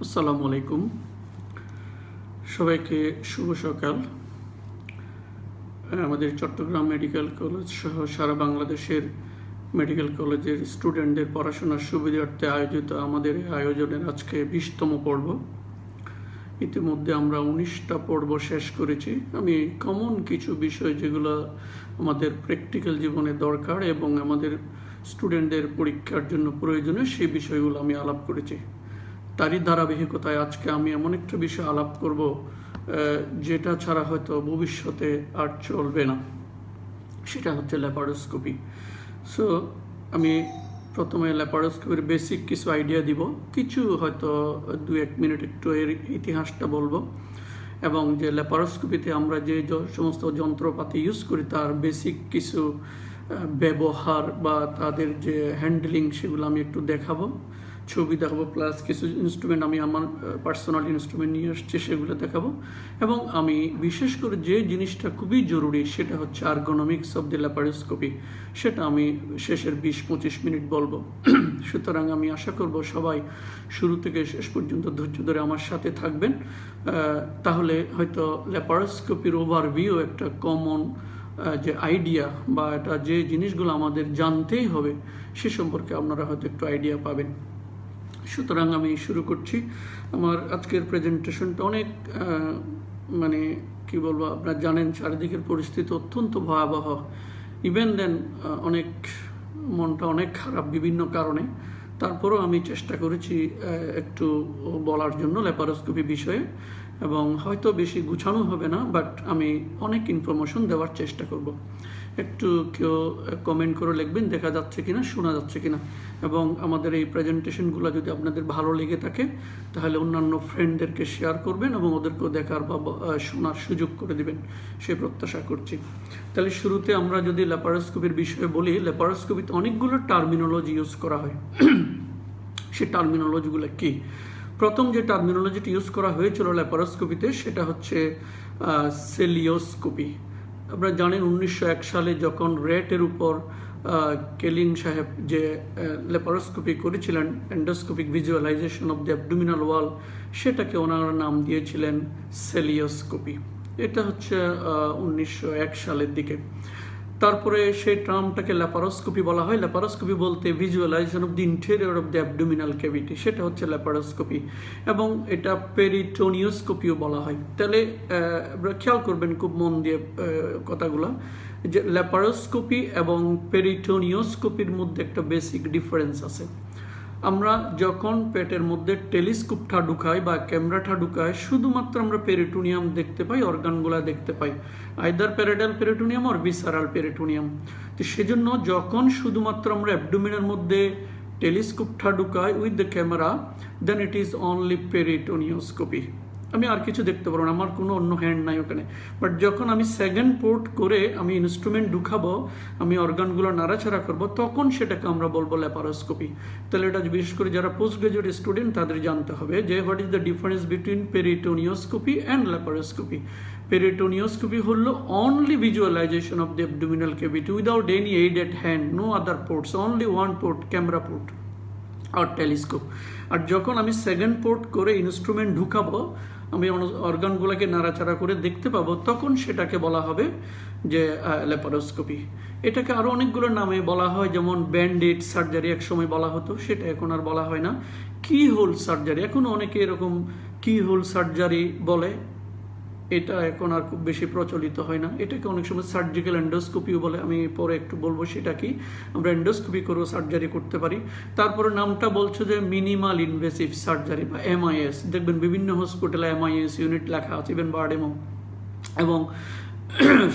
আসসালামু আলাইকুম, সবাইকে শুভ সকাল। আমাদের চট্টগ্রাম মেডিকেল কলেজ সহ সারা বাংলাদেশের মেডিকেল কলেজের স্টুডেন্টদের পড়াশোনার সুবিধার্থে আয়োজিত আমাদের এই আয়োজনের আজকে 20তম পর্ব। ইতিমধ্যে আমরা 19টা পর্ব শেষ করেছি। আমি কমন কিছু বিষয় যেগুলো আমাদের প্র্যাকটিক্যাল জীবনে দরকার এবং আমাদের স্টুডেন্টদের পরীক্ষার জন্য প্রয়োজনীয় সেই বিষয়গুলো আমি আলাপ করেছি। তারই ধারাবাহিকতায় আজকে আমি এমন একটা বিষয় আলাপ করব যেটা ছাড়া হয়তো ভবিষ্যতে আর চলবে না, সেটা হচ্ছে ল্যাপারোস্কোপি। সো আমি প্রথমে ল্যাপারোস্কোপির বেসিক কিছু আইডিয়া দিব, কিছু হয়তো 2-1 মিনিট একটু এর ইতিহাসটা বলবো, এবং যে ল্যাপারোস্কোপিতে আমরা যে সমস্ত যন্ত্রপাতি ইউজ করি তার বেসিক কিছু ব্যবহার বা তাদের যে হ্যান্ডলিং সেগুলো আমি একটু দেখাবো, ছবি দেখাবো, প্লাস কিছু ইনস্ট্রুমেন্ট আমি আমার পার্সোনাল ইনস্ট্রুমেন্ট নিয়ে আসছি সেগুলো দেখাবো। এবং আমি বিশেষ করে যে জিনিসটা খুবই জরুরি সেটা হচ্ছে আর্গোনমিক্স অফ দ্য ল্যাপারোস্কোপি, সেটা আমি শেষের 20-25 মিনিট বলবো। সুতরাং আমি আশা করব সবাই শুরু থেকে শেষ পর্যন্ত ধৈর্য ধরে আমার সাথে থাকবেন, তাহলে হয়তো ল্যাপারোস্কোপির ওভারভিউ একটা কমন যে আইডিয়া বা এটা যে জিনিসগুলো আমাদের জানতেই হবে সে সম্পর্কে আপনারা হয়তো একটু আইডিয়া পাবেন। সুতরাং আমি শুরু করছি। আমার আজকের প্রেজেন্টেশনটা অনেক মানে কি বলবো, আপনারা জানেন চারিদিকের পরিস্থিতি অত্যন্ত ভয়াবহ। ইভেন দেন অনেক মনটা অনেক খারাপ বিভিন্ন কারণে, তারপরেও আমি চেষ্টা করেছি একটু বলার জন্য ল্যাপারোস্কোপি বিষয়ে, এবং হয়তো বেশি গুছানো হবে না, বাট আমি অনেক ইনফরমেশন দেওয়ার চেষ্টা করব। একটু কেউ কমেন্ট করে লিখবেন দেখা যাচ্ছে কিনা, শোনা যাচ্ছে কিনা, এবং আমাদের এই প্রেজেন্টেশনগুলো যদি আপনাদের ভালো লেগে থাকে তাহলে অন্যান্য ফ্রেন্ডদেরকে শেয়ার করবেন এবং ওদেরকেও দেখার বা শোনার সুযোগ করে দিবেন, সে প্রত্যাশা করছি। তাহলে শুরুতে আমরা যদি ল্যাপারোস্কোপির বিষয়ে বলি, ল্যাপারোস্কোপিতে অনেকগুলো টার্মিনোলজি ইউজ করা হয়। সে টার্মিনোলজিগুলো কি? প্রথম যে টার্মিনোলজিটি ইউজ করা হয়েছিল ল্যাপারোস্কোপিতে সেটা হচ্ছে সেলিওস্কোপি। আপনারা জানেন 1901 সালে যখন রেটের উপর কেলিন সাহেব যে ল্যাপারোস্কোপি করেছিলেন, endoscopic visualisation of the abdominal wall, সেটাকে ওনারা নাম দিয়েছিলেন সেলিওস্কোপি। এটা হচ্ছে 1901 সালের দিকে। তারপরে সেই টার্মটাকে ল্যাপারোস্কোপি বলা হয়। ল্যাপারোস্কোপি বলতে visualisation of the interior of the abdominal cavity, সেটা হচ্ছে ল্যাপারোস্কোপি, এবং এটা পেরিটোনিওস্কোপিও বলা হয়। তাহলে খেয়াল করবেন খুব মন দিয়ে কথাগুলো, যে ল্যাপারোস্কোপি এবং পেরিটোনিওস্কোপির মধ্যে একটা বেসিক ডিফারেন্স আছে। আমরা যখন পেটের মধ্যে টেলিস্কোপটা ঢুকাই বা ক্যামেরাটা ঢুকাই, শুধুমাত্র আমরা পেরিটোনিয়াম দেখতে পাই, অর্গানগুলা দেখতে পাই, আইদার প্যারাডাল পেরিটোনিয়াম আর ভিসারাল পেরিটোনিয়াম। তো সেজন্য যখন শুধুমাত্র আমরা অ্যাবডোমিনের মধ্যে টেলিস্কোপটা ঢুকাই with the camera, then it is only peritoneoscopy. আমি আর কিছু দেখতে পারবো না, আমার কোনো অন্য হ্যান্ড নাই ওখানে। বাট যখন আমি সেকেন্ড পোর্ট করে আমি ইনস্ট্রুমেন্ট ঢুকাবো, আমি অর্গানগুলো নাড়াচাড়া করব, তখন সেটাকে আমরা বলবো ল্যাপারোস্কোপি। তাহলে এটা বিশেষ করে যারা পোস্ট গ্রাজুয়েট স্টুডেন্ট তাদের জানতে হবে যে what is the difference between peritoneoscopy and laparoscopy. Peritoneoscopy হলো only visualization of the abdominal cavity without any aided hand, no other ports, only one port, camera port আর টেলিস্কোপ। আর যখন আমি second port করে ইনস্ট্রুমেন্ট ঢুকাবো, আমি অর্গানগুলোকে নাড়াচাড়া করে দেখতে পাবো, তখন সেটাকে বলা হবে যে ল্যাপারোস্কোপি। এটাকে আরও অনেকগুলো নামে বলা হয়, যেমন ব্যান্ডেড সার্জারি এক সময় বলা হতো, সেটা এখন আর বলা হয় না। কি হোল সার্জারি, এখন অনেকে এরকম কি হোল সার্জারি বলে, এটা এখন আর খুব বেশি প্রচলিত হয় না। এটাকে অনেক সময় সার্জিক্যাল এন্ডোস্কোপিও বলে, আমি পরে একটু বলবো সেটা কি। আমরা এন্ডোস্কোপি করেও সার্জারি করতে পারি। তারপরে নামটা বলছে যে মিনিমাল ইনভেসিভ সার্জারি বা MIS, দেখবেন বিভিন্ন হসপিটালে MIS ইউনিট লেখা আছে, ইভেন বারডেমো, এবং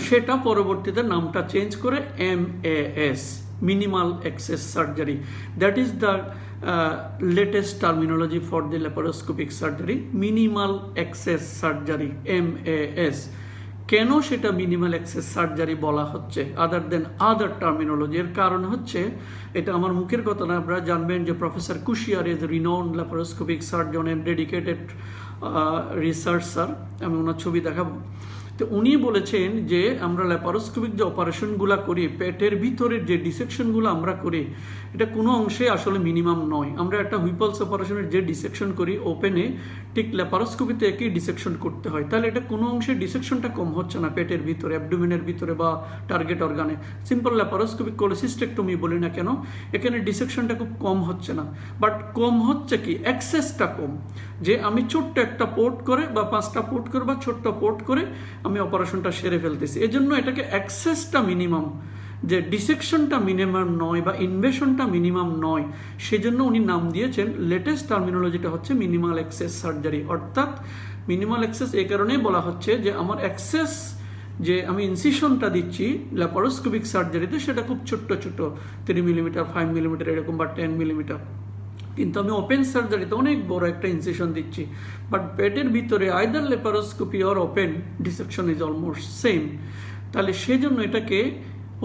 সেটা পরবর্তীতে নামটা চেঞ্জ করে MAS, minimal access surgery. That is the latest terminology for the laparoscopic surgery, minimal access surgery, MAS। কেন সেটা মিনিমাল অ্যাক্সেস সার্জারি বলা হচ্ছে আদার দেন আদার টার্মিনোলজি? এর কারণ হচ্ছে, এটা আমার মুখের কথা না, আপনারা জানবেন যে professor Cuschieri is renowned laparoscopic surgeon and dedicated researcher. আমি ওনার ছবি দেখাবো। তো উনি বলেছেন যে আমরা ল্যাপারোস্কোপিক যে অপারেশনগুলো করি, পেটের ভিতরের যে ডিসেকশনগুলো আমরা করি, এটা কোনো অংশে আসলে মিনিমাম নয়। আমরা একটা হুইপলস অপারেশনের যে ডিসেকশন করি ওপেনে, ঠিক ল্যাপারোস্কোপিতে একই ডিসেকশন করতে হয়। তাহলে এটা কোনো অংশে ডিসেকশনটা কম হচ্ছে না পেটের ভিতরে, অ্যাবডোমেনের ভিতরে বা টার্গেট অর্গানে। সিম্পল ল্যাপারোস্কোপিক কোলেসিস্টেক্টমি বলি না কেন, এখানে ডিসেকশনটা খুব কম হচ্ছে না, বাট কম হচ্ছে কি অ্যাক্সেসটা কম। যে আমি ছোট্ট একটা পোর্ট করে বা 5টা পোর্ট করে বা ছোট্ট পোর্ট করে আমি অপারেশনটা সেরে ফেলতেছি, এজন্য এটাকে অ্যাক্সেসটা মিনিমাম, যে ডিসেকশনটা মিনিমাম নয় বা ইনভেশনটা মিনিমাম নয়, সেজন্য উনি নাম দিয়েছেন, লেটেস্ট টার্মিনোলজিটা হচ্ছে মিনিমাল অ্যাক্সেস সার্জারি। অর্থাৎ মিনিমাল অ্যাক্সেস এই কারণেই বলা হচ্ছে যে আমার অ্যাক্সেস, যে আমি ইনসিশনটা দিচ্ছি ল্যাপারোস্কোপিক সার্জারিতে, সেটা খুব ছোট্ট ছোট 3 মিলিমিটার, 5 মিলিমিটার এরকম বা 10 মিলিমিটার। কিন্তু আমি ওপেন সার্জারিতে অনেক বড় একটা ইনসিশন দিচ্ছি। বাট পেটের ভিতরে either laparoscopy or open, dissection is almost same. তাহলে সেজন্য এটাকে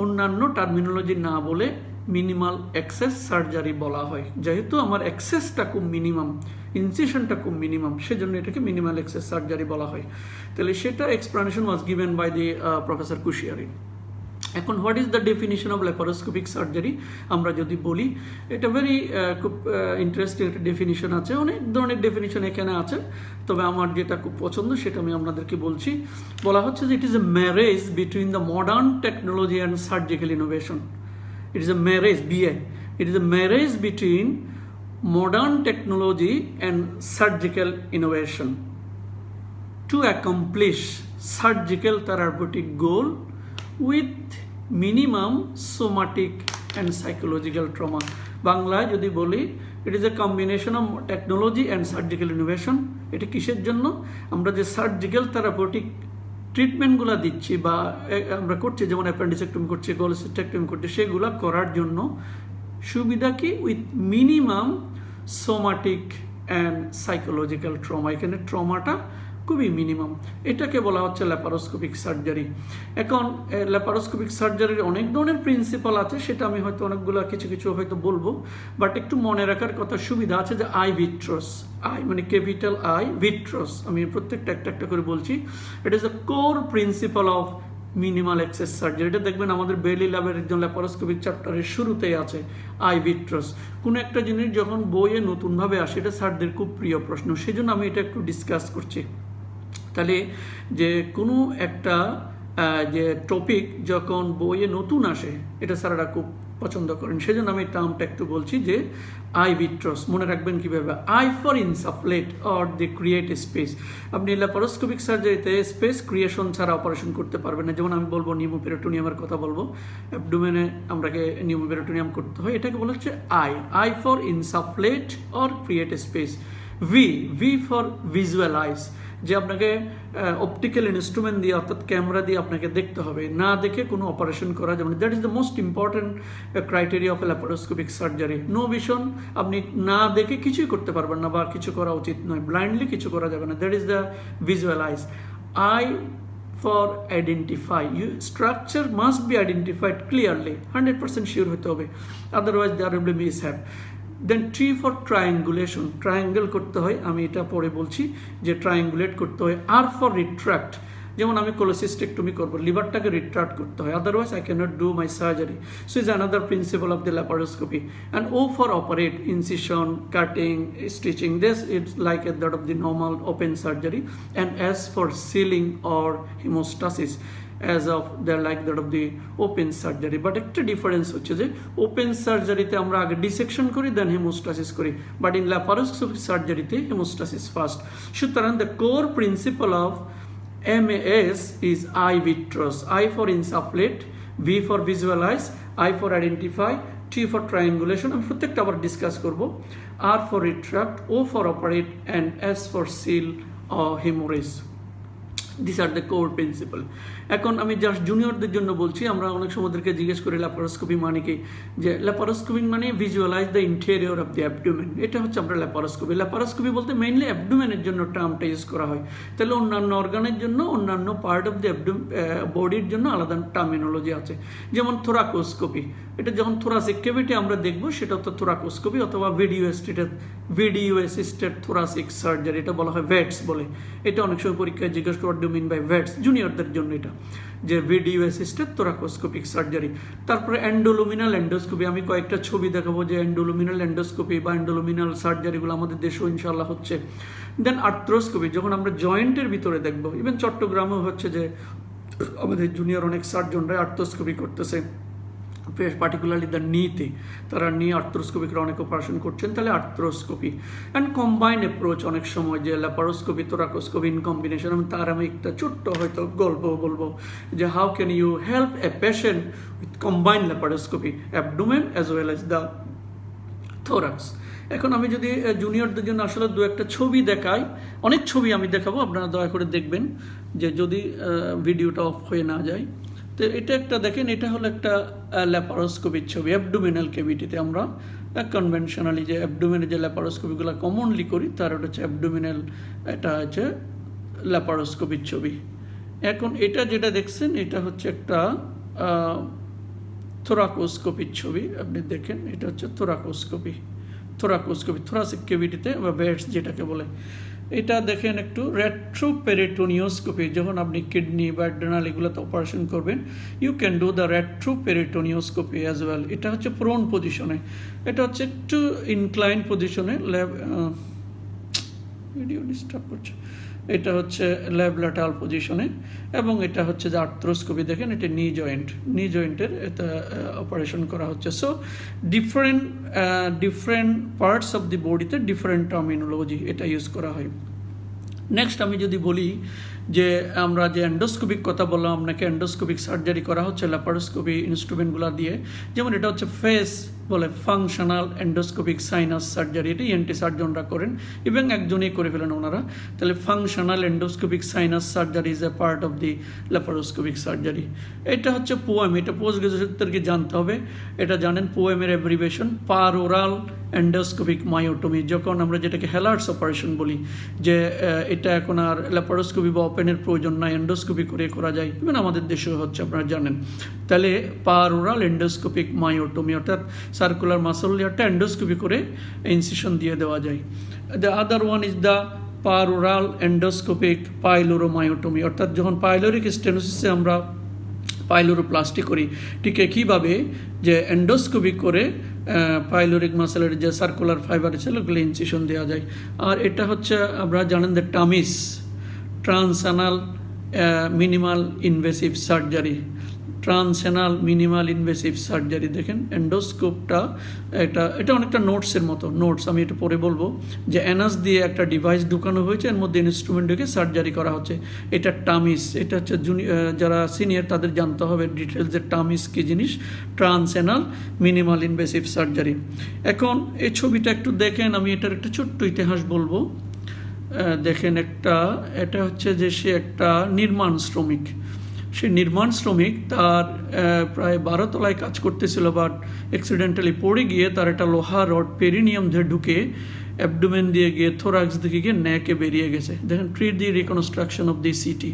অন্যান্য টার্মিনোলজি না বলে মিনিমাল অ্যাক্সেস সার্জারি বলা হয়। যেহেতু আমার অ্যাক্সেসটা খুব মিনিমাম, ইনসিশনটা খুব মিনিমাম, সেজন্য এটাকে মিনিমাল অ্যাক্সেস সার্জারি বলা হয়। তাহলে সেটা explanation was given by the professor Cuschieri. এখন what is the definition of laparoscopic surgery আমরা যদি বলি, এটা ভেরি খুব ইন্টারেস্টিং একটা ডেফিনিশন আছে। অনেক ধরনের ডেফিনিশন এখানে আছে, তবে আমার যেটা খুব পছন্দ সেটা আমি আপনাদেরকে বলছি। বলা হচ্ছে যে it is a marriage between the modern technology and surgical innovation. It is a marriage, BA, it is a marriage between modern technology and surgical innovation to accomplish surgical therapeutic goal with minimum somatic and psychological trauma. বাংলায় যদি বলি, it is a combination of technology and surgical innovation. এটা কিসের জন্য? আমরা যে surgical therapeutic ট্রিটমেন্টগুলো দিচ্ছি বা আমরা করছি, যেমন অ্যাপেন্ডিসেক্টমি করছি, কোলেসিস্টেক্টমি করছি, সেগুলো করার জন্য সুবিধা কি? With minimum somatic and psychological trauma. এখানে ট্রমাটা খুবই মিনিমাম, এটাকে বলা হচ্ছে ল্যাপারোস্কোপিক সার্জারি। এখন ল্যাপারোস্কোপিক সার্জারির অনেক ধরনের প্রিন্সিপাল আছে, সেটা আমি হয়তো অনেকগুলো কিছু কিছু হয়তো বলবো, বাট একটু মনে রাখার কথা সুবিধা আছে যে আই ভিট্রাস, আই মানে ক্যাপিটাল আই, ভিট্রাস, আমি প্রত্যেকটা একটা একটা করে বলছি। It is the core principal of minimal access surgery. এটা দেখবেন আমাদের বেলি ল্যাবের একজন ল্যাপারোস্কোপিক চ্যাপ্টারের শুরুতেই আছে আই ভিট্রাস। কোনো একটা জিনিস যখন বইয়ে নতুনভাবে আসে, এটা স্যারদের খুব প্রিয় প্রশ্ন, সেজন্য আমি এটা একটু ডিসকাস করছি। তাহলে যে কোনো একটা যে টপিক যখন বইয়ে নতুন আসে, এটা স্যাররা খুব পছন্দ করেন, সেজন্য আমি টার্মটা একটু বলছি যে আই ভিট্রাস। মনে রাখবেন কিভাবে? I for insufflate or the create space. আপনি ল্যাপারোস্কোপিক সার্জারিতে স্পেস ক্রিয়েশন ছাড়া অপারেশন করতে পারবেন না। যেমন আমি বলবো নিউমোপেরিটোনিয়ামের কথা বলবো, অ্যাবডোমেনে আমরাকে নিউমোপেরিটোনিয়াম করতে হয়, এটাকে বলা হচ্ছে I for insufflate or create space. V for visualize, যে আপনাকে অপটিক্যাল ইনস্ট্রুমেন্ট দিয়ে অর্থাৎ ক্যামেরা দিয়ে আপনাকে দেখতে হবে, না দেখে কোনো অপারেশন করা যাবে না। That is the most important criteria of laparoscopic surgery. No vision, আপনি না দেখে কিছুই করতে পারবেন না বা কিছু করা উচিত নয়, ব্লাইন্ডলি কিছু করা যাবে না। That is the visualize. I for identify, structure must be identified clearly, 100% sure হতে হবে, otherwise there will be mishap. Then T for triangulation, triangle করতে হয়, আমি এটা পরে বলছি যে ট্রায়াঙ্গুলেট করতে হয়। আর ফর রিট্রাক্ট, যেমন আমি কোলেসিস্টেক্টমি করবো, লিভারটাকে রিট্রাক্ট করতে হয়, otherwise I cannot do my surgery. So is another principle of the laparoscopy. And O for operate, incision, cutting, stitching, this it's like at that of the normal open surgery. And as for sealing or haemostasis, as of they're like that of the open surgery. But একটা difference হচ্ছে যে open সার্জারিতে আমরা আগে dissection করি, then haemostasis করি, but in laparoscopic সার্জারিতে হেমোস্টাসিস first. সুতরাং the core principal of MAS is I vitreous, I for insufflate, V for visualize, I for identify, T for triangulation, আমি প্রত্যেকটা আবার ডিসকাস করব, R for retract, O for operate, and S for seal or hemorrhage. These are the core principle. এখন আমি just জুনিয়রদের জন্য বলছি, আমরা অনেক সময় ওদেরকে জিজ্ঞেস করি ল্যাপারোস্কোপি মানে কি, যে ল্যাপারোস্কোপি মানে visualise the interior of the abdomen, এটা হচ্ছে আমরা ল্যাপারোস্কোপি। ল্যাপারোস্কোপি বলতে মেইনলি অ্যাবডোমেনের জন্য টার্মটা ইউজ করা হয়, তাহলে অন্যান্য অর্গানের জন্য, অন্যান্য পার্ট অফ দ্য বডির জন্য আলাদা টার্মিনোলজি আছে। যেমন থোরাকোস্কোপি, এটা যখন থোরাসিক ক্যাভিটি আমরা দেখবো সেটা হচ্ছে থোরাকোস্কোপি, অথবা ভিডিও অ্যাসিস্টেড থোরাসিক সার্জারি, এটা বলা হয় ভেটস বলে। এটা অনেক সময় পরীক্ষায় জিজ্ঞেস করে মিন বাই ভেটস, জুনিয়রদের জন্য এটা, যে ভিডিও অ্যাসিস্টেড থোরাকোস্কোপিক সার্জারি। তারপরে এন্ডোলুমিনাল এন্ডোস্কোপি, আমি কয়েকটা ছবি দেখাবো যে এন্ডোলুমিনাল এন্ডোস্কোপি বা এন্ডোলুমিনাল সার্জারিগুলো আমাদের দেশেও ইনশাল্লাহ হচ্ছে। দেন আর্থ্রোস্কোপি, যখন আমরা জয়েন্টের ভিতরে দেখবো, ইভেন চট্টগ্রামেও হচ্ছে যে আমাদের জুনিয়র অনেক সার্জনরা আর্থ্রোস্কোপি করতেছে, পার্টিকুলারলি দ্য নিতে, তারা নিয়ে আর্থ্রোস্কোপিকরা অনেক অপারেশন করছেন, তাহলে আর্থ্রোস্কোপি। অ্যান্ড কম্বাইন অ্যাপ্রোচ, অনেক সময় যে ল্যাপারোস্কোপি থোরাকোস্কোপি ইন কম্বিনেশন, আমি একটা ছোট্ট হয়তো গল্প বলবো যে how can you help a patient with combine laparoscopy abdomen as well as the thorax. এখন আমি যদি জুনিয়রদের জন্য আসলে দু একটা ছবি দেখাই, অনেক ছবি আমি দেখাবো, আপনারা দয়া করে দেখবেন যে যদি ভিডিওটা অফ হয়ে না যায়। তো এটা একটা দেখেন, এটা হলো একটা ল্যাপারোস্কোপির ছবি অ্যাবডোমিনাল ক্যাভিটিতে। আমরা কনভেনশনালি যে অ্যাবডোমিনের যে ল্যাপারোস্কোপিগুলো কমনলি করি, তার ওটা হচ্ছে অ্যাবডোমিনাল, এটা হচ্ছে ল্যাপারোস্কোপির ছবি। এখন এটা যেটা দেখছেন এটা হচ্ছে একটা থোরাকোস্কোপির ছবি, আপনি দেখেন এটা হচ্ছে থোরাকোস্কোপি, থোরাসিক ক্যাভিটিতে বা ভেটস যেটাকে বলে। এটা দেখেন একটু রেট্রোপেরিটোনিওস্কোপি, যখন আপনি কিডনি বা অ্যাড্রেনাল এগুলোতে অপারেশন করবেন, you can do the retroperitoneoscopy as well. এটা হচ্ছে প্রোন পজিশনে, এটা হচ্ছে একটু ইনক্লাইন পজিশনে, ভিডিও ডিস্টার্ব করছে, এটা হচ্ছে ল্যাটারাল পজিশনে, এবং এটা হচ্ছে যে আর্থ্রোস্কোপি, দেখেন এটা নি জয়েন্টের এটা অপারেশন করা হচ্ছে। So different parts of the বডিতে ডিফারেন্ট টার্মিনোলজি এটা ইউজ করা হয়। নেক্সট আমি যদি বলি যে আমরা যে এন্ডোস্কোপিক কথা বললাম, আপনাকে এন্ডোস্কোপিক সার্জারি করা হচ্ছে ল্যাপারোস্কোপি ইনস্ট্রুমেন্টগুলো দিয়ে, যেমন এটা হচ্ছে ফেস বলে ফাংশনাল এন্ডোস্কোপিক সাইনাস সার্জারি, এটা ইএনটি সার্জনরা করেন এবং একজনই করে ফেলেন ওনারা। তাহলে functional endoscopic sinus surgery is a part of the laparoscopic surgery. এটা হচ্ছে পোএম, এটা পোস্ট গ্রাজুয়েটদেরকে জানতে হবে, এটা জানেন পোএমের অ্যাব্রিভিয়েশন পার ওরাল এন্ডোস্কোপিক মায়োটমি, যখন আমরা যেটাকে হেলার্স অপারেশন বলি, যে এটা এখন আর ল্যাপারোস্কোপি বা ওপেনের প্রয়োজন নাই, এন্ডোস্কোপি করে করা যায়, ইভেন আমাদের দেশেও হচ্ছে, আপনারা জানেন। তাহলে পার ওরাল এন্ডোস্কোপিক মায়োটমি, অর্থাৎ সার্কুলার মাসল লেয়ারটা এন্ডোস্কোপি করে ইনসিশন দিয়ে দেওয়া যায়। The other one is the per oral endoscopic pyloromyotomy, অর্থাৎ যখন পাইলোরিক স্টেনোসিসে আমরা পাইলোরোপ্লাস্টি করি, ঠিক একইভাবে যে এন্ডোস্কোপি করে পাইলোরিক মাসেলের যে সার্কুলার ফাইবার ছিল ওগুলো ইনসিশন দেওয়া যায়। আর এটা হচ্ছে আপনারা জানেন যে TAMIS, transanal minimal invasive surgery, transanal minimal invasive surgery. দেখেন এন্ডোস্কোপটা এটা অনেকটা নোটসের মতো, নোটস আমি এটা পরে বলবো, যে অ্যানাস দিয়ে একটা ডিভাইস ঢুকানো হয়েছে, এর মধ্যে ইনস্ট্রুমেন্ট ঢুকে সার্জারি করা হচ্ছে। এটা টামিস, এটা হচ্ছে যারা সিনিয়র তাদের জানতে হবে ডিটেলস যে টামিস কী জিনিস, ট্রান্সঅ্যানাল মিনিমাল ইনভেসিভ সার্জারি। এখন এই ছবিটা একটু দেখেন, আমি এটার একটা ছোট্ট ইতিহাস বলবো। দেখেন এটা হচ্ছে যে সে একটা নির্মাণ শ্রমিক, সে নির্মাণ শ্রমিক, তার প্রায় 12 তলায় কাজ করতেছিল, বাট অ্যাক্সিডেন্টালি পড়ে গিয়ে তার একটা লোহা রড পেরিনিয়াম দিয়ে ঢুকে অ্যাবডোমেন দিয়ে গিয়ে থোরাক্স দিকে গিয়ে নেকে বেরিয়ে গেছে। দেখেন treat the reconstruction of the city,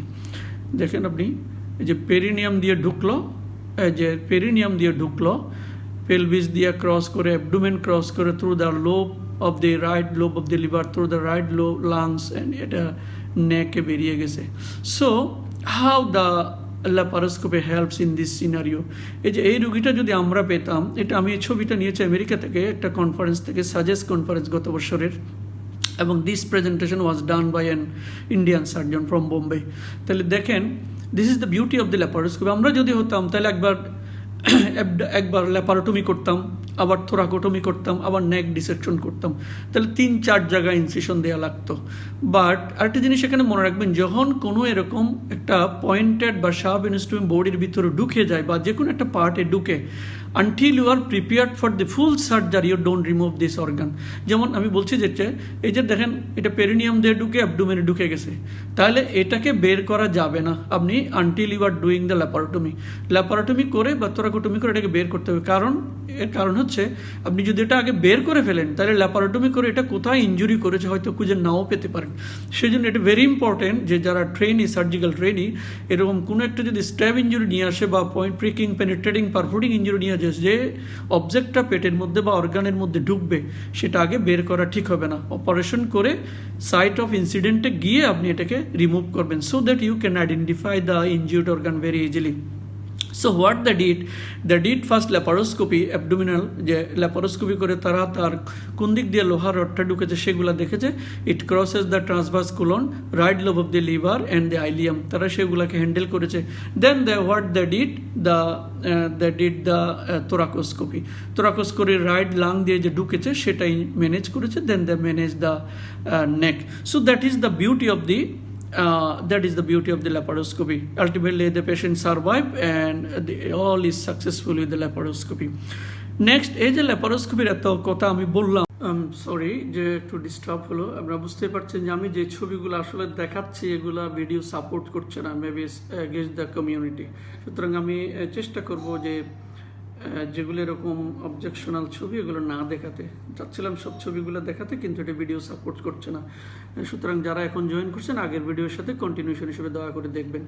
দেখেন আপনি এই যে পেরিনিয়াম দিয়ে ঢুকলো, পেলভিস দিয়ে ক্রস করে অ্যাবডোমেন ক্রস করে through the lobe of the right lobe of the liver, through the right lungs, and এটা নেকে বেরিয়ে গেছে। So how the laparoscopy helps in this scenario? এই রোগীটা যদি আমরা পেতাম, এটা আমি এই ছবিটা নিয়েছি আমেরিকা থেকে একটা কনফারেন্স থেকে, সাজেস কনফারেন্স গত বছরের, এবং this presentation was done by an Indian surgeon from Bombay. তাহলে দেখেন this is the beauty of the laparoscopy. আমরা যদি হতাম তাহলে একবার ল্যাপারোটমি করতাম, আবার থোরাকোটমি করতাম, আবার নেক ডিসেকশন করতাম, তাহলে 3-4 জায়গায় ইনসিশন দেওয়া লাগতো। বাট আরেকটা জিনিস এখানে মনে রাখবেন, যখন কোনো এরকম একটা পয়েন্টেড বা শার্প ইনস্ট্রুমেন্ট বডির ভিতরে ঢুকে যায় বা যে কোনো একটা পার্টে ঢুকে, until you are prepared for the full surgery you don't remove this organ. যেমন আমি বলছি যে এই যে দেখেন এটা পেরিনিয়াম দিয়ে ঢুকে অ্যাবডোমেনে ঢুকে গেছে, তাহলে এটাকে বের করা যাবে না আপনি until you are doing the laparotomy করে বা থোরাকোটমি করে এটাকে বের করতে হবে। এর কারণ হচ্ছে আপনি যদি এটা আগে বের করে ফেলেন, তাহলে ল্যাপারোটমি করে এটা কোথায় ইনজুরি করেছে হয়তো খুঁজে নাও পেতে পারেন। সেই জন্য এটা ভেরি ইম্পর্টেন্ট যে যারা সার্জিক্যাল ট্রেনি, এরকম কোনো একটা যদি স্ট্যাব ইঞ্জুরি নিয়ে আসে বা point pricking penetrating perforating injury নিয়ে যে অবজেক্টটা পেটের মধ্যে বা অর্গানের মধ্যে ঢুকবে সেটা আগে বের করা ঠিক হবে না, অপারেশন করে সাইট অফ ইনসিডেন্টে গিয়ে আপনি এটাকে রিমুভ করবেন, so that you can identify the injured organ very easily. So what the did first laparoscopy abdominal, যে ল্যাপারোস্কোপি করে তারা তার কোন দিক দিয়ে লোহার রডটা ঢুকেছে সেগুলো দেখেছে। It crosses the transverse colon, right lobe of the liver and the ileum, তারা সেগুলোকে হ্যান্ডেল করেছে। Then they did the thoracoscopy, তোরাকোস্কোপির রাইট লাং দিয়ে যে ঢুকেছে সেটাই ম্যানেজ করেছে। Then they manage the neck. So that is the beauty of the laparoscopy. Ultimately, the patient survive and all is successful with the laparoscopy. Next, এই যে ল্যাপারোস্কোপির এত কথা আমি বললাম, সরি যে একটু ডিস্টার্ব হলো। আপনারা বুঝতে পারছেন যে আমি যে ছবিগুলো আসলে দেখাচ্ছি এগুলা ভিডিও সাপোর্ট করছে না, মেবি এগেইনস্ট দ্য কমিউনিটি। সুতরাং আমি চেষ্টা করব যে যেগুলো এরকম অবজেকশনাল ছবি এগুলো না দেখাতে, চাচ্ছিলাম সব ছবিগুলো দেখাতে, কিন্তু এটা ভিডিও সাপোর্ট করছে না। সুতরাং যারা এখন জয়েন করছেন আগের ভিডিওর সাথে কন্টিনিউশন হিসেবে দয়া করে দেখবেন।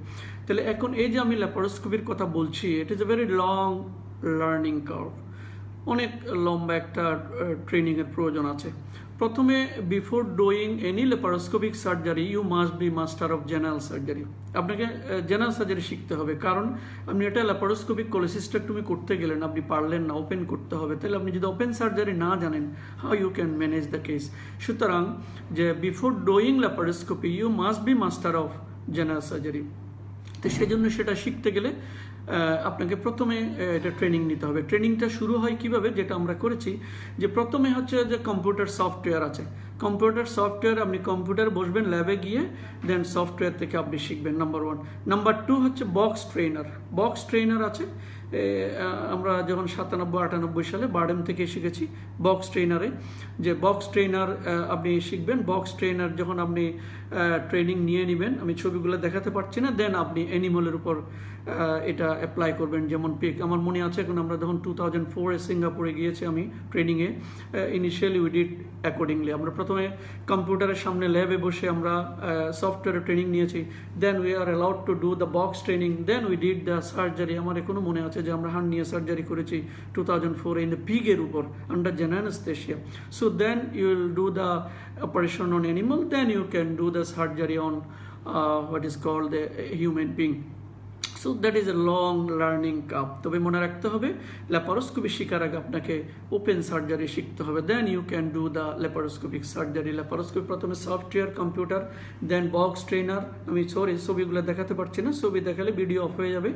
তাহলে এখন এই যে আমি ল্যাপারোস্কোপির কথা বলছি, it is a very long learning curve, অনেক লম্বা একটা ট্রেনিংয়ের প্রয়োজন আছে। প্রথমে before doing any laparoscopic surgery you must be master of general surgery. আপনাকে জেনারেল সার্জারি শিখতে হবে, কারণ আপনি এটা ল্যাপারোস্কোপিক কোলিসিস্টেক্টমি করতে গেলেন, আপনি পারলেন না, ওপেন করতে হবে। তাহলে আপনি যদি ওপেন সার্জারি না জানেন, how you can manage the case. সুতরাং যে before doing laparoscopy you must be master of general surgery. তো সেই জন্য সেটা শিখতে গেলে আপনাকে প্রথমে এটা ট্রেনিং নিতে হবে। ট্রেনিংটা শুরু হয় কিভাবে, যেটা আমরা করেছি, যে প্রথমে হচ্ছে যে কম্পিউটার সফটওয়্যার আছে, কম্পিউটার সফটওয়্যার আপনি কম্পিউটার বসবেন ল্যাবে গিয়ে, দেন সফটওয়্যার থেকে আপনি শিখবেন, নাম্বার 1। নাম্বার 2 হচ্ছে বক্স ট্রেনার আছে। আমরা যখন 97-98 সালে বার্ডেম থেকে শিখেছি বক্স ট্রেনারে, যে বক্স ট্রেনার আপনি শিখবেন। বক্স ট্রেনার যখন আপনি ট্রেনিং নিয়ে নেবেন, আমি ছবিগুলো দেখাতে পারছি না, দেন আপনি অ্যানিমালের উপর এটা অ্যাপ্লাই করবেন। যেমন পিক, আমার মনে আছে এখন আমরা যখন 2004-এ সিঙ্গাপুরে গিয়েছি আমি ট্রেনিংয়ে, ইনিশিয়ালি উই ডিড অ্যাকর্ডিংলি। আমরা প্রথমে কম্পিউটারের সামনে ল্যাবে বসে আমরা সফটওয়্যারের ট্রেনিং নিয়েছি, then we are allowed to do the box training, then we did the surgery. আমার এখনো মনে আছে যে আমরা হার্নিয়া সার্জারি করেছি 2004-এ ইন দ্য পিগের উপর under general anaesthesia. So then you will do the operation on animal, then you can do the surgery on what is called the human being. So that is a long learning curve. তবে মনে রাখতে হবে laparoscopy শেখার আগে আপনাকে open surgery শিখতে হবে, then you can do the laparoscopic surgery. Laparoscopy প্রথমে software, computer, then box trainer. আমি সরি ছবিগুলো দেখাতে পারছি না, ছবি দেখালে ভিডিও অফ হয়ে যাবে।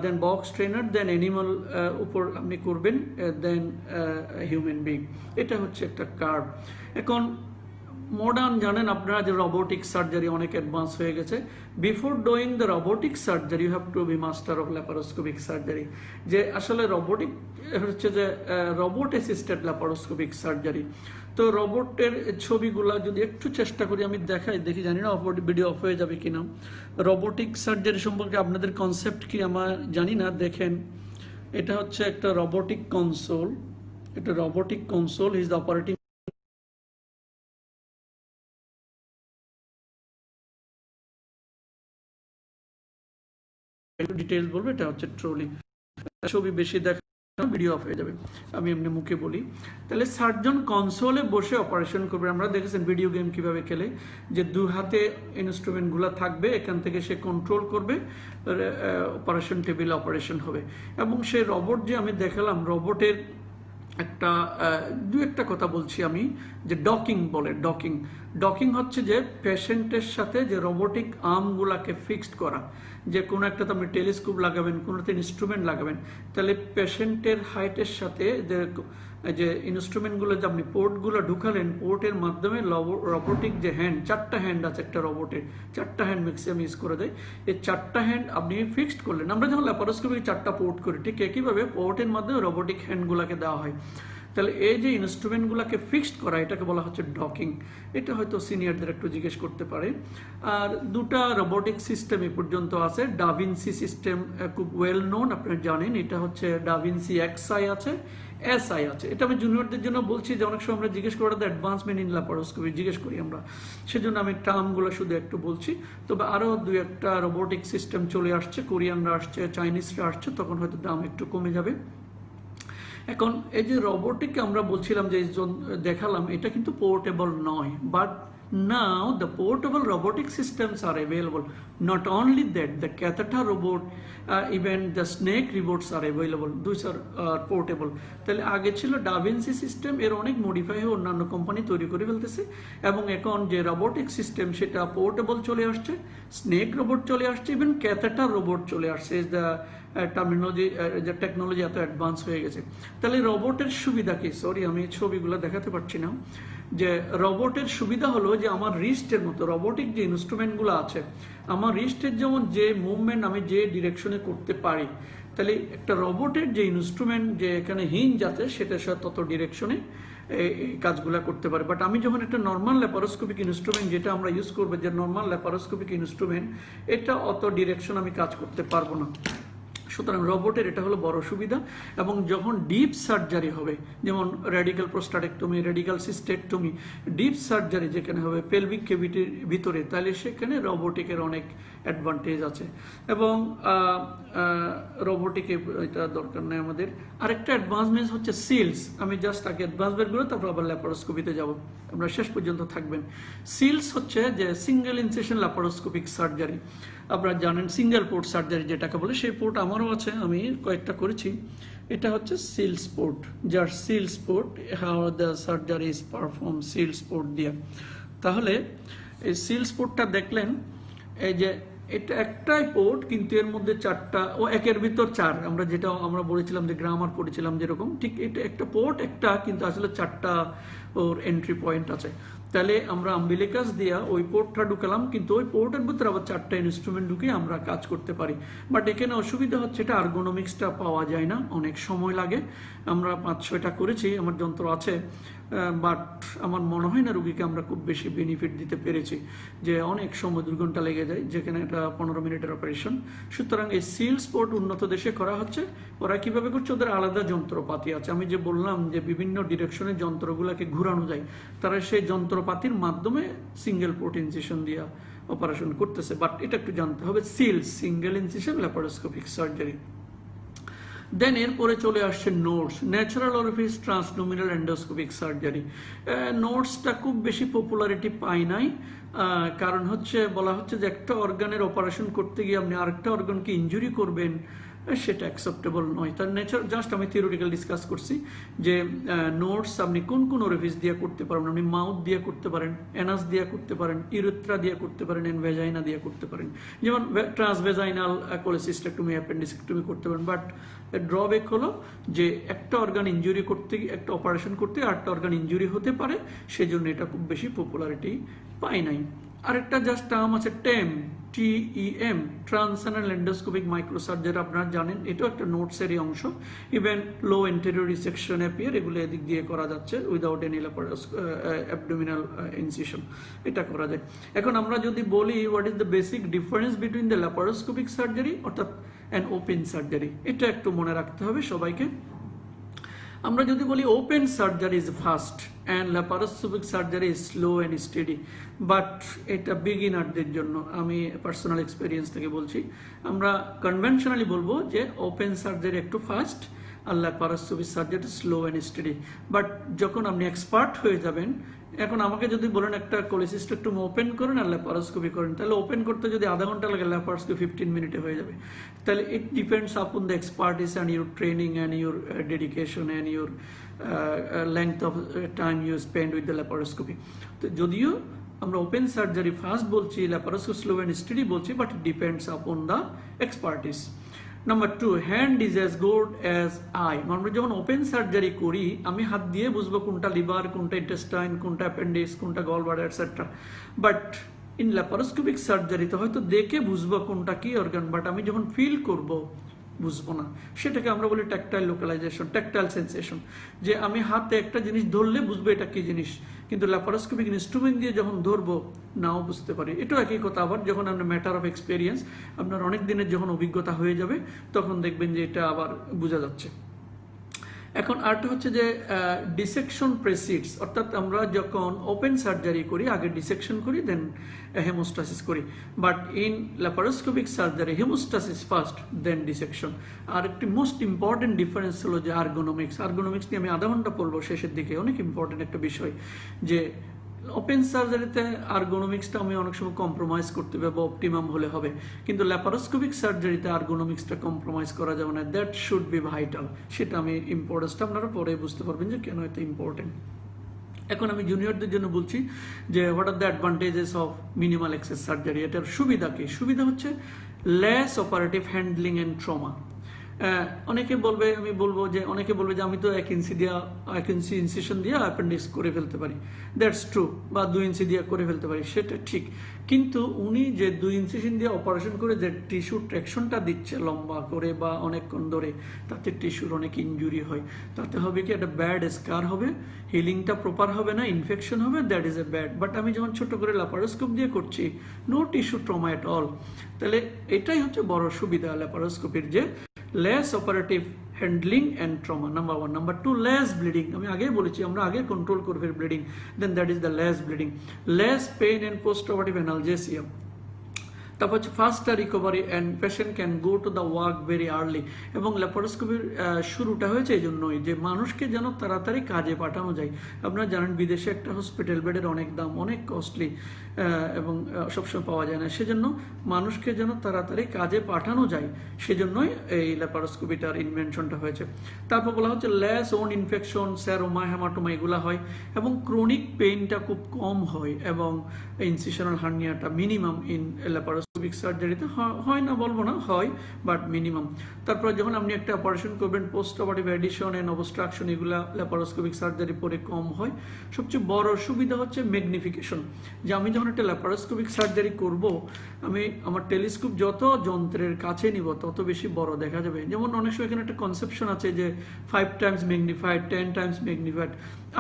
দেন বক্স ট্রেনার, দেন অ্যানিমাল উপর আপনি করবেন, দেন হিউম্যান বিং। এটা হচ্ছে একটা কার্ভ। এখন মডার্ন জানেন আপনারা যে রোবোটিক সার্জারি অনেক অ্যাডভান্স হয়ে গেছে। Before doing the robotic surgery you have to be master of laparoscopic surgery. যে আসলে রোবোটিক হচ্ছে যে রোবট অ্যাসিস্টেড ল্যাপারোস্কোপিক সার্জারি। তো রোবটের ছবিগুলা যদি একটু চেষ্টা করি আমি দেখাই, দেখি, জানি না ভিডিও অফ হয়ে যাবে কিনা। রোবোটিক সার্জারি সম্পর্কে আপনাদের কনসেপ্ট কি আমার জানি না। দেখেন, এটা হচ্ছে একটা রোবোটিক কনসোল, এটা robotic console is the operating details বলবো। এটা হচ্ছে ট্রলি, ছবি বেশি দেখা ভিডিও অফ হয়ে যাবে, আমি এমনি মুখে বলি। তাহলে সার্জন কনসোলে বসে অপারেশন করবে। আমরা দেখেছেন ভিডিও গেম কিভাবে খেলে, যে দু হাতে ইনস্ট্রুমেন্টগুলো থাকবে, এখান থেকে সে কন্ট্রোল করবে, অপারেশন টেবিলে অপারেশন হবে। এবং সেই রোবট যে আমি দেখালাম, রোবটের দু একটা কথা বলছি আমি, যে ডকিং বলে। ডকিং হচ্ছে যে পেশেন্টের সাথে যে রোবোটিক আর্মগুলাকে ফিক্সড করা, যে কোনো একটাতে আপনি টেলিস্কোপ লাগাবেন, কোনোতে ইনস্ট্রুমেন্ট লাগাবেন, তাহলে পেশেন্টের হাইটের সাথে যে ইনস্ট্রুমেন্টগুলো যে আপনি পোর্টগুলো ঢুকালেন, পোর্টের মাধ্যমে রোবোটিক যে হ্যান্ড, 4টা হ্যান্ড আছে একটা রোবটের, 4টা হ্যান্ড ম্যাক্সিমাম ইউজ করে দেয়, এই 4টা হ্যান্ড আপনি ফিক্সড করলেন। আমরা যখন ল্যাপারোস্কোপি 4টা পোর্ট করি, ঠিক একইভাবে পোর্টের মাধ্যমে রোবোটিক হ্যান্ডগুলোকে দেওয়া হয়। তাহলে এই যে ইনস্ট্রুমেন্টগুলোকে ফিক্সড করা, এটাকে বলা হচ্ছে ডকিং। এটা হয়তো সিনিয়রদের একটু জিজ্ঞেস করতে পারে। আর দুটা রোবোটিক সিস্টেম এ পর্যন্ত আছে। ডাভিনসি সিস্টেম খুব ওয়েল নোন, আপনারা জানেন। এটা হচ্ছে ডাভিনসি XI আছে, SI আছে। এটা আমি জুনিয়রদের জন্য বলছি, যে অনেক সময় আমরা জিজ্ঞেস করি অ্যাডভান্সমেন্ট ইন ল্যাপারোস্কোপি জিজ্ঞেস করি আমরা, সেজন্য আমি টার্মগুলো শুধু একটু বলছি। তবে আরও দু একটা রোবোটিক সিস্টেম চলে আসছে, কোরিয়ানরা আসছে, চাইনিজরা আসছে, তখন হয়তো দাম একটু কমে যাবে। এখন এই যে রোবোটিককে আমরা বলছিলাম যে দেখালাম, এটা কিন্তু পোর্টেবল নয়, but now the portable robotic systems are available. Not only that, the catheter robot, even the snake robots are available. Those are portable. তাহলে আগে ছিল ডাভিনসি সিস্টেম, এর অনেক মডিফাই হয়ে অন্যান্য কোম্পানি তৈরি করে ফেলতেছে, এবং এখন যে রোবোটিক সিস্টেম সেটা পোর্টেবল চলে আসছে, স্নেক রোবট চলে আসছে, ইভেন ক্যাথেটার রোবট চলে আসছে। দ্য টার্মিনোলজি, যে টেকনোলজি এত অ্যাডভান্স হয়ে গেছে। তাহলে রোবটের সুবিধা কি? সরি, আমি ছবিগুলো দেখাতে পারছি না। যে রোবটের সুবিধা হলো যে আমার রিস্টের মতো রোবোটিক যে ইনস্ট্রুমেন্টগুলো আছে, আমার রিস্টের যেমন যে মুভমেন্ট আমি যে ডিরেকশনে করতে পারি, তাহলে একটা রোবটের যে ইনস্ট্রুমেন্ট যে এখানে হিঞ্জ আছে সেটা সে তত ডিরেকশনে এই কাজগুলো করতে পারে। বাট আমি যখন একটা নর্মাল ল্যাপারোস্কোপিক ইনস্ট্রুমেন্ট যেটা আমরা ইউজ করবো, যে নর্মাল ল্যাপারোস্কোপিক ইনস্ট্রুমেন্ট, এটা অত ডিরেকশন আমি কাজ করতে পারবো না। সুতরাং রোবটের এটা হলো বড় সুবিধা। এবং যখন ডিপ সার্জারি হবে, যেমন রেডিক্যাল প্রোস্টাটেক্টমি, রেডিক্যাল সিস্টেক্টমি, ডিপ সার্জারি যেখানে হবে পেলভিক ক্যাভিটির ভিতরে, তাহলে সেখানে রোবোটিকের অনেক অ্যাডভান্টেজ আছে। এবং রোবোটিকে এটা দরকার নেই আমাদের। আরেকটা অ্যাডভান্সমেন্ট হচ্ছে সিলস। আমি জাস্ট আগে অ্যাডভান্সমেন্টগুলো, তারপর আবার ল্যাপারোস্কোপিতে যাব, আমরা শেষ পর্যন্ত থাকবেন। সিলস হচ্ছে যে সিঙ্গেল ইনসিশন ল্যাপারোস্কোপিক সার্জারি। আপনারা জানেন সিঙ্গেল পোর্ট সার্জারি যেটাকে বলে, সেই পোর্ট আমারও আছে, আমি কয়েকটা করেছি। এটা হচ্ছে সিলস পোর্ট, যার SILS port, how the surgery is perform SILS port দিয়ে। তাহলে এই সিলস পোর্টটা দেখলেন, এই যে এটা একটাই পোর্ট, কিন্তু এর মধ্যে চারটা, ও একের ভিতর চার, আমরা যেটা আমরা বলেছিলাম যে গ্রামার করেছিলাম যেরকম, ঠিক এটা একটা পোর্ট একটা, কিন্তু আসলে চারটা ওর এন্ট্রি পয়েন্ট আছে। তাহলে আমরা আম্বিলিকাস দিয়া ওই পোর্টটা ঢুকালাম, কিন্তু ওই পোর্টের ভিতরে আবার চারটা ইনস্ট্রুমেন্ট ঢুকে আমরা কাজ করতে পারি। বাট এখানে অসুবিধা হচ্ছে এটা আর্গোনমিক্সটা পাওয়া যায় না, অনেক সময় লাগে। আমরা 5-6টা করেছি, আমার যন্ত্র আছে, বাট আমার মনে হয় না রুগীকে আমরা খুব বেশি বেনিফিট দিতে পেরেছি, যে অনেক সময় 2 ঘন্টা লেগে যায়, যেখানে এটা 15 মিনিটের অপারেশন। সুতরাং এই সিলস পোর্ট উন্নত দেশে করা হচ্ছে। ওরা কিভাবে করছে? ওদের আলাদা যন্ত্রপাতি আছে। আমি যে বললাম যে বিভিন্ন ডিরেকশনের যন্ত্রগুলোকে ঘুরানো যায়, তারা সেই যন্ত্রপাতির মাধ্যমে সিঙ্গেল পোর্ট ইনসিশন দিয়ে অপারেশন করতেছে। বাট এটা একটু জানতে হবে, SILS single incision laparoscopic surgery. Then এরপরে চলে আসছে NOTES, natural orifice transluminal endoscopic surgery. নোটসটা খুব বেশি পপুলারিটি পায় নাই, কারণ হচ্ছে বলা হচ্ছে যে একটা অর্গানের অপারেশন করতে গিয়ে আপনি আরেকটা অর্গানকে ইনজুরি করবেন, সেটা অ্যাকসেপ্টেবল নয়। তার নেচার জাস্ট আমি থিওরিটিক্যাল ডিসকাস করছি যে নোটস আপনি কোন কোন অরিফিস দিয়ে করতে পারবেন। আপনি মাউথ দিয়ে করতে পারেন, অ্যানাস দিয়ে করতে পারেন, ইউরেথ্রা দিয়ে করতে পারেন, এন্ড ভেজাইনা দিয়ে করতে পারেন। যেমন ট্রান্সভেজাইনাল কোলেসিস্টেক্টমি, অ্যাপেন্ডিসেক্টমি করতে পারেন। বাট ড্রব্যাক হলো যে একটা অর্গান ইনজুরি করতে, একটা অপারেশন করতে আরেকটা অর্গান ইনজুরি হতে পারে, সেজন্য এটা খুব বেশি পপুলারিটি পায় নাই। আরেকটা জাস্ট টার্ম আছে টেম, TEM, ট্রান্সঅ্যানাল এন্ডোস্কোপিক মাইক্রোসার্জারি, আপনারা জানেন এটাও একটা নোটসেরই অংশ। ইভেন লো এন্টেরিয়র রিসেকশন অ্যাপিয়ার, এগুলো এদিক দিয়ে করা যাচ্ছে উইদাউট এনি অ্যাবডোমিনাল ইনসিশন, এটা করা যায়। এখন আমরা যদি বলি what is the basic difference between the laparoscopic surgery অর্থাৎ অ্যান্ড ওপেন সার্জারি, এটা একটু মনে রাখতে হবে সবাইকে। আমরা যদি বলি open surgery is fast and laparoscopic surgery is slow and steady, but এটা বিগিনারদের জন্য, আমি পার্সোনাল এক্সপিরিয়েন্স থেকে বলছি। আমরা কনভেনশনালি বলবো যে ওপেন সার্জারি একটু ফাস্ট আর laparoscopic surgery slow and steady. But যখন আপনি এক্সপার্ট হয়ে যাবেন, এখন আমাকে যদি বলেন একটা কোলেসিস্টেক্টমি ওপেন করেন আর ল্যাপারোস্কোপি করেন, তাহলে ওপেন করতে যদি আধা ঘন্টা লাগে, ল্যাপারোস্কোপি 15 মিনিটে হয়ে যাবে। তাহলে it depends upon the expertise and your training and your dedication and your length of time you spend with the laparoscopy. তো যদিও আমরা ওপেন সার্জারি ফাস্ট বলছি, ল্যাপারোস্কোপি স্লো অ্যান্ড স্টেডি বলছি, but it depends upon the expertise. Number 2, hand is as good as eye. আমরা যখন open surgery করি, আমি হাত দিয়ে বুঝবো কোনটা লিভার, কোনটা ইন্টেস্টাইন, কোনটা অ্যাপেন্ডিক্স, কোনটা gall bladder etcetera. But in laparoscopic সার্জারিতে হয়তো দেখে বুঝবো কোনটা কি অর্গান, বাট আমি যখন ফিল করব বুঝবো না। সেটাকে আমরা বলি ট্যাকটাইল লোকালাইজেশন, ট্যাকটাইল সেন্সেশন, যে আমি হাতে একটা জিনিস ধরলে বুঝবো এটা কি জিনিস, কিন্তু ল্যাপারোস্কোপিক ইনস্ট্রুমেন্ট দিয়ে যখন ধরবো নাও বুঝতে পারি। এটাও একই কথা। আবার যখন আপনার ম্যাটার অফ এক্সপিরিয়েন্স, আপনার অনেক দিনের যখন অভিজ্ঞতা হয়ে যাবে, তখন দেখবেন যে এটা আবার বোঝা যাচ্ছে। এখন আরেকটা হচ্ছে যে ডিসেকশন প্রেসিডস, অর্থাৎ আমরা যখন ওপেন সার্জারি করি আগে ডিসেকশন করি দেন হেমোস্টাসিস করি, but in laparoscopic surgery haemostasis first then dissection. আর একটি মোস্ট ইম্পর্টেন্ট ডিফারেন্স হলো যে আর্গোনমিক্স নিয়ে আমি আধা ঘন্টা পড়বো শেষের দিকে, অনেক ইম্পর্টেন্ট একটা বিষয় যে ওপেন সার্জারিতে আর্গোনমিক্সটা আমি অনেক সময় কম্প্রোমাইজ করতে হবে বা অপটিমাম হলে হবে, কিন্তু ল্যাপারোস্কোপিক সার্জারিতে আর্গোনমিক্সটা কম্প্রোমাইজ করা যাবে না, দ্যাট শুড বি ভাইটাল। সেটা আমি ইম্পর্টেন্সটা আপনারা পরে বুঝতে পারবেন যে কেন এটা ইম্পর্টেন্ট। এখন আমি জুনিয়রদের জন্য বলছি যে what are the advantages of minimal access surgery. এটার সুবিধা কি? সুবিধা হচ্ছে less operative handling and trauma. অনেকে বলবে, আমি বলবো যে অনেকে বলবে যে আমি তো 1 ইঞ্চি ইনসিশন দিয়ে অ্যাপেন্ডিক্স করে ফেলতে পারি, দ্যাটস ট্রু, বা 2 ইঞ্চি দিয়ে করে ফেলতে পারি, সেটা ঠিক। কিন্তু উনি যে 2 ইঞ্সিশন দিয়ে অপারেশন করে যে টিস্যুর ট্র্যাকশনটা দিচ্ছে লম্বা করে বা অনেকক্ষণ ধরে, তাতে টিস্যুর অনেক ইনজুরি হয়। তাতে হবে কি, একটা ব্যাড স্কার হবে, হিলিংটা প্রপার হবে না, ইনফেকশন হবে, দ্যাট ইজ এ ব্যাড। বাট আমি যখন ছোট করে ল্যাপারোস্কোপ দিয়ে করছি, no tissue trauma at all. তাহলে এটাই হচ্ছে বড় সুবিধা ল্যাপারোস্কোপির, যে less operative handling and trauma, number 1. Number 2, less bleeding. আমি আগেই বলেছি আমরা আগে কন্ট্রোল করব bleeding, then that is the less bleeding, less pain and post-operative analgesia. তারপর হচ্ছে ফাস্টার recovery and patient can go to the work very early. এবং ল্যাপারোস্কোপির শুরুটা হয়েছে এই জন্যই যে মানুষকে যেন তাড়াতাড়ি কাজে পাঠানো যায়। আপনারা জানেন বিদেশে একটা হসপিটাল বেডের অনেক দাম, অনেক কস্টলি, এবং সবসময় পাওয়া যায় না, সেজন্য মানুষকে যেন তাড়াতাড়ি কাজে পাঠানো যায়, সেজন্যই এই ল্যাপারোস্কোপিটার ইনভেনশনটা হয়েছে। তারপর বলা হচ্ছে লেস ওন ইনফেকশন, স্যারোমা, হেমাটোমা এগুলো হয়, এবং ক্রনিক পেইনটা খুব কম হয়, এবং ইনসিশনাল হার্নিয়াটা মিনিমাম ইন ল্যাপারোস্কোপিক সার্জারিতে হয় না বলবো না, হয়, বাট মিনিমাম। তারপর যখন আপনি একটা অপারেশন করবেন, post operative adhesion and obstruction, এগুলা ল্যাপারোস্কোপিক সার্জারি পরে কম হয়। সবচেয়ে বড় সুবিধা হচ্ছে ম্যাগনিফিকেশন, যে আমি যখন একটা ল্যাপারোস্কোপিক সার্জারি করব, আমি আমার টেলিস্কোপ যত যন্ত্রের কাছে নিব তত বেশি বড় দেখা যাবে। যেমন অনেক সময় এখানে একটা কনসেপশন আছে যে 5 টাইমস ম্যাগনিফাইড, 10 টাইমস ম্যাগনিফাইড,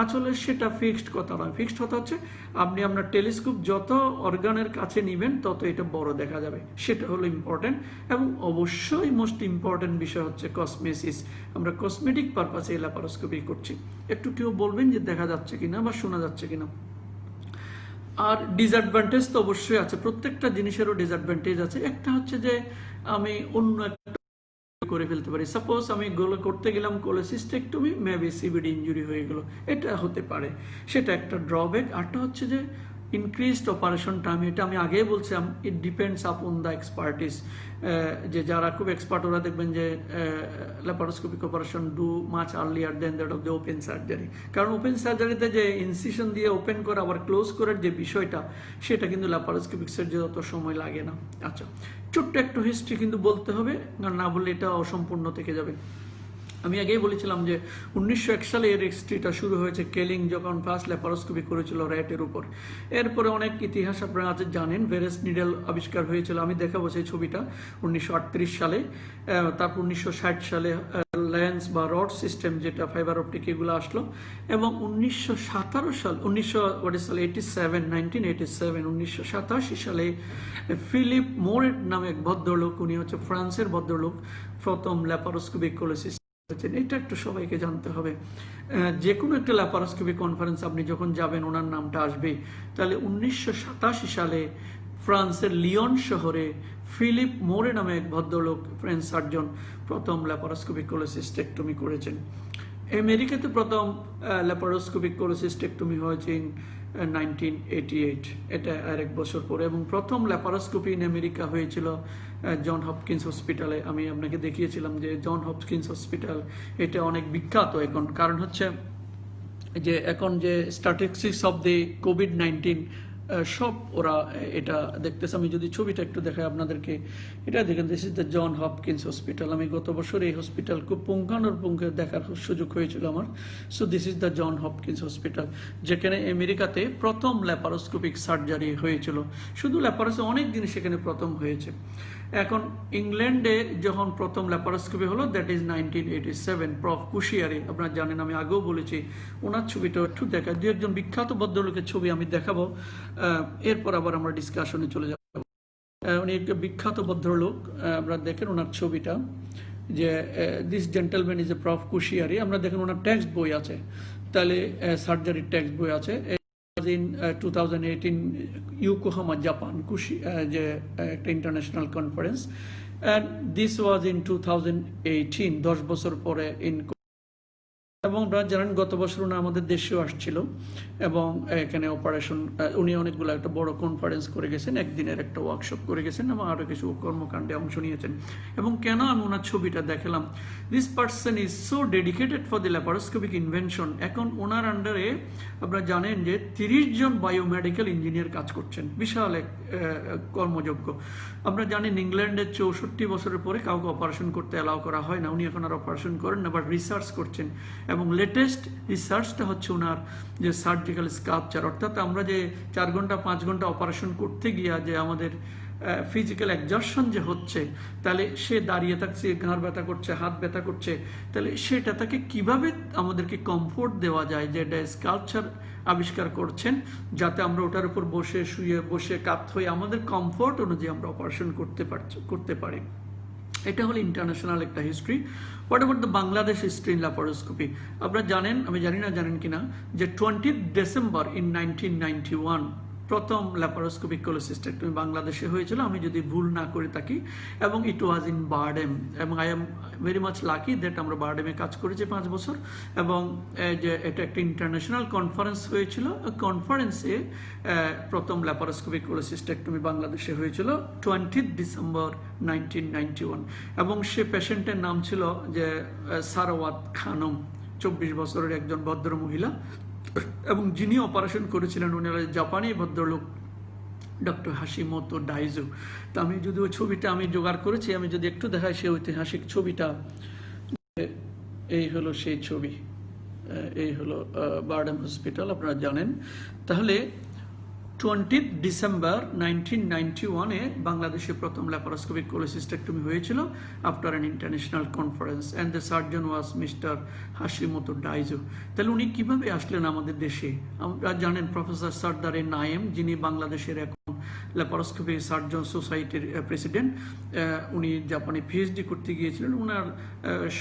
আসলে সেটা ফিক্সড কথা নয়। ফিক্সড কথা হচ্ছে আপনি আপনার টেলিস্কোপ যত অর্গানের কাছে নিবেন তত এটা বড় দেখা যাবে, সেটা হলো ইম্পর্টেন্ট। এবং অবশ্যই মোস্ট ইম্পর্টেন্ট বিষয় হচ্ছে কসমেসিস। আমরা কসমেটিক পারপাসে ল্যাপারোস্কোপি করছি। একটু কেউ বলবেন যে দেখা যাচ্ছে কিনা বা শোনা যাচ্ছে কিনা। আর ডিসঅ্যাডভান্টেজ তো অবশ্যই আছে, প্রত্যেকটা জিনিসেরও ডিসঅ্যাডভান্টেজ আছে। একটা হচ্ছে যে আমি অন্য একটা করে ফেলতে পারি, সাপোজ আমি গোলে করতে গেলাম কোলেসিস্টেক্টমি, মেবি সিভিডি ইনজুরি হয়ে গেল, এটা হতে পারে, সেটা একটা ড্রব্যাক। আরটা হচ্ছে যে ইনক্রিজড অপারেশন টাইম, এটা আমি আগেই বলছিলাম, ইট ডিপেন্ডস আপন দ্য এক্সপার্টিস। যে যারা খুব এক্সপার্ট ওরা দেখবেন যে laparoscopic operation do much earlier then that of the open surgery, কারণ ওপেন সার্জারিতে যে ইনসিশন দিয়ে ওপেন করে আবার ক্লোজ করার যে বিষয়টা, সেটা কিন্তু ল্যাপারোস্কোপিক সার্জারি অত সময় লাগে না। আচ্ছা, ছোট্ট একটু হিস্ট্রি কিন্তু বলতে হবে, না বললে এটা অসম্পূর্ণ থেকে যাবে। আমি আগেই বলেছিলাম যে 1901 সালে এর হিস্ট্রিটা শুরু হয়েছে, কেলিং যখন ফার্স্ট ল্যাপারোস্কোপি করেছিল র্যাটের উপর। এরপরে অনেক ইতিহাস আপনারা আজ জানেন, ভেরেস নিডেল আবিষ্কার হয়েছিল, আমি দেখাবো সেই ছবিটা 1938 সালে। তারপর 1960 সালে লেন্স বা রড সিস্টেম, যেটা ফাইবার অপটিক, এগুলো আসলো। এবং 1987 সালে ফিলিপ মোরেট নামে এক ভদ্রলোক, উনি হচ্ছে ফ্রান্সের ভদ্রলোক, প্রথম ল্যাপারোস্কোপিক কোলেসিস। এটা একটু সবাইকে জানতে হবে। যে কোনো একটা ল্যাপারোস্কোপি কনফারেন্স আপনি যখন যাবেন ওনার নামটা আসবে। তাহলে 1987 সালে ফ্রান্সের লিয়ন শহরে ফিলিপ মোরে নামে এক ভদ্রলোক, ফ্রেঞ্চ সার্জন, প্রথম ল্যাপারোস্কোপিক কোলেসিস্টেক্টমি করেছেন। আমেরিকাতে প্রথম ল্যাপারোস্কোপিক কোলেসিস্টেক্টমি হয়েছে 1988, এটা আরেক বছর পরে। এবং প্রথম ল্যাপারোস্কোপি ইন আমেরিকা হয়েছিল জন হপকিন্স হসপিটালে। আমি আপনাকে দেখিয়েছিলাম যে জন হপকিন্স হসপিটাল এটা অনেক বিখ্যাত এখন, কারণ হচ্ছে যে এখন যে স্ট্যাটিস্টিক্স অফ দি কোভিড-19 সব ওরা এটা দেখতেছে। আমি যদি ছবিটা একটু দেখাই আপনাদেরকে, এটা দেখেন, this is the John Hopkins hospital. আমি গত বছর এই হসপিটাল খুব পুঙ্খানুপুঙ্খে দেখার সুযোগ হয়েছিল আমার। So this is the John Hopkins hospital, যেখানে আমেরিকাতে প্রথম ল্যাপারোস্কোপিক সার্জারি হয়েছিল। শুধু ল্যাপারোস্কোপি, অনেক জিনিস সেখানে প্রথম হয়েছে। এখন ইংল্যান্ডে যখন প্রথম ল্যাপারোস্কোপি হলো, দ্যাট ইজ 1987, প্রফ কুশিয়ারি, আপনারা জানেন, আমি আগেও বলেছি। ওনার ছবিটা একটু দেখা, দু একজন বিখ্যাত ভদ্রলোকের ছবি আমি দেখাবো, এরপর আবার আমরা ডিসকাশনে চলে যাব। উনি একটা বিখ্যাত ভদ্রলোক, আপনারা দেখেন ওনার ছবিটা, যে this gentleman is a prof Cuschieri, আমরা দেখেন ওনার টেক্সট বই আছে, তাহলে সার্জারির টেক্সট বই আছে। ইন 2018 ইয়োকোহামা জাপান যে একটা international conference, and this was in 2018, 10 বছর পরে ইন। এবং আপনারা জানেন গত বছর উনি আমাদের দেশেও আসছিল এবং এখানে অপারেশন, উনি অনেকগুলো একটা বড় কনফারেন্স করে গেছেন, একদিনের একটা ওয়ার্কশপ করে গেছেন এবং আরও কিছু কর্মকাণ্ডে অংশ নিয়েছেন। এবং কেন আমি ওনার ছবিটা দেখালাম, this person is so dedicated for the laparoscopic invention. এখন ওনার আন্ডারে আপনারা জানেন যে 30 জন বায়োমেডিক্যাল ইঞ্জিনিয়ার কাজ করছেন, বিশাল এক কর্মযোগ্য। আমরা জানেন ইংল্যান্ডের 64 বছরের পরে কাউকে অপারেশন করতে অ্যালাউ করা হয় না, উনি এখন আর অপারেশন করেন না, বাট রিসার্চ করছেন। এবং লেটেস্ট রিসার্চটা হচ্ছে ওনার যে সার্জিক্যাল স্কাল্পচার, অর্থাৎ আমরা যে 4 ঘন্টা 5 ঘন্টা অপারেশন করতে গিয়া যে আমাদের ফিজিক্যাল এক্সারশন যে হচ্ছে, তাহলে সে দাঁড়িয়ে থাকছে, ঘাড় ব্যথা করছে, হাত ব্যথা করছে, তাহলে সেটা তাকে কিভাবে আমাদেরকে কমফোর্ট দেওয়া যায়, যে এটা স্কাল্পচার আবিষ্কার করছেন, যাতে আমরা ওটার উপর বসে শুয়ে বসে কাত হয়ে আমাদের কমফোর্ট অনুযায়ী আমরা অপারেশন করতে পারি। এটা হলো ইন্টারন্যাশনাল একটা history. What about the Bangladesh history in laparoscopy? আপনারা জানেন, আমি জানি না জানেন কিনা, যে 20 ডিসেম্বর ইন 1991 প্রথম ল্যাপারোস্কোপিক কোলোসিস্টেক্টমি বাংলাদেশে হয়েছিল, আমি যদি ভুল না করে থাকি, এবং ইট ওয়াজ ইন বারডেম। এবং I am very much lucky that আমরা বারডেমে কাজ করেছি 5 বছর। এবং যে এটা একটা ইন্টারন্যাশনাল কনফারেন্স হয়েছিল, কনফারেন্সে প্রথম ল্যাপারোস্কোপিক কোলোসিস্টেক্টমি বাংলাদেশে হয়েছিল 20 ডিসেম্বর 1991। এবং সে পেশেন্টের নাম ছিল যে সারওয়াত খানম, 24 বছরের একজন ভদ্র মহিলা। এবং যিনি অপারেশন করেছিলেন উনি জাপানি ভদ্রলোক ডক্টর হাশিমোতো ডাইজু। তো আমি যদি ওই ছবিটা আমি জোগাড় করেছি, আমি যদি একটু দেখাই সেই ঐতিহাসিক ছবিটা, এই হলো সেই ছবি, এই হলো বারডেম হসপিটাল, আপনারা জানেন। তাহলে 20 ডিসেম্বর 1991-এ বাংলাদেশে প্রথম ল্যাপারোস্কোপিক কোলোসিস্টেক্টমি হয়েছিল after an international conference, and the surgeon was mister Hashimoto Daiju. তাহলে উনি কিভাবে আসলেন আমাদের দেশে? আমরা জানেন প্রফেসর সর্দার নায়েম, যিনি বাংলাদেশের এখন ল্যাপারোস্কোপি সার্জন সোসাইটির প্রেসিডেন্ট, উনি জাপানে পিএইচডি করতে গিয়েছিলেন। ওনার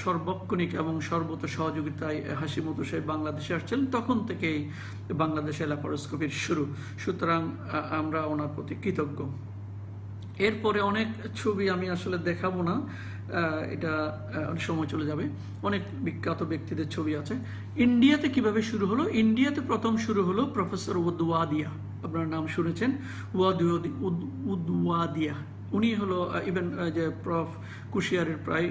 সর্বক্ষণিক এবং সর্বত সহযোগিতায় হাশিমোতো সাহেব বাংলাদেশে আসছিলেন, তখন থেকেই বাংলাদেশে ল্যাপারোস্কোপির শুরু। সুতরাং আমরা ওনার প্রতি কৃতজ্ঞ। এরপরে অনেক ছবি আমি আসলে দেখাবো না, এটা অনেক সময় চলে যাবে। অনেক বিখ্যাত ব্যক্তিদের ছবি আছে। ইন্ডিয়াতে কিভাবে শুরু হলো? ইন্ডিয়াতে প্রথম শুরু হলো প্রফেসর উদওয়াদিয়া, আপনার নাম শুনেছেন, উদওয়াদিয়া। উনি হলো ইভেন যে প্রফ কুশিয়ারের প্রায়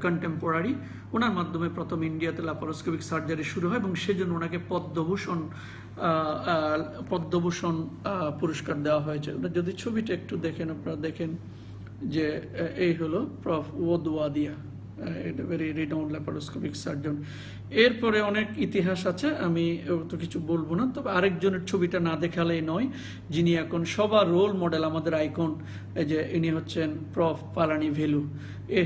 কন্টেম্পোরারি। ওনার মাধ্যমে প্রথম ইন্ডিয়াতে ল্যাপারোস্কোপিক সার্জারি শুরু হয় এবং সেজন্য ওনাকে পদ্মভূষণ পুরস্কার দেওয়া হয়েছে। যদি ছবিটা একটু দেখেন, আপনারা দেখেন যে এই হলো প্রফ উদওয়াদিয়া, এটা ভেরি রিনাউন্ড ল্যাপারোস্কোপিক সার্জন। এরপরে অনেক ইতিহাস আছে, আমি তো কিছু বলবো না, তবে আরেকজনের ছবিটা না দেখালেই নয়, যিনি এখন সবার রোল মডেল, আমাদের আইকন, যে ইনি হচ্ছেন প্রফ পালানি ভেলু।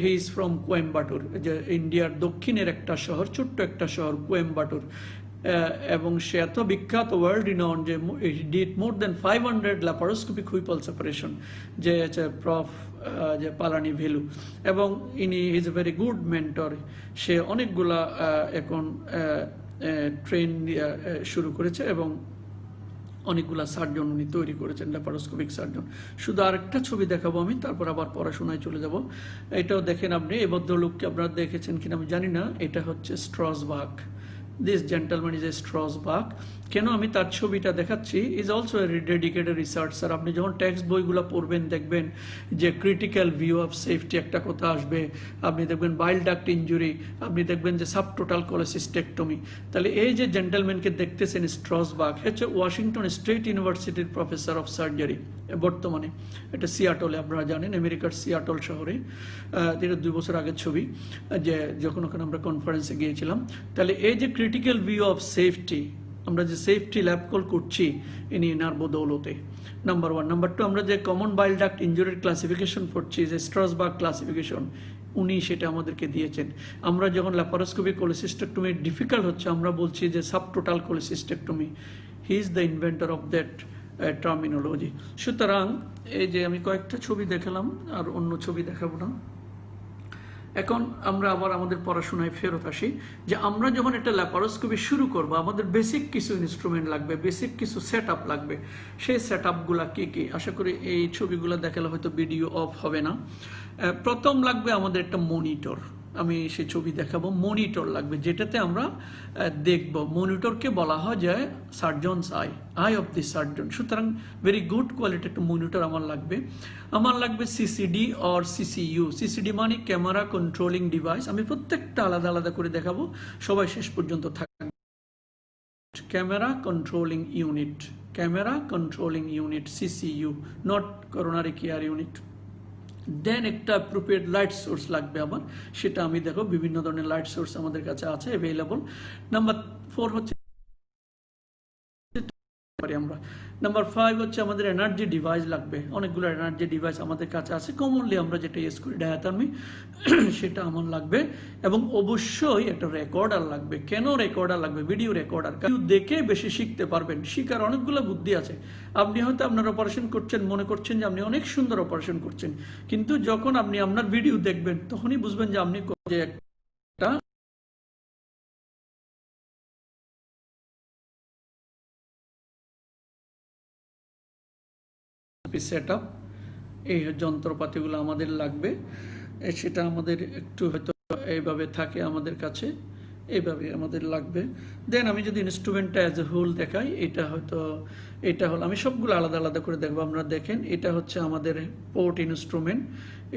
হি ইজ ফ্রম কোয়েম্বাটুর, যে ইন্ডিয়ার দক্ষিণের একটা শহর, ছোট্ট একটা শহর কোয়েম্বাটুর। এবং সে এত বিখ্যাত, ওয়ার্ল্ড রিনাউন্ড, যে did more than 500 laparoscopic Whipple's operation, যে প্রফ যে পালানি ভেলু। এবং ইনি is a very good mentor. সে অনেকগুলা এখন ট্রেন শুরু করেছে এবং অনেকগুলা সার্জন উনি তৈরি করেছেন, ল্যাপারোস্কোপিক সার্জন। শুধু আরেকটা ছবি দেখাবো আমি, তারপর আবার পড়াশোনায় চলে যাব। এটাও দেখেন আপনি, এই ভদ্রলোককে আপনারা দেখেছেন কিনা আমি জানি না, এটা হচ্ছে Strasbourg. This gentleman is a Strasbourg. কেন আমি তার ছবিটা দেখাচ্ছি? Is also a dedicated researcher. আপনি যখন টেক্সট বইগুলো পড়বেন দেখবেন যে ক্রিটিক্যাল ভিউ অফ সেফটি একটা কথা আসবে, আপনি দেখবেন বাইল ডাক্ট ইঞ্জুরি, আপনি দেখবেন যে সাবটোটাল কোলোসিস্টেক্টমি। তাহলে এই যে জেন্টলম্যানকে দেখতেছেন স্ট্রসবার্গ, হচ্ছে ওয়াশিংটন স্টেট ইউনিভার্সিটির প্রফেসর অফ সার্জারি বর্তমানে। এটা সিয়াটলে, আপনারা জানেন আমেরিকার সিয়াটল শহরে। এটা 2 বছর আগের ছবি, যে যখন ওখানে আমরা কনফারেন্সে গিয়েছিলাম। তাহলে এই যে ক্রিটিক্যাল ভিউ অফ সেফটি, আমরা যে সেফটি ল্যাব কল করছি এনার বদৌলতে, নাম্বার 1। নাম্বার 2, আমরা যে কমন বাইল ডাক্ট ইঞ্জুরির ক্লাসিফিকেশন করছি, যে স্ট্রসবার্গ ক্লাসিফিকেশন, উনি সেটা আমাদেরকে দিয়েছেন। আমরা যখন ল্যাপারোস্কোপিক কোলোসিস্টেক্টমি ডিফিকাল্ট হচ্ছে, আমরা বলছি যে subtotal cholecystectomy. He is the inventor of that terminology. সুতরাং এই যে আমি কয়েকটা ছবি দেখালাম, আর অন্য ছবি দেখাবো না। এখন আমরা আবার আমাদের পড়াশোনায় ফেরত আসি যে আমরা যখন একটা ল্যাপারোস্কোপি শুরু করব আমাদের বেসিক কিছু ইনস্ট্রুমেন্ট লাগবে, বেসিক কিছু সেট আপ লাগবে। সেই সেট আপগুলো কী কী, আশা করি এই ছবিগুলো দেখালে হয়তো ভিডিও অফ হবে না। প্রথম লাগবে আমাদের একটা মনিটর, আমি সেই ছবি দেখাবো। মনিটর লাগবে যেটাতে আমরা দেখব, মনিটরকে বলা হয় যে surgeons I of the surgeon. সুতরাং ভেরি গুড কোয়ালিটি একটা মনিটর আমার লাগবে। আমার লাগবে সিসিডি অর সিসিইউ। সিসিডি মানে ক্যামেরা কন্ট্রোলিং ডিভাইস। আমি প্রত্যেকটা আলাদা আলাদা করে দেখাবো, সবাই শেষ পর্যন্ত থাকবে। Camera controlling unit, camera controlling unit CCU, not coronary care unit. Then একটা অ্যাপ্রোপ্রিয়েট লাইট সোর্স লাগবে আবার, সেটা আমি দেখো বিভিন্ন ধরনের লাইট সোর্স আমাদের কাছে আছে অ্যাভেলেবল। নাম্বার 4 হচ্ছে আমরা। নাম্বার 5 হচ্ছে আমাদের এনার্জি ডিভাইস লাগবে, অনেকগুলো এনার্জি ডিভাইস আমাদের কাছে আছে। কমনলি আমরা যেটা ইউজ করি ডায়াথার্মি, সেটা আমার লাগবে। এবং অবশ্যই একটা রেকর্ডার লাগবে। কেন রেকর্ডার লাগবে? Video recorder. কারণ দেখে বেশি শিখতে পারবেন, শিখার অনেকগুলো বুদ্ধি আছে। আপনি হয়তো আপনার অপারেশন করছেন, মনে করছেন যে আপনি অনেক সুন্দর অপারেশন করছেন, কিন্তু যখন আপনি আপনার ভিডিও দেখবেন তখনই বুঝবেন যে আপনি যে একটা সেট আপ, এই যন্ত্রপাতিগুলো আমাদের লাগবে। সেটা আমাদের একটু হয়তো এইভাবে থাকে আমাদের কাছে, এইভাবে আমাদের লাগবে। দেন আমি যদি ইনস্ট্রুমেন্টটা অ্যাজ এ হোল দেখাই, এটা হয়তো এটা হল, আমি সবগুলো আলাদা আলাদা করে দেখবো। আপনারা দেখেন, এটা হচ্ছে আমাদের পোর্ট ইনস্ট্রুমেন্ট,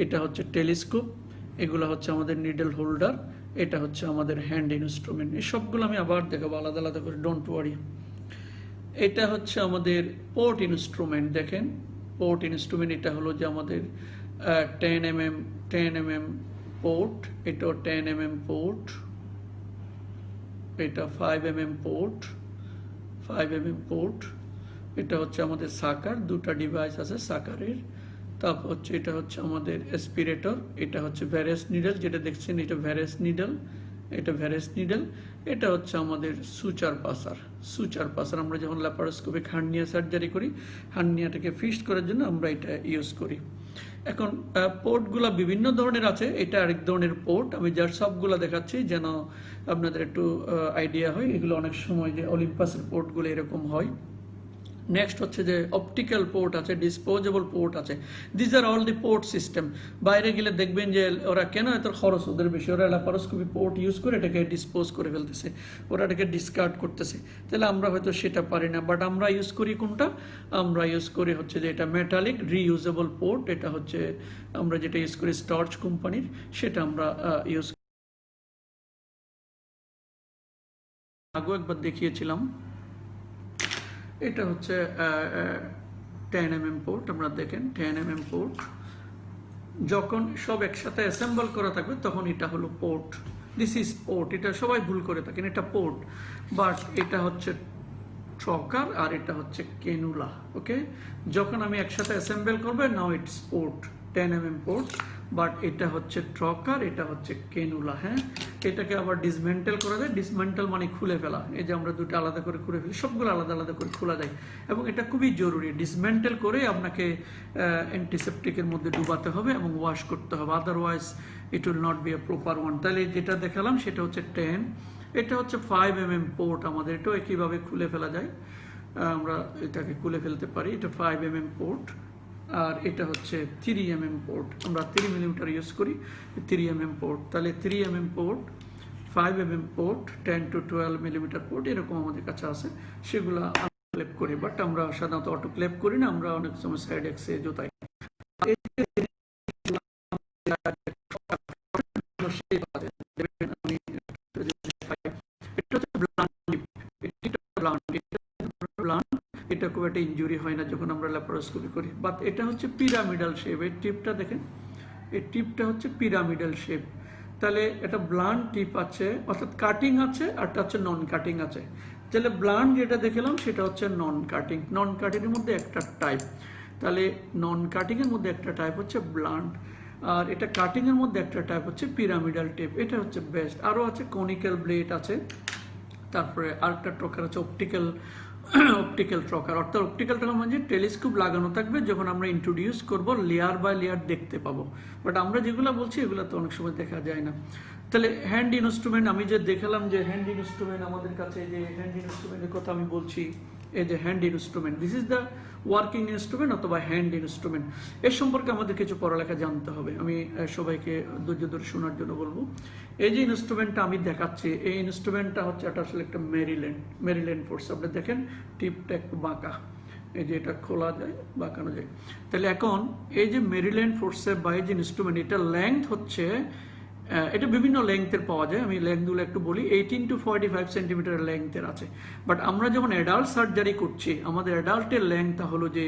এটা হচ্ছে টেলিস্কোপ, এগুলো হচ্ছে আমাদের নিডল হোল্ডার, এটা হচ্ছে আমাদের হ্যান্ড ইনস্ট্রুমেন্ট। এই সবগুলো আমি আবার দেখাবো আলাদা আলাদা করে, ডোন্ট ওয়ারি। এটা হচ্ছে আমাদের পোর্ট ইনস্ট্রুমেন্ট। দেখেন পোর্ট ইনস্ট্রুমেন্ট, এটা হলো যে আমাদের 10 mm পোর্ট, এটাও 10 mm পোর্ট, এটা 5 mm পোর্ট, 5 mm পোর্ট। এটা হচ্ছে আমাদের সাকার, দুটা ডিভাইস আছে সাকারের। তারপর হচ্ছে এটা হচ্ছে আমাদের অ্যাসপিরেটর, এটা হচ্ছে ভ্যারেস নিডল, যেটা দেখছেন এটা ভ্যারেস নিডল, এটা ভ্যারেস নিডল। এটা হচ্ছে আমাদের সুচার পাসার, সুচার পাসার আমরা যখন ল্যাপারোস্কোপিক হার্নিয়া সার্জারি করি, হার্নিয়াটাকে ফিক্সড করার জন্য আমরা এটা ইউজ করি। এখন পোর্টগুলো বিভিন্ন ধরনের আছে, এটা আরেক ধরনের পোর্ট। আমি যার সবগুলো দেখাচ্ছি যেন আপনাদের একটু আইডিয়া হয়। এগুলো অনেক সময় যে অলিম্পাসের পোর্টগুলো এরকম হয়। নেক্সট হচ্ছে যে অপটিক্যাল পোর্ট আছে, ডিসপোজেবল পোর্ট আছে। This are all the port system. বাইরে গেলে দেখবেন যে ওরা কেন এত খরচ ওদের বেশি, ওরা ল্যাপারোস্কোপি পোর্ট ইউজ করে এটাকে ডিসপোজ করে ফেলতেছে, ওরা এটাকে ডিসকার্ড করতেছে। তাহলে আমরা হয়তো সেটা পারি না, বাট আমরা ইউজ করি কোনটা? আমরা ইউজ করি হচ্ছে যে এটা মেটালিক রিইউজেবল পোর্ট, এটা হচ্ছে আমরা যেটা ইউজ করি স্টর্চ কোম্পানির, সেটা আমরা ইউজ আগেও একবার দেখিয়েছিলাম। এটা হচ্ছে 10 mm পোর্ট, আপনারা দেখেন 10 mm পোর্ট। যখন সব একসাথে অ্যাসেম্বল করা থাকবে তখন এটা হলো পোর্ট, দিস ইজ পোর্ট। এটা সবাই ভুল করে থাকেন, এটা পোর্ট, বাট এটা হচ্ছে ট্রকার আর এটা হচ্ছে কেনুলা। ওকে, যখন আমি একসাথে অ্যাসেম্বল করবো, now it's port, 10 mm port, but এটা হচ্ছে ট্রকার, এটা হচ্ছে কেনুলা। হ্যাঁ, এটাকে আবার ডিসমেন্টেল করা যায়। ডিসমেন্টেল মানে খুলে ফেলা। এই যে আমরা দুটো আলাদা করে খুলে ফেলি, সবগুলো আলাদা আলাদা করে খোলা যায়, এবং এটা খুবই জরুরি। ডিসমেন্টেল করে আপনাকে অ্যান্টিসেপটিকের মধ্যে ডুবাতে হবে এবং ওয়াশ করতে হবে, otherwise it will not be a proper one. তাহলে যেটা দেখালাম সেটা হচ্ছে 10, এটা হচ্ছে 5 mm পোর্ট আমাদের, এটাও একইভাবে খুলে ফেলা যায়, আমরা এটাকে খুলে ফেলতে পারি। এটা 5 mm পোর্ট, আর এটা হচ্ছে 3 mm পোর্ট, আমরা 3 mm ইউজ করি, 3 mm পোর্ট। তাহলে 3 mm port, 5 mm port, 10 to 12 mm port এরকম আমাদের কাছে আছে। সেগুলো ক্লেপ করি, বাট আমরা সাধারণত অটো ক্লেপ করি না, আমরা অনেক সময় সাইড এক্সে জোতাই। এটা খুব একটা ইনজুরি হয় না যখন আমরা ল্যাপারোস্কোপি করি। বাট এটা হচ্ছে পিরামিডাল শেপ, এই টিপটা দেখেন, এই টিপটা হচ্ছে পিরামিডাল শেপ। তাহলে এটা ব্লান্ট টিপ আছে, অর্থাৎ কাটিং আছে, আর এটা হচ্ছে নন কাটিং আছে। তাহলে ব্লান্ট যেটা দেখলাম সেটা হচ্ছে নন কাটিং। নন কাটিংয়ের মধ্যে একটা টাইপ, তাহলে নন কাটিংয়ের মধ্যে একটা টাইপ হচ্ছে ব্লান্ট, আর এটা কাটিংয়ের মধ্যে একটা টাইপ হচ্ছে পিরামিডাল টিপ। এটা হচ্ছে বেস্ট। আরও আছে কনিক্যাল ব্লেড আছে, তারপরে আরেকটা প্রকার আছে অপটিক্যাল অপটিক্যাল ট্রকার, অর্থাৎ অপটিক্যাল ট্রকার মানে টেলিস্কোপ লাগানো থাকবে, যখন আমরা ইন্ট্রোডিউস করব লেয়ার বাই লেয়ার দেখতে পাবো। বাট আমরা যেগুলো বলছি এগুলো তো অনেক সময় দেখা যায় না। তাহলে হ্যান্ড ইনস্ট্রুমেন্ট, আমি যে দেখালাম যে হ্যান্ড ইনস্ট্রুমেন্ট আমাদের কাছে, যে হ্যান্ড ইনস্ট্রুমেন্টের কথা আমি বলছি, এই যে hand instrument, this is the working instrument অথবা হ্যান্ড ইনস্ট্রুমেন্ট। এর সম্পর্কে আমাদের কিছু পড়ালেখা জানতে হবে। আমি সবাইকে ধৈর্য ধরে শোনার জন্য বলবো। এই যে ইনস্ট্রুমেন্টটা আমি দেখাচ্ছি, এই ইনস্ট্রুমেন্টটা হচ্ছে এটা আসলে একটা মেরিল্যান্ড ফোর্স। আপনি দেখেন টিপটা একটু বাঁকা, এই যে এটা খোলা যায়, বাঁকানো যায়। তাহলে এখন এই যে মেরিল্যান্ড ফোর্সের বা এই যে ইনস্ট্রুমেন্ট, এটা লেংথ হচ্ছে, এটা বিভিন্ন লেংথের পাওয়া যায়। আমি লেংথগুলো একটু বলি, 18 to 45 সেন্টিমিটার লেংথের আছে। বাট আমরা যখন অ্যাডাল্ট সার্জারি করছি, আমাদের অ্যাডাল্টের লেংথ হলো যে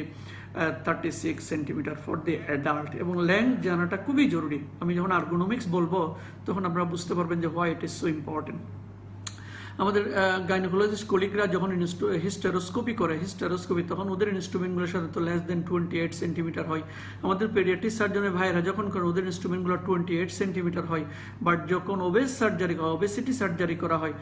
36 সেন্টিমিটার ফর দি অ্যাডাল্ট, এবং লেংথ জানাটা খুবই জরুরি। আমি যখন আর্গোনমিক্স বলবো তখন আপনারা বুঝতে পারবেন যে why it is so important. আমাদের গাইনোকোলজিস্ট কলিগরা যখন হিস্টেরোস্কোপি করে, তখন ওদের ইনস্ট্রুমেন্টগুলোর সাথে তো লেস দেন 28 সেন্টিমিটার হয়। আমাদের পেডিয়াট্রিক সার্জনের ভাইয়েরা যখন করে, ওদের ইনস্ট্রুমেন্টগুলো 28 সেন্টিমিটার হয়। বাট যখন ওবেসিটি সার্জারি করা হয়,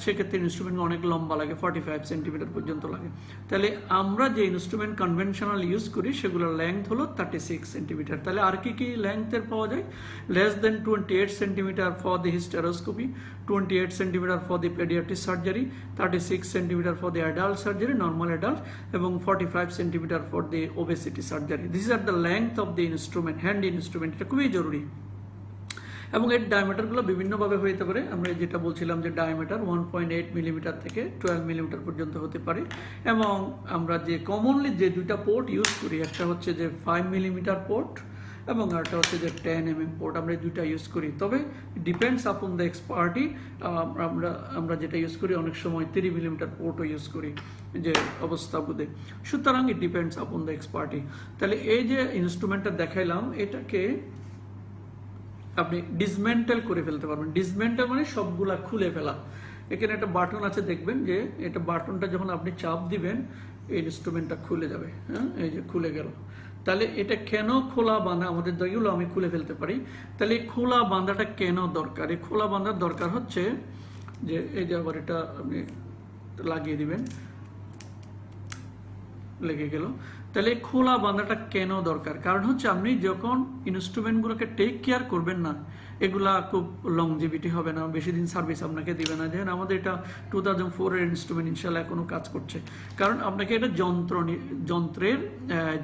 সেক্ষেত্রে ইনস্ট্রুমেন্ট অনেক লম্বা লাগে, 45 সেন্টিমিটার পর্যন্ত লাগে। তাহলে আমরা যে ইনস্ট্রুমেন্ট কনভেনশনাল ইউজ করি সেগুলোর লেংথ হলো 36 সেন্টিমিটার। তাহলে আর কি লেংথের পাওয়া যায়? Less than 28 centimetre for the hysteroscopy, 28 centimetre for the pediatric surgery, 36 centimeter for the adult surgery, normal adult, এবং 45 centimeter for the obesity surgery. These are the length of the instrument, hand instrument. এটা খুবই জরুরি। এবং এর ডায়ামিটারগুলো বিভিন্নভাবে হতে পারে। আমরা যেটা বলছিলাম যে ডায়ামিটার 1.8 মিলিমিটার থেকে 12 মিলিমিটার পর্যন্ত হতে পারে। এবং আমরা যে কমনলি যে দুইটা পোর্ট ইউজ করি, একটা হচ্ছে যে 5 মিলিমিটার পোর্ট এবং আরেকটা হচ্ছে যে 10 mm পোর্ট, আমরা দুইটা ইউজ করি। তবে ডিপেন্ডস আপন দ্য এক্সপার্টি, আমরা যেটা ইউজ করি অনেক সময় 3 মিলিমিটার পোর্টও ইউজ করি যে অবস্থা বুঝে। সুতরাং ইট ডিপেন্ডস আপন দ্য এক্সপার্টি। তাহলে এই যে ইনস্ট্রুমেন্টটা দেখাইলাম, এটাকে আপনি ডিসমেন্টেল করে ফেলতে পারবেন। ডিসমেন্টেল মানে সবগুলা খুলে ফেলা। এখানে একটা বাটন আছে, দেখবেন যে এটা বাটনটা যখন আপনি চাপ দিবেন এই ইনস্ট্রুমেন্টটা খুলে যাবে। হ্যাঁ, এই যে খুলে গেল। তাহলে এটা কেন খোলা বাঁধা, আমাদের দইগুলো আমি খুলে ফেলতে পারি। তাহলে এই খোলা বাঁধাটা কেন দরকার? এই খোলা বাঁধার দরকার হচ্ছে যে এই যে আবার এটা আপনি লাগিয়ে দিবেন, লেগে গেল। তাহলে খোলা বাঁধাটা কেন দরকার? কারণ হচ্ছে আপনি যখন ইনস্ট্রুমেন্টগুলোকে টেক কেয়ার করবেন না, এগুলা খুব লংজিভিটি হবে না, বেশি দিন সার্ভিস আপনাকে দিবে না। যেন আমাদের এটা 2004 এর ইনস্ট্রুমেন্ট, ইনশাল্লাহ এখনো কাজ করছে। কারণ আপনাকে এটা যন্ত্রের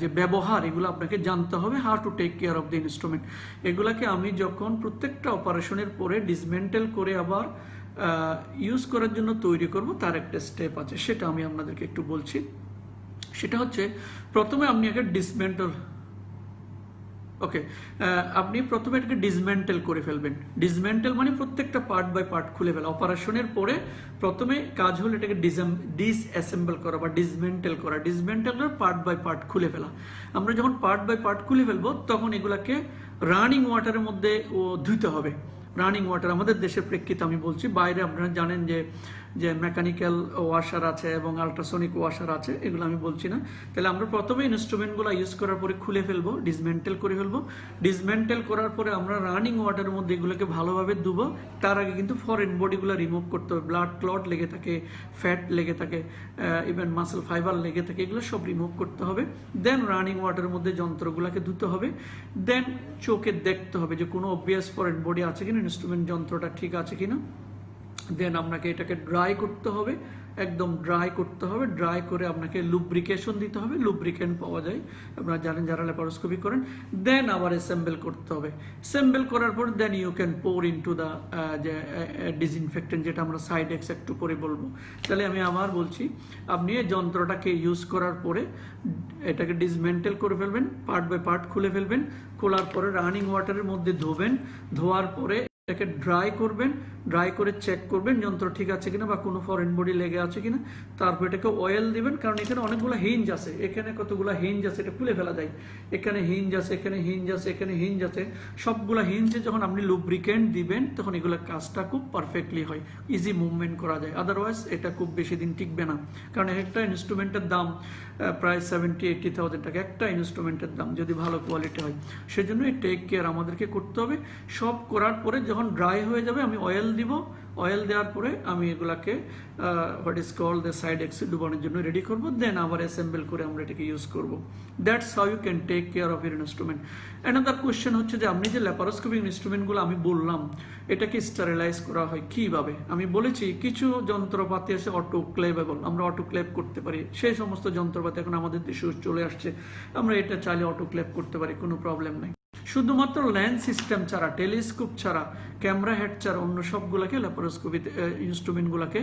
যে ব্যবহার, এগুলো আপনাকে জানতে হবে, how to take care of the instrument. এগুলাকে আমি যখন প্রত্যেকটা অপারেশনের পরে ডিসমেন্টেল করে আবার ইউজ করার জন্য তৈরি করব, তার একটা স্টেপ আছে, সেটা আমি আপনাদেরকে একটু বলছি। সেটা হচ্ছে প্রথমে আপনি একটা ডিসমেন্টেল, আপনি প্রথমে এটাকে ডিসমেন্টেল করে ফেলবেন। ডিসমেন্টেল মানে প্রত্যেকটা পার্ট বাই পার্ট খুলে ফেলা। অপারেশনের পরে প্রথমে কাজ হলো এটাকে ডিসঅ্যাসেম্বল করা বা ডিসমেন্টেল করা। ডিসমেন্টেল করে পার্ট বাই পার্ট খুলে ফেলা। আমরা যখন পার্ট বাই পার্ট খুলে ফেলবো, তখন এগুলাকে রানিং ওয়াটারের মধ্যে ধুইতে হবে। রানিং ওয়াটার, আমাদের দেশের প্রেক্ষিতে আমি বলছি, বাইরে আপনারা জানেন যে মেকানিক্যাল ওয়াশার আছে এবং আল্ট্রাসনিক ওয়াশার আছে, এগুলো আমি বলছি না। তাহলে আমরা প্রথমে ইনস্ট্রুমেন্টগুলো ইউজ করার পরে খুলে ফেলবো, ডিসমেন্টেল করে ফেলবো। ডিসমেন্টেল করার পরে আমরা রানিং ওয়াটারের মধ্যে এগুলোকে ভালোভাবে ধুবো। তার আগে কিন্তু ফরেন বডিগুলো রিমুভ করতে হবে। ব্লাড ক্লট লেগে থাকে, ফ্যাট লেগে থাকে, ইভেন মাসেল ফাইবার লেগে থাকে, এগুলো সব রিমুভ করতে হবে। দেন রানিং ওয়াটারের মধ্যে যন্ত্রগুলোকে ধুতে হবে। দেন চোখে দেখতে হবে যে কোনো অবভিয়াস ফরেন বডি আছে কিনা, ইনস্ট্রুমেন্ট যন্ত্রটা ঠিক আছে কিনা। দেন আপনাকে এটাকে ড্রাই করতে হবে, একদম ড্রাই করতে হবে। ড্রাই করে আপনাকে লুব্রিকেশন দিতে হবে। লুব্রিকেন্ট পাওয়া যায়, আপনারা জানেন যারা ল্যাপারোস্কোপি করেন। দেন আবার অ্যাসেম্বল করতে হবে। অ্যাসেম্বল করার পর then you can pour into the যে ডিসইনফেক্টেন্ট, যেটা আমরা সাইড এক্স একটু পরে বলবো। তাহলে আমি আবার বলছি, আপনি এই যন্ত্রটাকে ইউজ করার পরে এটাকে ডিসমেন্টেল করে ফেলবেন, পার্ট বাই পার্ট খুলে ফেলবেন। খোলার পরে রানিং ওয়াটারের মধ্যে ধোবেন। ধোয়ার পরে এটাকে ড্রাই করবেন। ড্রাই করে চেক করবেন যন্ত্র ঠিক আছে কিনা বা কোনো ফরেন বডি লেগে আছে কিনা। তারপর এটাকে অয়েল দিবেন, কারণ এখানে অনেকগুলো হিঞ্জ আছে। এখানে কতগুলো হিঞ্জ আছে, এটা খুলে ফেলা যায়। এখানে হিঞ্জ আছে, এখানে হিঞ্জ আছে, এখানে হিঞ্জ আছে। সবগুলো হিঞ্জে যখন আপনি লুব্রিকেন্ট দিবেন, তখন এগুলো কাজটা খুব পারফেক্টলি হয়, ইজি মুভমেন্ট করা যায়। আদারওয়াইজ এটা খুব বেশি দিন টিকবে না, কারণ একটা ইনস্ট্রুমেন্টের দাম প্রায় 70-80,000 টাকা একটা ইনস্ট্রুমেন্টের দাম, যদি ভালো কোয়ালিটি হয়। সেজন্য এই টেক কেয়ার আমাদেরকে করতে হবে। সব করার পরে যখন ড্রাই হয়ে যাবে, আমি অয়েল দিব। অয়েল দেওয়ার পরে আমি এগুলাকে what is call the side এক্সে ডুবানোর জন্য রেডি করব, দেন আবার অ্যাসেম্বল করে আমরা এটাকে ইউজ করব। That's how you can take care of your instrument. Another question হচ্ছে যে আপনি যে ল্যাপারোস্কোপিক ইনস্ট্রুমেন্টগুলো আমি বললাম এটাকে স্টেরিলাইজ করা হয় কিভাবে। আমি বলেছি কিছু যন্ত্রপাতি আছে অটোক্লেভেবল, আমরা অটোক্লেভ করতে পারি, সেই সমস্ত যন্ত্রপাতি এখন আমাদের দেশে চলে আসছে, আমরা এটা চাইলে অটোক্লেভ করতে পারি, কোনো প্রবলেম নাই। শুধুমাত্র লেন্স সিস্টেম ছাড়া, টেলিস্কোপ ছাড়া, ক্যামেরা হেড ছাড়া অন্য সবগুলোকে ল্যাপারোস্কোপিক ইনস্ট্রুমেন্টগুলোকে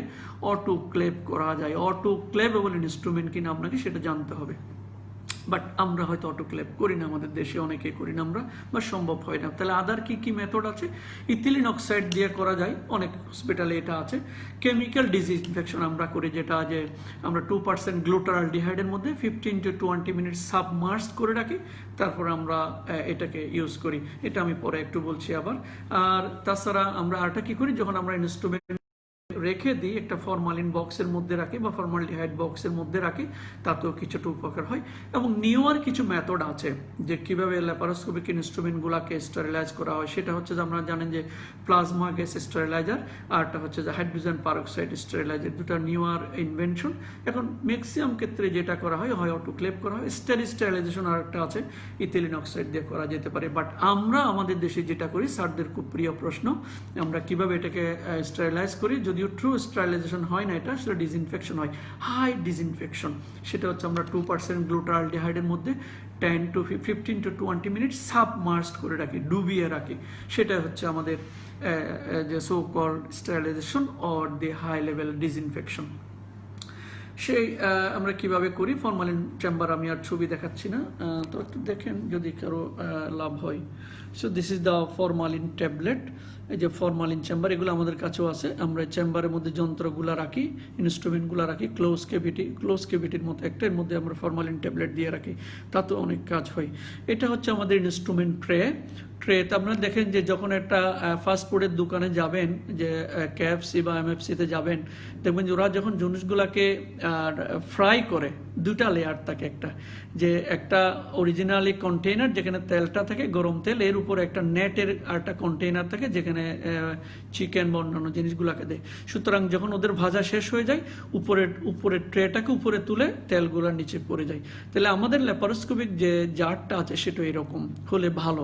অটোক্লেভ করা যায়। অটোক্লেভেবল ইনস্ট্রুমেন্ট কিনা আপনাকে সেটা জানতে হবে, বাট আমরা হয়তো অটোক্লেভ করি না, আমাদের দেশে অনেকে করি না আমরা, বা সম্ভব হয় না। তাহলে আদার কি কি মেথড আছে? ইথিলিন অক্সাইড দিয়ে করা যায়, অনেক হসপিটালে এটা আছে। কেমিক্যাল ডিসইনফেকশন আমরা করি, যেটা যে আমরা 2% গ্লুটারালডিহাইডের মধ্যে 15 to 20 মিনিট সাবমার্জ করে রাখি, তারপর আমরা এটাকে ইউজ করি। এটা আমি পরে একটু বলছি আবার। আর তাছাড়া আমরা আরটা কি করি, যখন আমরা ইনস্ট্রুমেন্ট রেখে দিই একটা ফরমালিন বক্সের মধ্যে রাখি বা ফরমালডিহাইড বক্সের মধ্যে রাখি, তাতেও কিছুটা উপকার হয়। এবং নিউয়ার কিছু মেথড আছে যে কিভাবে ল্যাপারোস্কোপিক ইনস্ট্রুমেন্টগুলোকে স্টেরিলাইজ করা হয়। সেটা হচ্ছে যে আপনারা জানেন যে প্লাজমা গ্যাস স্টেরিলাইজার, আরটা হচ্ছে যে হাইড্রোজেন পারক্সাইড স্টেরিলাইজার, দুটো নিউয়ার ইনভেনশন। এখন ম্যাক্সিমাম ক্ষেত্রে যেটা করা হয় অটোক্লেভ করা হয়। স্টেরিলাইজেশন আর একটা আছে, ইথিলিন অক্সাইড দিয়ে করা যেতে পারে। বাট আমরা আমাদের দেশে যেটা করি, স্যারদের খুব প্রিয় প্রশ্ন, আমরা কিভাবে এটাকে স্টেরিলাইজ করি। যদিও ট্রু স্টেরিলাইজেশন হয় না, এটা সেটা ডিসইনফেকশন হয়, হাই ডিসইনফেকশন। সেটা হচ্ছে আমরা 2% গ্লুটারালডিহাইডের মধ্যে 15 to 20 মিনিট সাবমার্জড করে রাখি, ডুবিয়ে রাখি। সেটা হচ্ছে আমাদের যে so called sterilization or the high level disinfection. সেই আমরা কিভাবে করি, ফরমালিন চেম্বার আমি আর ছবি দেখাচ্ছি না, তো একটু দেখেন যদি কারো লাভ হয়। So this is the formalin tablet. এই যে ফরমালিন চেম্বার, এগুলো আমাদের কাছেও আছে। আমরা চেম্বারের মধ্যে যন্ত্রগুলো রাখি, ইনস্ট্রুমেন্টগুলো রাখি, ক্লোজ ক্যাভিটির মতো একটা, এর মধ্যে আমরা ফরমালিন ট্যাবলেট দিয়ে রাখি, তাতেও অনেক কাজ হয়। এটা হচ্ছে আমাদের ইনস্ট্রুমেন্ট ট্রেতে আপনারা দেখেন যে যখন একটা ফাস্ট ফুডের দোকানে যাবেন, যে কেএফসি বা এমএফসিতে যাবেন, দেখবেন যে ওরা যখন জিনিসগুলোকে ফ্রাই করে, দুটা লেয়ার থাকে, একটা অরিজিনালি কন্টেইনার যেখানে তেলটা থাকে গরম তেল, এর উপরে একটা নেটের একটা কন্টেইনার থাকে যেখানে চিকেন বা অন্যান্য জিনিসগুলোকে দেয়। সুতরাং যখন ওদের ভাজা শেষ হয়ে যায়, উপরের ট্রেটাকে উপরে তুলে তেলগুলো নিচে পড়ে যায়। তাহলে আমাদের ল্যাপারোস্কোপিক যে জারটা আছে সেটা এরকম হলে ভালো,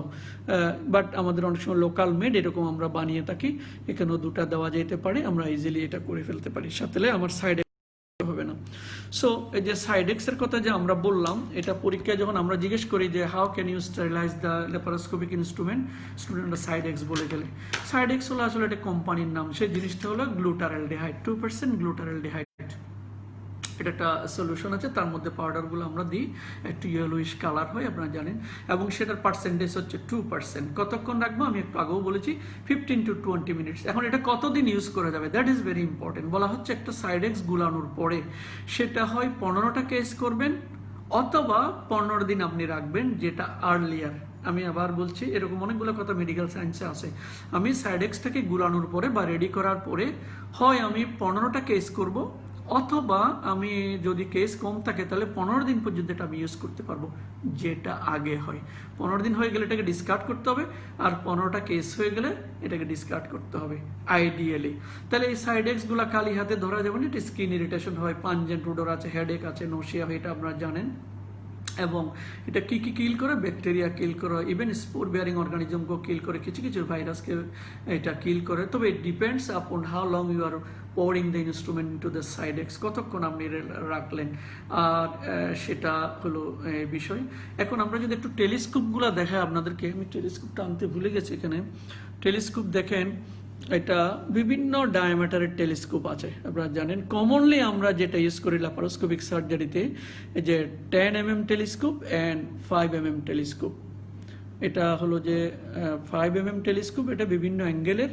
বাট আমাদের অনেক সময় লোকাল মেড এরকম আমরা বানিয়ে থাকি, এখানেও দুটা দেওয়া যেতে পারে, আমরা ইজিলি এটা করে ফেলতে পারি। সাথে আমার সাইড হবে না। সো এই যে সাইড এক্সের কথা যে আমরা বললাম, এটা পরীক্ষায় যখন আমরা জিজ্ঞেস করি যে how can you sterilize the laparoscopic instrument, স্টুডেন্টরা সাইড এক্স বলে গেলে। সাইড এক্স হলো আসলে একটা কোম্পানির নাম, সেই জিনিসটা হলো গ্লুটারালডিহাইড, 2% গ্লুটারালডিহাইড। এটা একটা সলিউশন আছে, তার মধ্যে পাউডারগুলো আমরা দিই, একটু ইয়েলোইশ কালার হয় আপনারা জানেন, এবং সেটার পার্সেন্টেজ হচ্ছে 2%। কতক্ষণ রাখবো আমি একটু আগেও বলেছি, 15 to 20 মিনিটস। এখন এটা কতদিন ইউজ করা যাবে, দ্যাট ইজ ভেরি ইম্পর্টেন্ট। বলা হচ্ছে একটা সাইড এক্স গুলানোর পরে সেটা হয় 15টা কেস করবেন, অথবা 15 দিন আপনি রাখবেন, যেটা আর্লিয়ার। আমি আবার বলছি, এরকম অনেকগুলো কথা মেডিকেল সায়েন্সে আছে। আমি সাইড এক্সটাকে গুলানোর পরে বা রেডি করার পরে হয় আমি 15টা কেস করব, অথবা আমি যদি কেস কম থাকে তাহলে 15 দিন পর্যন্ত এটা আমি ইউজ করতে পারবো, যেটা আগে হয়। 15 দিন হয়ে গেলে এটাকে ডিসকার্ড করতে হবে, আর 15টা কেস হয়ে গেলে এটাকে ডিসকার্ড করতে হবে আইডিয়ালি। তাহলে এই সাইড এক্সগুলো খালি হাতে ধরা যাবে না, এটা স্কিন ইরিটেশন হয়, পাঞ্জেন্ট ওডর আছে, হেডেক আছে, নশিয়া হয়, এটা আপনারা জানেন। এবং এটা কি কিল করে, ব্যাকটেরিয়া কিল করে, ইভেন স্পোর বেয়ারিং অর্গানিজমকে কিল করে, কিছু কিছু ভাইরাসকে এটা কিল করে। তবে it depends upon how long you are pouring the instrument into the side X, কতক্ষণ আপনি রাখলেন, আর সেটা হলো বিষয়। এখন আমরা যদি একটু টেলিস্কোপগুলো দেখাই আপনাদেরকে, আমি টেলিস্কোপটা আনতে ভুলে গেছি। এখানে টেলিস্কোপ দেখেন, এটা বিভিন্ন ডায়ামিটারের টেলিস্কোপ আছে, আপনারা জানেন। কমনলি আমরা যেটা ইউজ করি ল্যাপারোস্কোপিক সার্জারিতে, যে 10 mm telescope and 5 mm telescope. এটা হলো যে 5 mm টেলিস্কোপ, এটা বিভিন্ন অ্যাঙ্গেলের।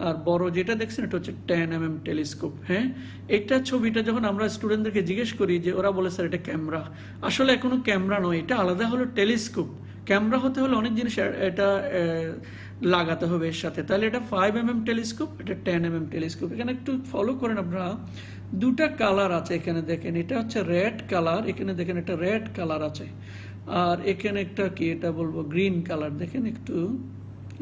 আর বড় যেটা দেখছেন এটা হচ্ছে 10 mm টেলিস্কোপ। হ্যাঁ, এটা ছবিটা যখন আমরা স্টুডেন্টদেরকে জিজ্ঞেস করি, যে ওরা বলে স্যার এটা ক্যামেরা। আসলে এখনো ক্যামেরা নয়, এটা আলাদা হলো টেলিস্কোপ। ক্যামেরা হতে হলে অনেক জিনিস এটা লাগাতে হবে এর সাথে। তাহলে এটা 5 mm টেলিস্কোপ, এটা 10 mm টেলিস্কোপ। এখানে একটু ফলো করেন আপনারা, দুটা কালার আছে এখানে দেখেন, এটা হচ্ছে রেড কালার, এখানে দেখেন একটা রেড কালার আছে, আর এখানে একটা কি এটা বলবো গ্রিন কালার, দেখেন একটু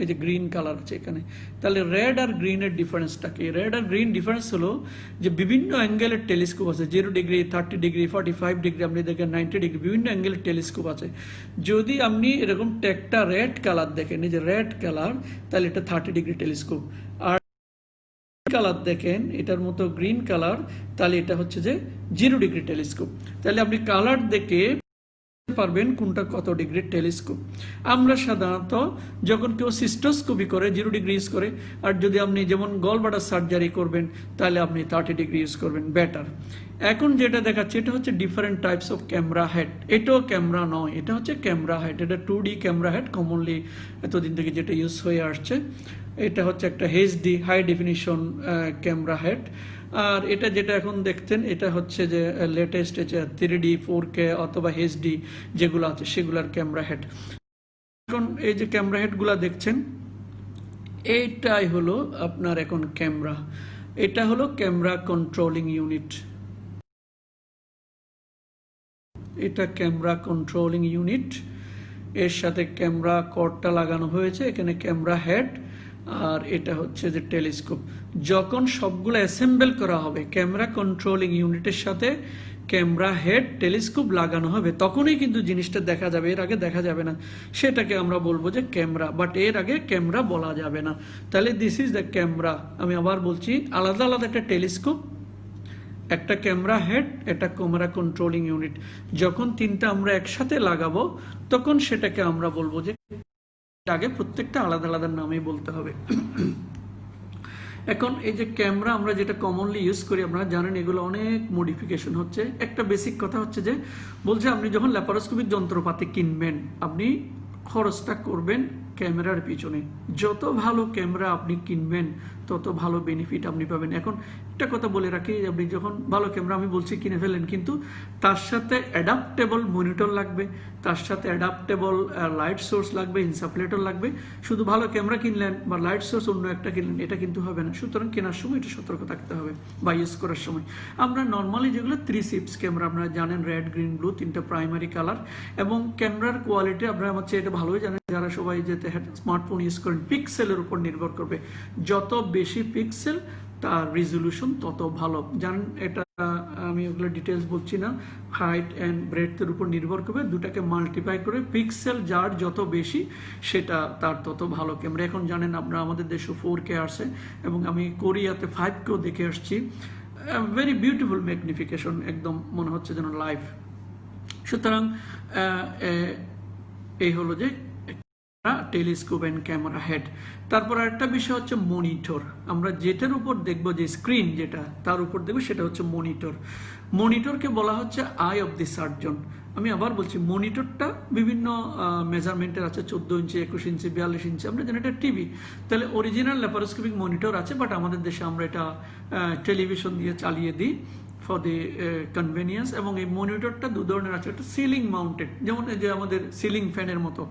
এই যে গ্রিন কালার আছে এখানে। তাহলে রেড আর গ্রিনের ডিফারেন্সটা কি? রেড আর গ্রিন ডিফারেন্স হলো যে বিভিন্ন অ্যাঙ্গেলের টেলিস্কোপ আছে, 0 ডিগ্রি, 30 ডিগ্রি, 45 ডিগ্রি, আপনি দেখেন 90 ডিগ্রি, বিভিন্ন অ্যাঙ্গেলের টেলিস্কোপ আছে। যদি আপনি এরকম একটা রেড কালার দেখেন, এই যে রেড কালার, তাহলে এটা 30 ডিগ্রি টেলিস্কোপ। আর কালার দেখেন এটার মতো গ্রিন কালার, তাহলে এটা হচ্ছে যে 0 ডিগ্রি টেলিস্কোপ। তাহলে আপনি কালার দেখে পারবেন কোনটা কত ডিগ্রি টেলিস্কোপ। আমরা সাধারণত যখন কেউ সিস্টোস্কোপি করে 0 ডিগ্রি ইউজ করে, আর যদি আপনি যেমন গলব্লাডার সার্জারি করবেন তাহলে আপনি 30 ডিগ্রি ইউজ করবেন, বেটার। এখন যেটা দেখাচ্ছে এটা হচ্ছে different types of camera head. এটাও ক্যামেরা নয়, এটা হচ্ছে ক্যামেরা হেড। এটা 2D ক্যামেরা হেড, কমনলি এতদিন থেকে যেটা ইউজ হয়ে আসছে। এটা হচ্ছে একটা HD high definition camera head. আর এটা যেটা এখন দেখছেন এটা হচ্ছে যে লেটেস্ট 3D 4K অথবা এইচডি যেগুলো আছে সেগুলোর ক্যামেরা হেড। এখন এই যে ক্যামেরা হেডগুলো দেখছেন, এইটাই হলো আপনার এখন ক্যামেরা। এটা হলো ক্যামেরা কন্ট্রোলিং ইউনিট। এটা ক্যামেরা কন্ট্রোলিং ইউনিট, এর সাথে ক্যামেরা কর্ডটা লাগানো হয়েছে, এখানে ক্যামেরা হেড, আর এটা হচ্ছে যে টেলিস্কোপ। যখন সবগুলো অ্যাসেম্বল করা হবে ক্যামেরা কন্ট্রোলিং ইউনিটের সাথে ক্যামেরা হেড টেলিস্কোপ লাগানো হবে, তখনই কিন্তু জিনিসটা দেখা যাবে, এর আগে দেখা যাবে না। সেটাকে আমরা বলবো যে ক্যামেরা, বাট এর আগে ক্যামেরা বলা যাবে না। তাহলে দিস ইজ দ্য ক্যামেরা। আমি আবার বলছি, আলাদা আলাদা একটা টেলিস্কোপ, একটা ক্যামেরা হেড, এটা ক্যামেরা কন্ট্রোলিং ইউনিট। যখন তিনটা আমরা একসাথে লাগাবো তখন সেটাকে আমরা বলবো যে, আগে প্রত্যেকটা আলাদা আলাদা নামে বলতে হবে। এখন এই যে ক্যামেরা আমরা যেটা কমনলি ইউজ করি, আপনারা জানেন এগুলো অনেক মডিফিকেশন হচ্ছে। একটা বেসিক কথা হচ্ছে যে বলছে আপনি যখন ল্যাপারোস্কোপিক যন্ত্রপাতি কিনবেন আপনি খরচটা করবেন ক্যামেরার পিছনে। যত ভালো ক্যামেরা আপনি কিনবেন তত ভালো বেনিফিট আপনি পাবেন। এখন একটা কথা বলে রাখি, আপনি যখন ভালো ক্যামেরা আমি বলছি কিনে ফেলেন, কিন্তু তার সাথে অ্যাডাপ্টেবল মনিটর লাগবে, তার সাথে অ্যাডাপ্টেবল লাইট সোর্স লাগবে, ইনসাফলেটর লাগবে। শুধু ভালো ক্যামেরা কিনলেন বা লাইট সোর্স অন্য একটা কিনলেন, এটা কিন্তু হবে না। সুতরাং কেনার সময় এটা সতর্ক থাকতে হবে বা ইউজ করার সময়। আমরা নর্মালি যেগুলো 3 শিপস ক্যামেরা আপনারা জানেন, রেড, গ্রিন, ব্লু, 3টা প্রাইমারি কালার, এবং ক্যামেরার কোয়ালিটি আপনারা হচ্ছে এটা ভালোই জানেন যারা সবাই যেতে স্মার্টফোন ইউজ করেন, পিক্সেলের উপর নির্ভর করবে। যত বেশি পিক্সেল তার রেজলিউশন তত ভালো। জানেন এটা, আমি ওগুলো ডিটেলস বলছি না। হাইট অ্যান্ড ব্রেডথের উপর নির্ভর করবে, দুটাকে মাল্টিপ্লাই করে পিক্সেল যার যত বেশি সেটা তার তত ভালো ক্যামেরা। এখন জানেন আপনারা আমাদের দেশে 4K আসছে, এবং আমি কোরিয়াতে 5K দেখে আসছি। ভেরি বিউটিফুল ম্যাগনিফিকেশন, একদম মনে হচ্ছে যেন লাইভ। সুতরাং এই হলো যে টেলিস্কোপ এন্ড ক্যামেরা হেড। তারপর আরেকটা বিষয় হচ্ছে মনিটর। আমরা যেটার উপর দেখব, যে স্ক্রিন যেটা তার উপর দেখবো সেটা হচ্ছে মনিটর। মনিটরকে বলা হচ্ছে আই অফ দি সার্জন। আমি আবার বলছি, মনিটরটা বিভিন্ন মেজারমেন্টের আছে, 14 ইঞ্চি, 21 ইঞ্চি, 42 ইঞ্চি। আমরা জানি এটা টিভি, তাহলে অরিজিনাল ল্যাপারোস্কোপিক মনিটর আছে, বাট আমাদের দেশে আমরা এটা টেলিভিশন দিয়ে চালিয়ে দিই ফর দি কনভেনিয়েন্স। এবং এই মনিটরটা দু ধরনের আছে, একটা সিলিং মাউন্টেড, যেমন এই যে আমাদের সিলিং ফ্যানের মতো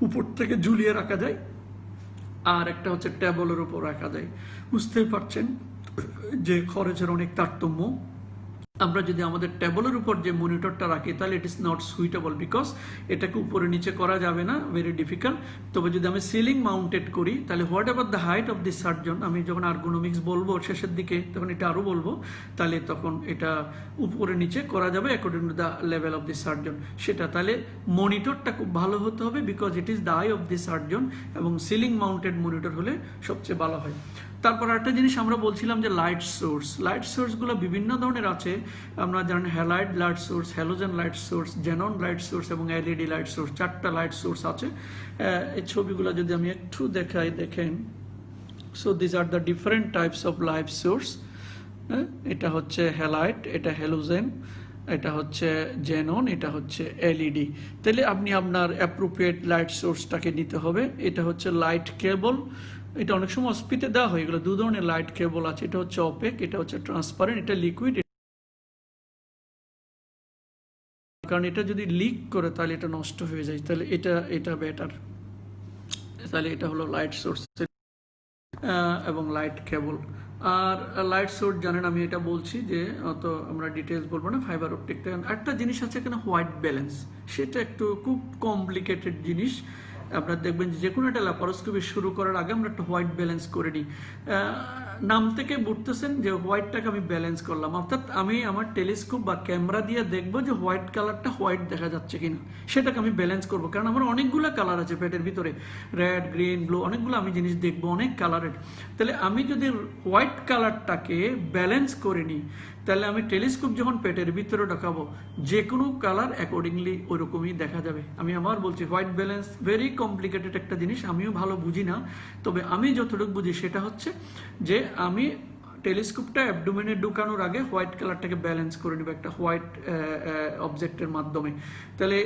উপর থেকে ঝুলিয়ে রাখা যায়, আর একটা হচ্ছে টেবলের উপর রাখা যায়। বুঝতেই পারছেন যে খরচের অনেক তারতম্য। আমরা যদি আমাদের টেবলের উপর যে মনিটরটা রাখি তাহলে ইট ইস নট সুইটেবল, বিকজ এটাকে উপরে নিচে করা যাবে না, ভেরি ডিফিকাল্ট। তবে যদি আমি সিলিং মাউন্টেড করি তাহলে what ever the height of the surgeon, আমি যখন আর্গোনমিক্স বলবো শেষের দিকে তখন এটা আরও বলবো, তাহলে তখন এটা উপরে নিচে করা যাবে according to the level of the surgeon সেটা। তাহলে মনিটরটা খুব ভালো হতে হবে, because it is the I of the surgeon, এবং সিলিং মাউন্টেড মনিটর হলে সবচেয়ে ভালো হয়। তারপর একটা জিনিস আমরা বলছিলাম যে লাইট সোর্স। লাইট সোর্সগুলো বিভিন্ন ধরনের আছে। আমরা জানেন halide light source, halogen light source, xenon light source এবং এলইডি লাইট সোর্স। 4টা লাইট সোর্স আছে। এই ছবিগুলো যদি আমি একটু দেখাই, দেখেন। So this are the different types of light source. এটা হচ্ছে হ্যালাইড, এটা হ্যালোজেন, এটা হচ্ছে জেনন, এটা হচ্ছে এলইডি। তাহলে আপনি আপনার অ্যাপ্রোপ্রিয়েট লাইট সোর্সটাকে নিতে হবে। এটা হচ্ছে লাইট কেবল, এটা অনেক সময় অস্পিতে দেওয়া হয়। এগুলো দু ধরনের লাইট কেবল আছে, এটা হচ্ছে অপেক, এটা হচ্ছে ট্রান্সপারেন্ট, এটা লিকুইড। কারণ এটা যদি লিক করে তাহলে এটা নষ্ট হয়ে যায়, তাহলে এটা বেটার। তাহলে এটা হলো লাইট সোর্স এবং লাইট কেবল। আর লাইট সোর্স জানেন, আমি এটা বলছি যে অত আমরা ডিটেলস বলবো না, ফাইবার অপটিক। একটা জিনিস আছে এখানে হোয়াইট ব্যালেন্স, সেটা একটু খুব কমপ্লিকেটেড জিনিস। আপনারা দেখবেন যে কোনো একটা ল্যাপারোস্কোপি শুরু করার আগে আমরা একটা হোয়াইট ব্যালেন্স করে নিই। নাম থেকে বুঝতেছেন যে হোয়াইটটাকে আমি ব্যালেন্স করলাম, অর্থাৎ আমি আমার টেলিস্কোপ বা ক্যামেরা দিয়ে দেখবো যে হোয়াইট কালারটা হোয়াইট দেখা যাচ্ছে কিনা, সেটাকে আমি ব্যালেন্স করবো। কারণ আমার অনেকগুলো কালার আছে পেটের ভিতরে, রেড, গ্রিন, ব্লু, অনেকগুলো আমি জিনিস দেখবো, অনেক কালারের। তাহলে আমি যদি হোয়াইট কালারটাকে ব্যালেন্স করে নিই, তাহলে আমি টেলিস্কোপ যখন পেটের ভিতরে ঢোকাবো যে কোনো কালার অ্যাকর্ডিংলি ওইরকমই দেখা যাবে। আমি আবার বলছি, হোয়াইট ব্যালেন্স ভেরি কমপ্লিকেটেড একটা জিনিস, আমিও ভালো বুঝি না, তবে আমি যতটুকু বুঝি সেটা হচ্ছে যে আমি টেলিস্কোপটা অ্যাবডোমেনে ঢুকানোর আগে হোয়াইট কালারটাকে ব্যালেন্স করে নেব একটা হোয়াইট অবজেক্টের মাধ্যমে। তাহলে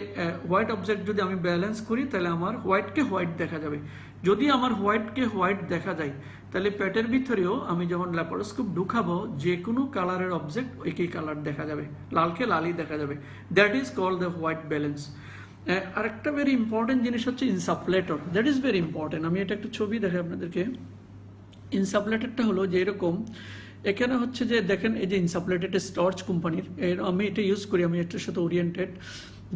হোয়াইট অবজেক্ট যদি আমি ব্যালেন্স করি, তাহলে আমার হোয়াইটকে হোয়াইট দেখা যাবে। যদি আমার হোয়াইটকে হোয়াইট দেখা যায়, তাহলে পেটের ভিতরেও আমি যখন ল্যাপারোস্কোপ ঢুকাবো যে কোনো কালারের অবজেক্ট একই কালার দেখা যাবে, লালকে লালই দেখা যাবে। That is called the white balance. আরেকটা ভেরি ইম্পর্টেন্ট জিনিস হচ্ছে insufflator, that is very important. আমি এটা একটা ছবি দেখাই আপনাদেরকে। ইনসাফলেটরটা হলো যে এরকম, এখানে হচ্ছে যে দেখেন এই যে ইনসাফলেটেড স্টর্চ কোম্পানির, আমি এটা ইউজ করি, আমি এটার সাথে ওরিয়েন্টেড।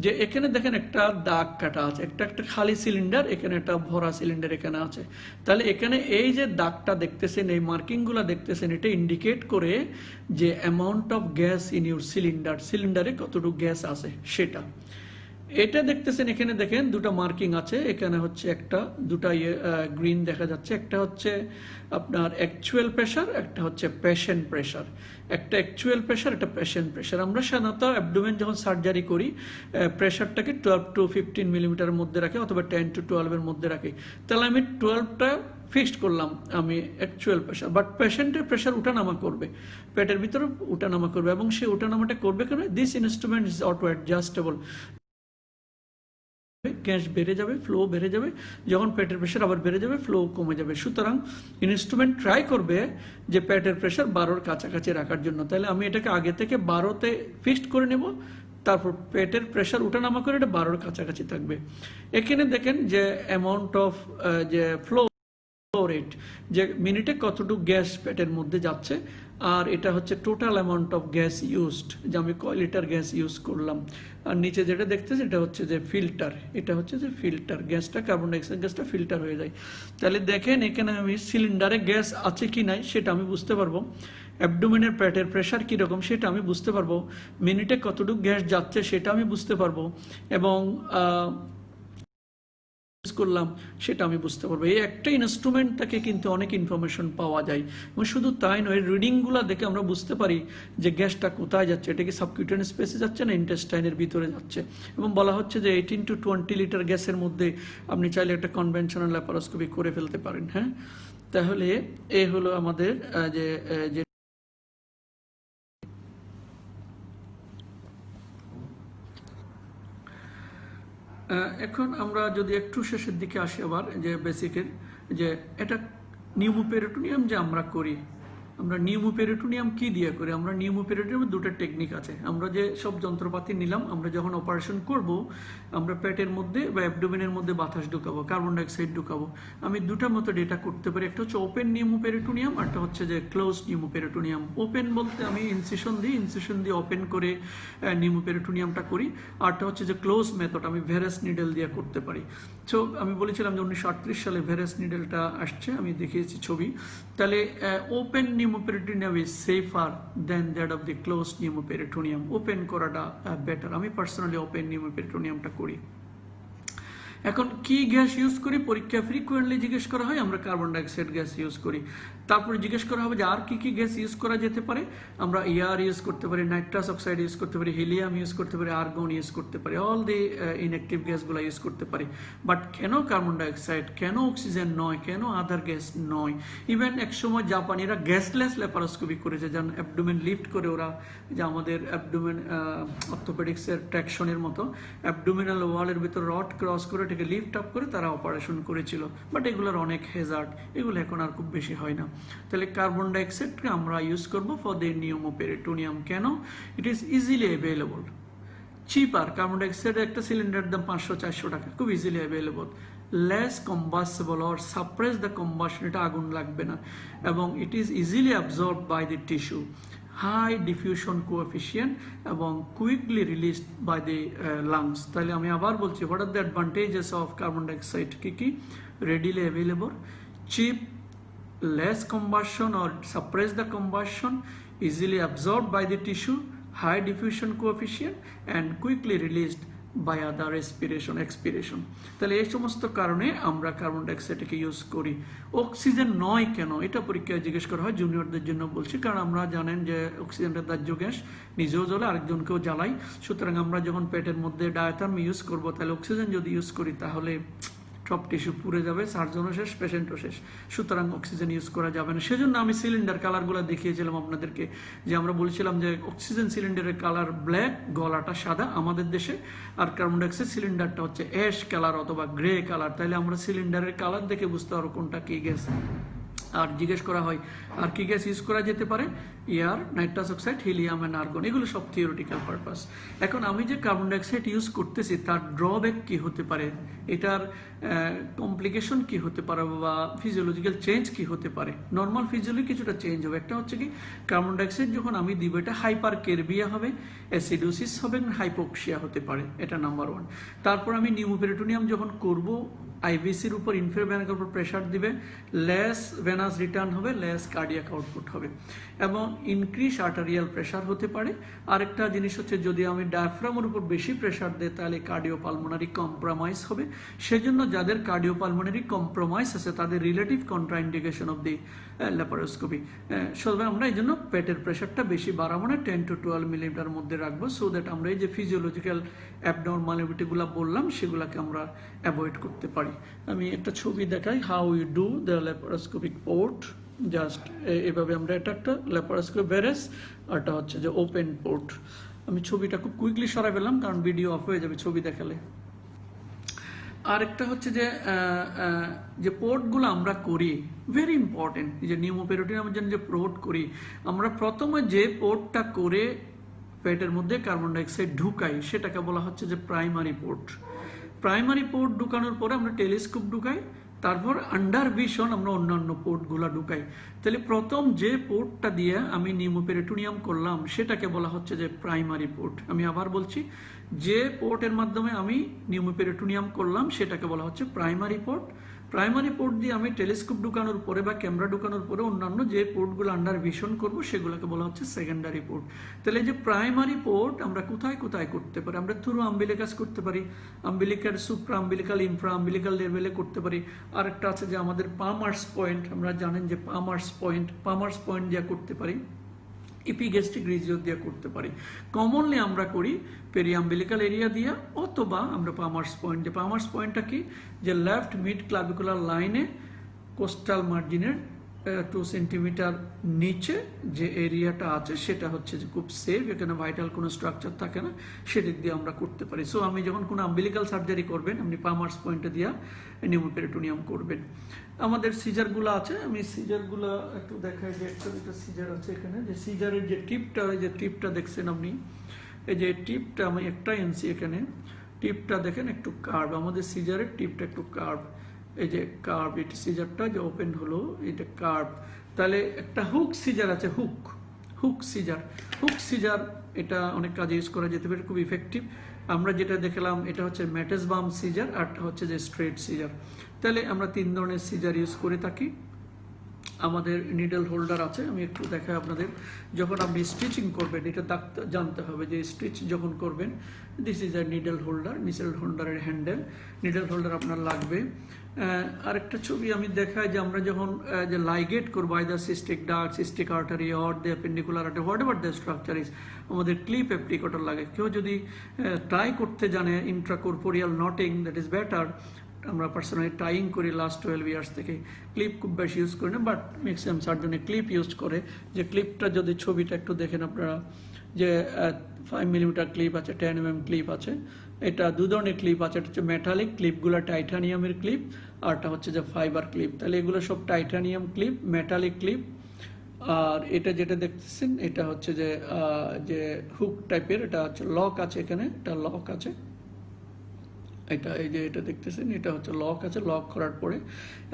যে এখানে দেখেন একটা দাগ কাটা আছে, একটা একটা খালি সিলিন্ডার, এখানে একটা ভরা সিলিন্ডার এখানে আছে। তাহলে এখানে এই যে দাগটা দেখতেছেন, এই মার্কিংগুলো দেখতেছেন, এটা ইন্ডিকেট করে যে amount of gas in your cylinder, সিলিন্ডারে কতটুকু গ্যাস আছে সেটা। এটা দেখতেছেন, এখানে দেখেন দুটো মার্কিং আছে, এখানে হচ্ছে একটা দুটা গ্রিন দেখা যাচ্ছে, একটা হচ্ছে আপনার অ্যাকচুয়াল প্রেশার, একটা হচ্ছে পেশেন্ট প্রেশার। একটা অ্যাকচুয়াল প্রেশার, একটা পেশেন্ট প্রেশার। আমরা সাধারণত অ্যাবডোমেন যখন সার্জারি করি প্রেশারটাকে 12 to 15 মিলিমিটারের মধ্যে রাখি, অথবা 10 to 12 এর মধ্যে রাখি। তাহলে আমি 12টা ফিক্সড করলাম আমি অ্যাকচুয়াল প্রেশার, বাট পেশেন্টের প্রেশার উঠানামা করবে, পেটের ভিতরে উঠানামা করবে, এবং সে উঠানামাটা করবে কেন? This instrument is auto adjustable. Gas বেড়ে যাবে, ফ্লো বেড়ে যাবে, যখন পেটের প্রেশার আবার বেড়ে যাবে, ফ্লো কমে যাবে। সুতরাং ইনস্ট্রুমেন্ট ট্রাই করবে যে পেটের প্রেশার 12-র কাছাকাছি রাখার জন্য। তাহলে আমি এটাকে আগে থেকে 12তে ফিক্সড করে নেব, তারপর পেটের প্রেশার উঠানামা করে এটা 12-র কাছাকাছি থাকবে। এখানে দেখেন যে অ্যামাউন্ট অফ যে ফ্লো রেট, যে মিনিটে কতটুকু গ্যাস পেটের মধ্যে যাচ্ছে, আর এটা হচ্ছে total amount of gas used, যে আমি কয় লিটার গ্যাস ইউজ করলাম। আর নিচে যেটা দেখতেছি এটা হচ্ছে যে ফিল্টার, এটা হচ্ছে যে ফিল্টার, গ্যাসটা কার্বন ডাইঅক্সাইড গ্যাসটা ফিল্টার হয়ে যায়। তাহলে দেখেন এখানে আমি সিলিন্ডারে গ্যাস আছে কি নাই সেটা আমি বুঝতে পারবো, অ্যাবডোমেনের পেটের প্রেশার কীরকম সেটা আমি বুঝতে পারবো, মিনিটে কতটুকু গ্যাস যাচ্ছে সেটা আমি বুঝতে পারবো, এবং করলাম সেটা আমি বুঝতে পারবো। এই একটা ইনস্ট্রুমেন্ট থেকে কিন্তু অনেক ইনফরমেশন পাওয়া যায়, এবং শুধু তাই নয়, রিডিংগুলো দেখে আমরা বুঝতে পারি যে গ্যাসটা কোথায় যাচ্ছে, এটা কি সাবকিউটেনিয়াস স্পেসে যাচ্ছে না ইন্টেস্টাইনের ভিতরে যাচ্ছে। এবং বলা হচ্ছে যে 18 to 20 লিটার গ্যাসের মধ্যে আপনি চাইলে একটা কনভেনশনাল ল্যাপারোস্কোপি করে ফেলতে পারেন। হ্যাঁ, তাহলে এ হলো আমাদের যে এখন আমরা যদি একটু শেষের দিকে আসি আবার, যে বেসিকের যে এটা নিউমোপেরিটোনিয়াম যে আমরা করি, আমরা নিউমোপেরিটোনিয়াম কি দিয়ে করি? আমরা নিউমোপেরিটোনিয়াম দুটো টেকনিক আছে। আমরা যে সব যন্ত্রপাতি নিলাম, আমরা যখন অপারেশন করব, আমরা পেটের মধ্যে বা অ্যাবডোমেনের মধ্যে বাতাস ঢুকাবো, কার্বন ডাইঅক্সাইড ঢুকাবো। আমি দুটার মতো ডেটা করতে পারি, একটা হচ্ছে ওপেন নিউমোপেরিটোনিয়াম, একটা হচ্ছে যে ক্লোজ নিউমোপেরিটোনিয়াম। ওপেন বলতে আমি ইনসিশন দিয়ে ওপেন করে নিউমোপেরিটোনিয়ামটা করি, আরটা হচ্ছে যে ক্লোজ মেথড, আমি ভেরাস নিডেল দিয়ে করতে পারি। সো আমি বলেছিলাম যে 1938 সালে ভেরাস নিডেলটা আসছে, আমি দেখিয়েছি ছবি। তাহলে open pneumoperitoneum is safer than that of the close pneumoperitoneum. Open করাটা বেটার, আমি পার্সোনালি ওপেন নিউমোপেরিটোনিয়ামটা করি। এখন কি গ্যাস ইউজ করি? পরীক্ষা ফ্রিকুয়েন্টলি জিজ্ঞেস করা হয়, আমরা কার্বন ডাইঅক্সাইড গ্যাস ইউজ করি। তারপরে জিজ্ঞেস করা হবে যে আর কি কি গ্যাস ইউজ করা যেতে পারে? আমরা এয়ার ইউজ করতে পারি, নাইট্রাস অক্সাইড ইউজ করতে পারি, হিলিয়াম ইউজ করতে পারি, আর্গন ইউজ করতে পারি, অল দি ইনঅ্যাক্টিভ গ্যাসগুলো ইউজ করতে পারি। বাট কেন কার্বন ডাইঅক্সাইড, কেন অক্সিজেন নয়, কেন আদার গ্যাস নয়? ইভেন একসময় জাপানিরা গ্যাসলেস ল্যাপারোস্কোপি করেছে, যেন অ্যাবডোমেন লিফট করে ওরা, যে আমাদের অ্যাবডোমেন অর্থোপেডিক্সের ট্র্যাকশনের মতো অ্যাবডোমিনাল ওয়ালের ভিতর রড ক্রস করে এটাকে লিফট আপ করে তারা অপারেশন করেছিল। বাট এগুলোর অনেক হ্যাজার্ড, এগুলো এখন আর খুব বেশি হয় না। তাহলে কার্বন ডাইঅক্সাইডকে আমরা ইউজ করবো ফর দ্য নিউমোপেরিটোনিয়াম। কেন? It is easily available, cheaper. Carbon ডাইঅক্সাইডের একটা সিলিন্ডারের দাম 500-400 টাকা, খুব easily available, less combustible or suppress the combustion, এটা আগুন লাগবে না, এবং it is easily absorb by the tissue. High diffusion coefficient এবং quickly released by the lungs. তাহলে আমি আবার বলছি, what are the advantages of carbon dioxide, কি কি? Readily available, cheap, less combustion or suppress the combustion, easily absorbed by the tissue, high diffusion coefficient and quickly released by other expiration. তাহলে এই সমস্ত কারণে আমরা কার্বন ডাইঅক্সাইডকে ইউজ করি। Oxygen নয় কেন, এটা পরীক্ষায় জিজ্ঞেস করা হয়, জুনিয়রদের জন্য বলছি, কারণ আমরা জানেন যে অক্সিজেনটা দাহ্য গ্যাস, নিজেও জ্বলে আরেকজনকেও জ্বালাই। সুতরাং আমরা যখন পেটের মধ্যে ডায়াথার্ম ইউজ করব, তাহলে অক্সিজেন যদি ইউজ করি তাহলে সব টিস্যু পুড়ে যাবে, সার্জনও শেষ, পেশেন্টও শেষ। সুতরাং অক্সিজেন ইউজ করা যাবে না। সেজন্য আমি সিলিন্ডার কালারগুলো দেখিয়েছিলাম আপনাদেরকে, যে আমরা বলছিলাম যে অক্সিজেন সিলিন্ডারের কালার ব্ল্যাক, গলাটা সাদা আমাদের দেশে, আর কার্বন ডাইঅক্সাইড সিলিন্ডারটা হচ্ছে অ্যাশ কালার অথবা গ্রে কালার। তাইলে আমরা সিলিন্ডারের কালার দেখে বুঝতে পারবো কোনটা কি গ্যাস। আর জিজ্ঞেস করা হয় আর কি গ্যাস ইউজ করা যেতে পারে, air, nitrous oxide, helium and argon, এগুলো সব থিওরিটিক্যাল পারপাস। এখন আমি যে কার্বন ডাইঅক্সাইড ইউজ করতেছি তার ড্রব্যাক কি হতে পারে, এটার কমপ্লিকেশন কি হতে পারে বা ফিজিওলজিক্যাল চেঞ্জ কি হতে পারে। নর্মাল ফিজিওলজি কিছুটা চেঞ্জ হবে। একটা হচ্ছে কি, কার্বন ডাইঅক্সাইড যখন আমি দিব এটা হাইপার কেরবিয়া হবে, অ্যাসিডোসিস হবে, হাইপোক্সিয়া হতে পারে, এটা নাম্বার 1। তারপর আমি নিউমোপেরিটোনিয়াম যখন করব, আইভিসির উপর ইনফ্রাভেনাসের উপর প্রেশার দিবে, লেস ভেনাস রিটার্ন হবে, লেস কার্ডিয়াক আউটপুট হবে এবং ইনক্রিজ আর্টারিয়াল প্রেশার হতে পারে। আরেকটা জিনিস হচ্ছে, যদি আমি ডায়াফ্রামের উপর বেশি প্রেশার দিই তাহলে কার্ডিওপালমোনারি কম্প্রোমাইজ হবে। সেজন্য যাদের কার্ডিওপালমোনারি কম্প্রোমাইজ আছে তাদের relative contraindication of the laparoscopy. সবে আমরা এই জন্য পেটের প্রেশারটা বেশি বাড়াবো না, 10 to 12 মিলিমিটার মধ্যে রাখবো, সো দ্যাট আমরা এই যে ফিজিওলজিক্যাল অ্যাবনর্মালিটিগুলো বললাম সেগুলোকে আমরা অ্যাভয়েড করতে পারি। আমি একটা ছবি দেখাই, how you do the laparoscopic port. Just এভাবে আমরা, এটা একটা ল্যাপারোস্কোপ ভেরেস, আর এটা হচ্ছে যে ওপেন পোর্ট। আমি ছবিটা খুব কুইকলি সরাই ফেললাম কারণ ভিডিও অফ হয়ে যাবে ছবি দেখালে। আরেকটা হচ্ছে যে পোর্টগুলো আমরা করি, ভেরি ইম্পর্টেন্ট, যে নিউমোপেরিটোনিয়ামের জন্য যে পোর্ট করি, আমরা প্রথমে যে পোর্টটা করে পেটের মধ্যে কার্বন ডাইঅক্সাইড ঢুকাই সেটাকে বলা হচ্ছে যে প্রাইমারি পোর্ট। প্রাইমারি পোর্ট ঢুকানোর পরে আমরা টেলিস্কোপ ঢুকাই, তারপর আন্ডার ভিশন আমরা অন্যান্য পোর্টগুলো ঢুকাই। তাহলে প্রথম যে পোর্টটা দিয়ে আমি নিউমোপেরিটোনিয়াম করলাম সেটাকে বলা হচ্ছে যে প্রাইমারি পোর্ট। আমি আবার বলছি, যে পোর্টের মাধ্যমে আমি নিউমোপেরিটোনিয়াম করলাম সেটাকে বলা হচ্ছে প্রাইমারি পোর্ট। প্রাইমারি পোর্ট দিয়ে আমি টেলিস্কোপ ঢুকানোর পরে বা ক্যামেরা ঢুকানোর পরে অন্যান্য যে পোর্টগুলো আন্ডার ভিশন করবো সেগুলোকে বলা হচ্ছে সেকেন্ডারি পোর্ট। তাহলে যে প্রাইমারি পোর্ট আমরা কোথায় কোথায় করতে পারি, আমরা থ্রু আম্বিলিকাস করতে পারি, আম্বিলিকার সুপ্রা আম্বিলিকাল, ইনফ্রা আম্বিলিকাল লেভেলে করতে পারি। আরেকটা আছে যে আমাদের পামার্স পয়েন্ট, আমরা জানেন যে পামার্স পয়েন্ট দিয়ে করতে পারি, ইপিগ্যাস্ট্রিক রিজিও দিয়ে করতে পারি। কমনলি আমরা করি পেরিয়াম্বিলিকাল এরিয়া দিয়ে অথবা আমরা পামার্স পয়েন্ট। যে পামার্স পয়েন্টটা কি, যে লেফট মিড ক্লাভিকুলার লাইনে কোস্টাল মার্জিনের 2 সেন্টিমিটার নিচে যে এরিয়াটা আছে সেটা হচ্ছে যে খুব সেফ, এখানে ভাইটাল কোনো স্ট্রাকচার থাকে না, সেদিক দিয়ে আমরা করতে পারি। সো আমি যখন কোনো আম্বিলিকাল সার্জারি করবেন আপনি পামার্স পয়েন্টে দিয়ে নিউমোপেরিটোনিয়াম করবেন। আমাদের সিজারগুলো আছে, আমি সিজারগুলো একটু দেখাই, যে একটা সিজার আছে এখানে, যে সিজারের যে টিপটা, ওই যে টিপটা দেখছেন আপনি, এই যে টিপটা আমি একটা এনসি, এখানে টিপটা দেখেন একটু কার্ভ, আমাদের সিজারের টিপটা একটু কার্ভ, এই যে কার্ভ, এটি সিজারটা যে ওপেন হলো এটা কার্ভ। তাহলে একটা হুক সিজার আছে, হুক সিজার, এটা অনেক কাজে ইউজ করা যেতে পারে, খুব ইফেক্টিভ। আমরা যেটা দেখলাম এটা হচ্ছে ম্যাটেস বাম সিজার, আরটা হচ্ছে যে স্ট্রেট সিজার। তাহলে আমরা 3 ধরনের সিজার ইউজ করে থাকি। আমাদের নিডল হোল্ডার আছে, আমি একটু দেখাই আপনাদের। যখন আপনি স্টিচিং করবেন এটা জানতে হবে যে স্টিচ যখন করবেন, this is a needle holder, needle হোল্ডারের হ্যান্ডেল, নিডল হোল্ডার আপনার লাগবে। আরেকটা ছবি আমি দেখাই, যে আমরা যখন যে লাইগেট করবো either cystic duct, cystic artery or the appendicular artery, what ever the structure is, আমাদের ক্লিপ অ্যাপ্লিকেটর লাগে। কেউ যদি ট্রাই করতে জানে ইন্ট্রাকর্পোরিয়াল নটিং, দ্যাট ইজ বেটার। আমরা পার্সোনালি টাইং করি লাস্ট 12 ইয়ার্স থেকে, ক্লিপ খুব বেশি ইউজ করি না, বাট ম্যাক্সিমাম সার্জনে ক্লিপ ইউজ করে। যে ক্লিপটা যদি ছবিটা একটু দেখেন আপনারা, যে 5 মিলিমিটার ক্লিপ আছে, 10 mm ক্লিপ আছে, এটা 2 ধরনের ক্লিপ আছে, এটা হচ্ছে মেটালিক ক্লিপগুলো টাইটানিয়ামের ক্লিপ, আরটা হচ্ছে যে ফাইবার ক্লিপ। তাহলে এগুলো সব টাইটানিয়াম ক্লিপ, মেটালিক ক্লিপ। আর এটা যেটা দেখতেছেন এটা হচ্ছে যে হুক টাইপের, এটা হচ্ছে লক আছে, এখানে এটা লক আছে, এটা এই যে এটা দেখতেছেন, এটা হচ্ছে লক আছে, লক করার পরে,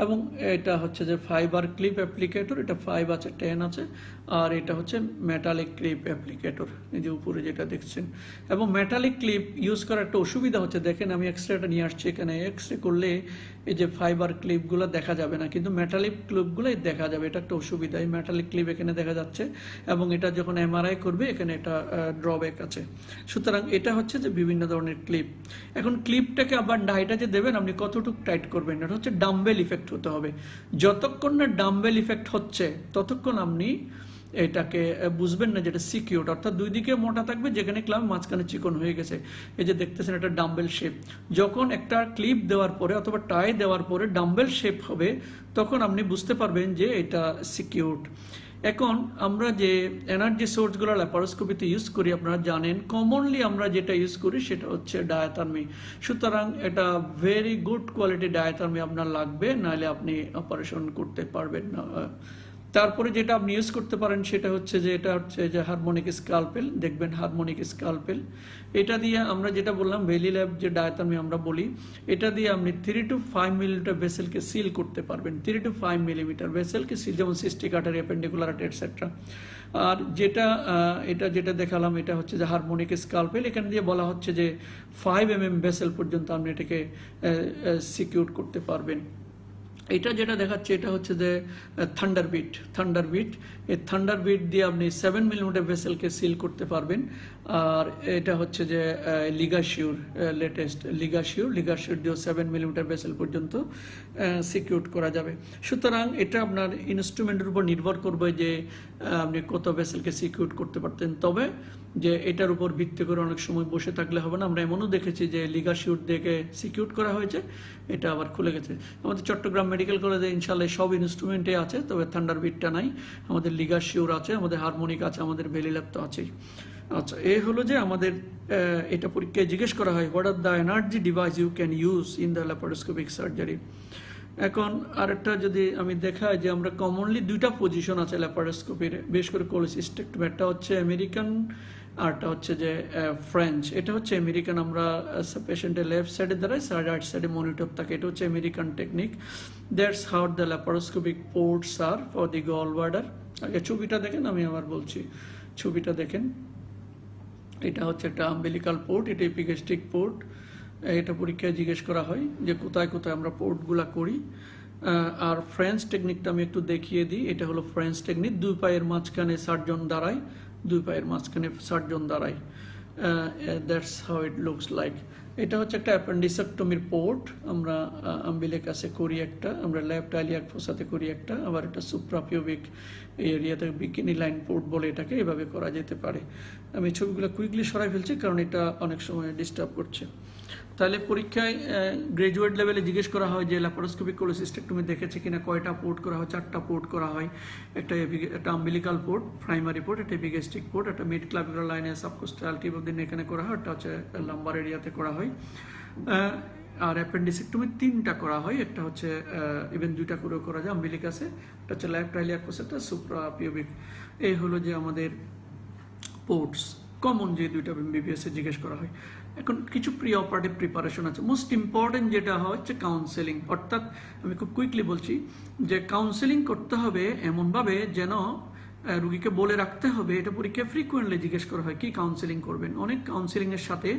এবং এটা হচ্ছে যে ফাইবার ক্লিপ অ্যাপ্লিকেটর, এটা 5 আছে, 10 আছে, আর এটা হচ্ছে মেটালিক ক্লিপ অ্যাপ্লিকেটর, এই যে উপরে যেটা দেখছেন। এবং মেটালিক ক্লিপ ইউজ করার একটা অসুবিধা হচ্ছে, দেখেন আমি এক্সরেটা নিয়ে আসছি এখানে, এক্সরে করলে এই যে ফাইবার ক্লিপগুলো দেখা যাবে না, কিন্তু মেটালিক ক্লিপগুলোই দেখা যাবে, এটা একটা অসুবিধা। এই মেটালিক ক্লিপ এখানে দেখা যাচ্ছে, এবং এটা যখন এমআরআই করবে এখানে এটা ড্রব্যাক আছে। সুতরাং এটা হচ্ছে যে বিভিন্ন ধরনের ক্লিপ। এখন ক্লিপটাকে আবার ডাইটা যে দেবেন আপনি কতটুকু টাইট করবেন, এটা হচ্ছে ডাম্বেল ইফেক্ট হতে হবে। যতক্ষণ না ডাম্বেল ইফেক্ট হচ্ছে ততক্ষণ আপনি এটাকে বুঝবেন না যেটা সিকিউর, অর্থাৎ দুই দিকে মোটা থাকবে, যেখানে ক্লাব মাঝখানে চিকন হয়ে গেছে। এই যে দেখতেছেন এটা ডাম্বেল শেপ। যখন একটা ক্লিপ দেওয়ার পরে অথবা টাই দেওয়ার পরে ডাম্বেল শেপ হবে, তখন আপনি বুঝতে পারবেন যে এটা সিকিউরড। এখন আমরা যে এনার্জি সোর্সগুলো ল্যাপারোস্কোপিতে ইউজ করি আপনারা জানেন, কমনলি আমরা যেটা ইউজ করি সেটা হচ্ছে ডায়াথার্মি। সুতরাং এটা ভেরি গুড কোয়ালিটি ডায়াথার্মি আপনার লাগবে, নাহলে আপনি অপারেশন করতে পারবেন না। তারপরে যেটা আপনি ইউজ করতে পারেন সেটা হচ্ছে যে এটা হচ্ছে যে হারমোনিক স্কালপেল, দেখবেন হারমোনিক স্কালপেল। এটা দিয়ে আমরা যেটা বললাম ভেলি ল্যাব যে ডায়াথার্মি আমরা বলি, এটা দিয়ে আপনি 3 to 5 মিলিমিটার ভেসেলকে সিল করতে পারবেন। 3 to 5 মিলিমিটার ভেসেলকে সিল, যেমন cystic artery, appendicular artery etcetera. আর যেটা এটা যেটা দেখালাম এটা হচ্ছে যে হারমোনিক স্কালপেল, এখান দিয়ে বলা হচ্ছে যে 5 mm ভেসেল পর্যন্ত আপনি এটাকে সিকিউর করতে পারবেন। এটা যেটা দেখাচ্ছে এটা হচ্ছে যে থান্ডারবিট। এই থান্ডারবিট দিয়ে আপনি 7 মিলিমিটার ভেসেলকে সিল করতে পারবেন। আর এটা হচ্ছে যে লিগাশিওর, লেটেস্ট লিগাশিওর দিয়েও 7 মিলিমিটার ভেসেল পর্যন্ত সিকিউর করা যাবে। সুতরাং এটা আপনার ইনস্ট্রুমেন্টের উপর নির্ভর করবে যে আপনি কত ভেসেলকে সিকিউর করতে পারতেন। তবে যে এটার উপর ভিত্তি করে অনেক সময় বসে থাকলে হবে না। আমরা এমনও দেখেছি যে লিগাশিওর দেখে সিকিউর করা হয়েছে, এটা আবার খুলে গেছে। আমাদের চট্টগ্রাম মেডিকেল কলেজে ইনশাল্লাহ সব ইনস্ট্রুমেন্টে আছে, তবে থান্ডারবিটটা নাই। আমাদের লিগাশিওর আছে, আমাদের হারমোনিক আছে, আমাদের ভেলি ল্যাব তো আছেই। আচ্ছা, এই হলো যে আমাদের এটা পরীক্ষায় জিজ্ঞেস করা হয়, what are the energy device you can use in the laparoscopic surgery. এখন আরেকটা যদি আমি দেখাই যে আমরা কমনলি 2টা পজিশন আছে ল্যাপারোস্কোপির, বেশ করে কোলিসিস্টেক্টমি। একটা হচ্ছে আমেরিকান, আরটা হচ্ছে যে ফ্রেঞ্চ। এটা হচ্ছে আমেরিকান, আমরা পেশেন্টের লেফট সাইডে দাঁড়াই, রাইট সাইডে মনিটর থাকে, এটা হচ্ছে American technique. That's how the laparoscopic ports are for the gall bladder. আগে ছবিটা দেখেন, আমি আবার বলছি, ছবিটা দেখেন। এটা হচ্ছে একটা আম্বিলিকাল পোর্ট, এটা এপিগ্যাস্ট্রিক পোর্ট। এটা পরীক্ষায় জিজ্ঞেস করা হয় যে কোথায় কোথায় আমরা পোর্টগুলা করি। আর ফ্রেঞ্চ টেকনিকটা আমি একটু দেখিয়ে দিই। এটা হলো ফ্রেঞ্চ টেকনিক, 2 পায়ের মাঝখানে সার্জন দাঁড়ায়, 2 পায়ের মাঝখানে সার্জন দাঁড়ায়। That's how it looks like. এটা হচ্ছে একটা অ্যাপেন্ডিসেক্টমির পোর্ট, আমরা আম্বিলিকাসে করি একটা, আমরা লেফট আইলিয়াক ফোসাতে করি একটা, আবার এটা সুপ্রাপিউবিক এরিয়াতে বিকিনি লাইন পোর্ট বলে এটাকে এভাবে করা যেতে পারে। আমি ছবিগুলো কুইকলি সরাই ফেলছি কারণ এটা অনেক সময় ডিস্টার্ব করছে। তাহলে পরীক্ষায় গ্রাজুয়েট লেভেলে জিজ্ঞেস করা হয় যে ল্যাপারোস্কোপিক কোলিসিস্টেক্টমি দেখেছে কিনা, কয়টা পোর্ট করা হয়, 4টা পোর্ট করা হয়। একটা আম্বিলিকাল পোর্ট, প্রাইমারি পোর্ট, একটা এপিগ্যাস্ট্রিক পোর্ট, একটা মিড ক্লাভিকুলার লাইনে সাবকোস্টাল টিপ অফ দি নেক এখানে করা হয়, একটা হচ্ছে লাম্বার এরিয়াতে করা হয়। আর অ্যাপেন্ডিসেক্টমি 3টা করা হয়, একটা হচ্ছে ইভেন 2টা করেও করা যায় আম্বিলিকাসে, একটা হচ্ছে লেফট আইলিয়াক ফোসাটা, সুপ্রাপিউবিক। এই হলো যে আমাদের পোর্টস কমন যে 2টা এমবিবিএস এ জিজ্ঞেস করা হয়। এখন কিছু প্রি অপারেটিভ প্রিপারেশন আছে। মোস্ট ইম্পর্টেন্ট যেটা হচ্ছে কাউন্সেলিং, অর্থাৎ আমি খুব কুইকলি বলছি যে কাউন্সেলিং করতে হবে এমনভাবে যেন রুগীকে বলে রাখতে হবে। এটা পরীক্ষায় ফ্রিকুয়েন্টলি জিজ্ঞেস করা হয় কি কাউন্সেলিং করবেন। অনেক কাউন্সেলিংয়ের সাথে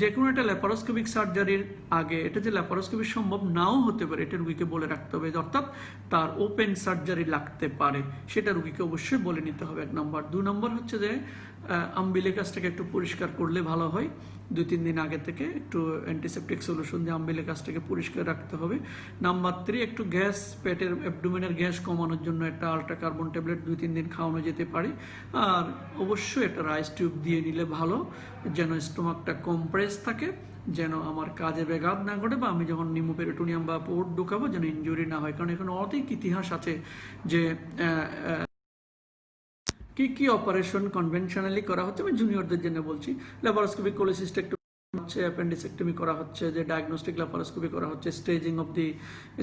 যে কোনো একটা ল্যাপারোস্কোপিক সার্জারির আগে এটা যে ল্যাপারোস্কোপি সম্ভব নাও হতে পারে, এটা রুগীকে বলে রাখতে হবে। অর্থাৎ তার ওপেন সার্জারি লাগতে পারে, সেটা রুগীকে অবশ্যই বলে নিতে হবে, 1 নম্বর। 2 নম্বর হচ্ছে যে আম্বিলিকাসটাকে একটু পরিষ্কার করলে ভালো হয়, 2-3 দিন আগে থেকে একটু অ্যান্টিসেপটিক সলিউশন দিয়ে আম্বিলিকাসটাকে পরিষ্কার রাখতে হবে। নাম্বার 3, একটু গ্যাস, পেটের অ্যাবডোমেনের গ্যাস কমানোর জন্য একটা আল্ট্রা কার্বন ট্যাবলেট 2-3 দিন খাওয়ানো যেতে পারে। আর অবশ্যই একটা রাইস টিউব দিয়ে নিলে ভালো, যেন স্টোমাকটা কম্প্রেস থাকে, যেন আমার কাজে ব্যাঘাত না ঘটে, বা আমি যখন নিউমোপেরিটোনিয়াম বা পোর্ট ঢুকাবো যেন ইনজুরি না হয়। কারণ এখানে অনেক ইতিহাস আছে যে কি কি অপারেশন কনভেনশনালি করা হচ্ছে। আমি জুনিয়রদের জন্য বলছি, ল্যাপারোস্কোপিক কোলিসিস্টেক্টমি হচ্ছে অ্যাপেন্ডিসেক্টমি করা হচ্ছে, যে ডায়াগনস্টিক ল্যাপারোস্কোপি করা হচ্ছে,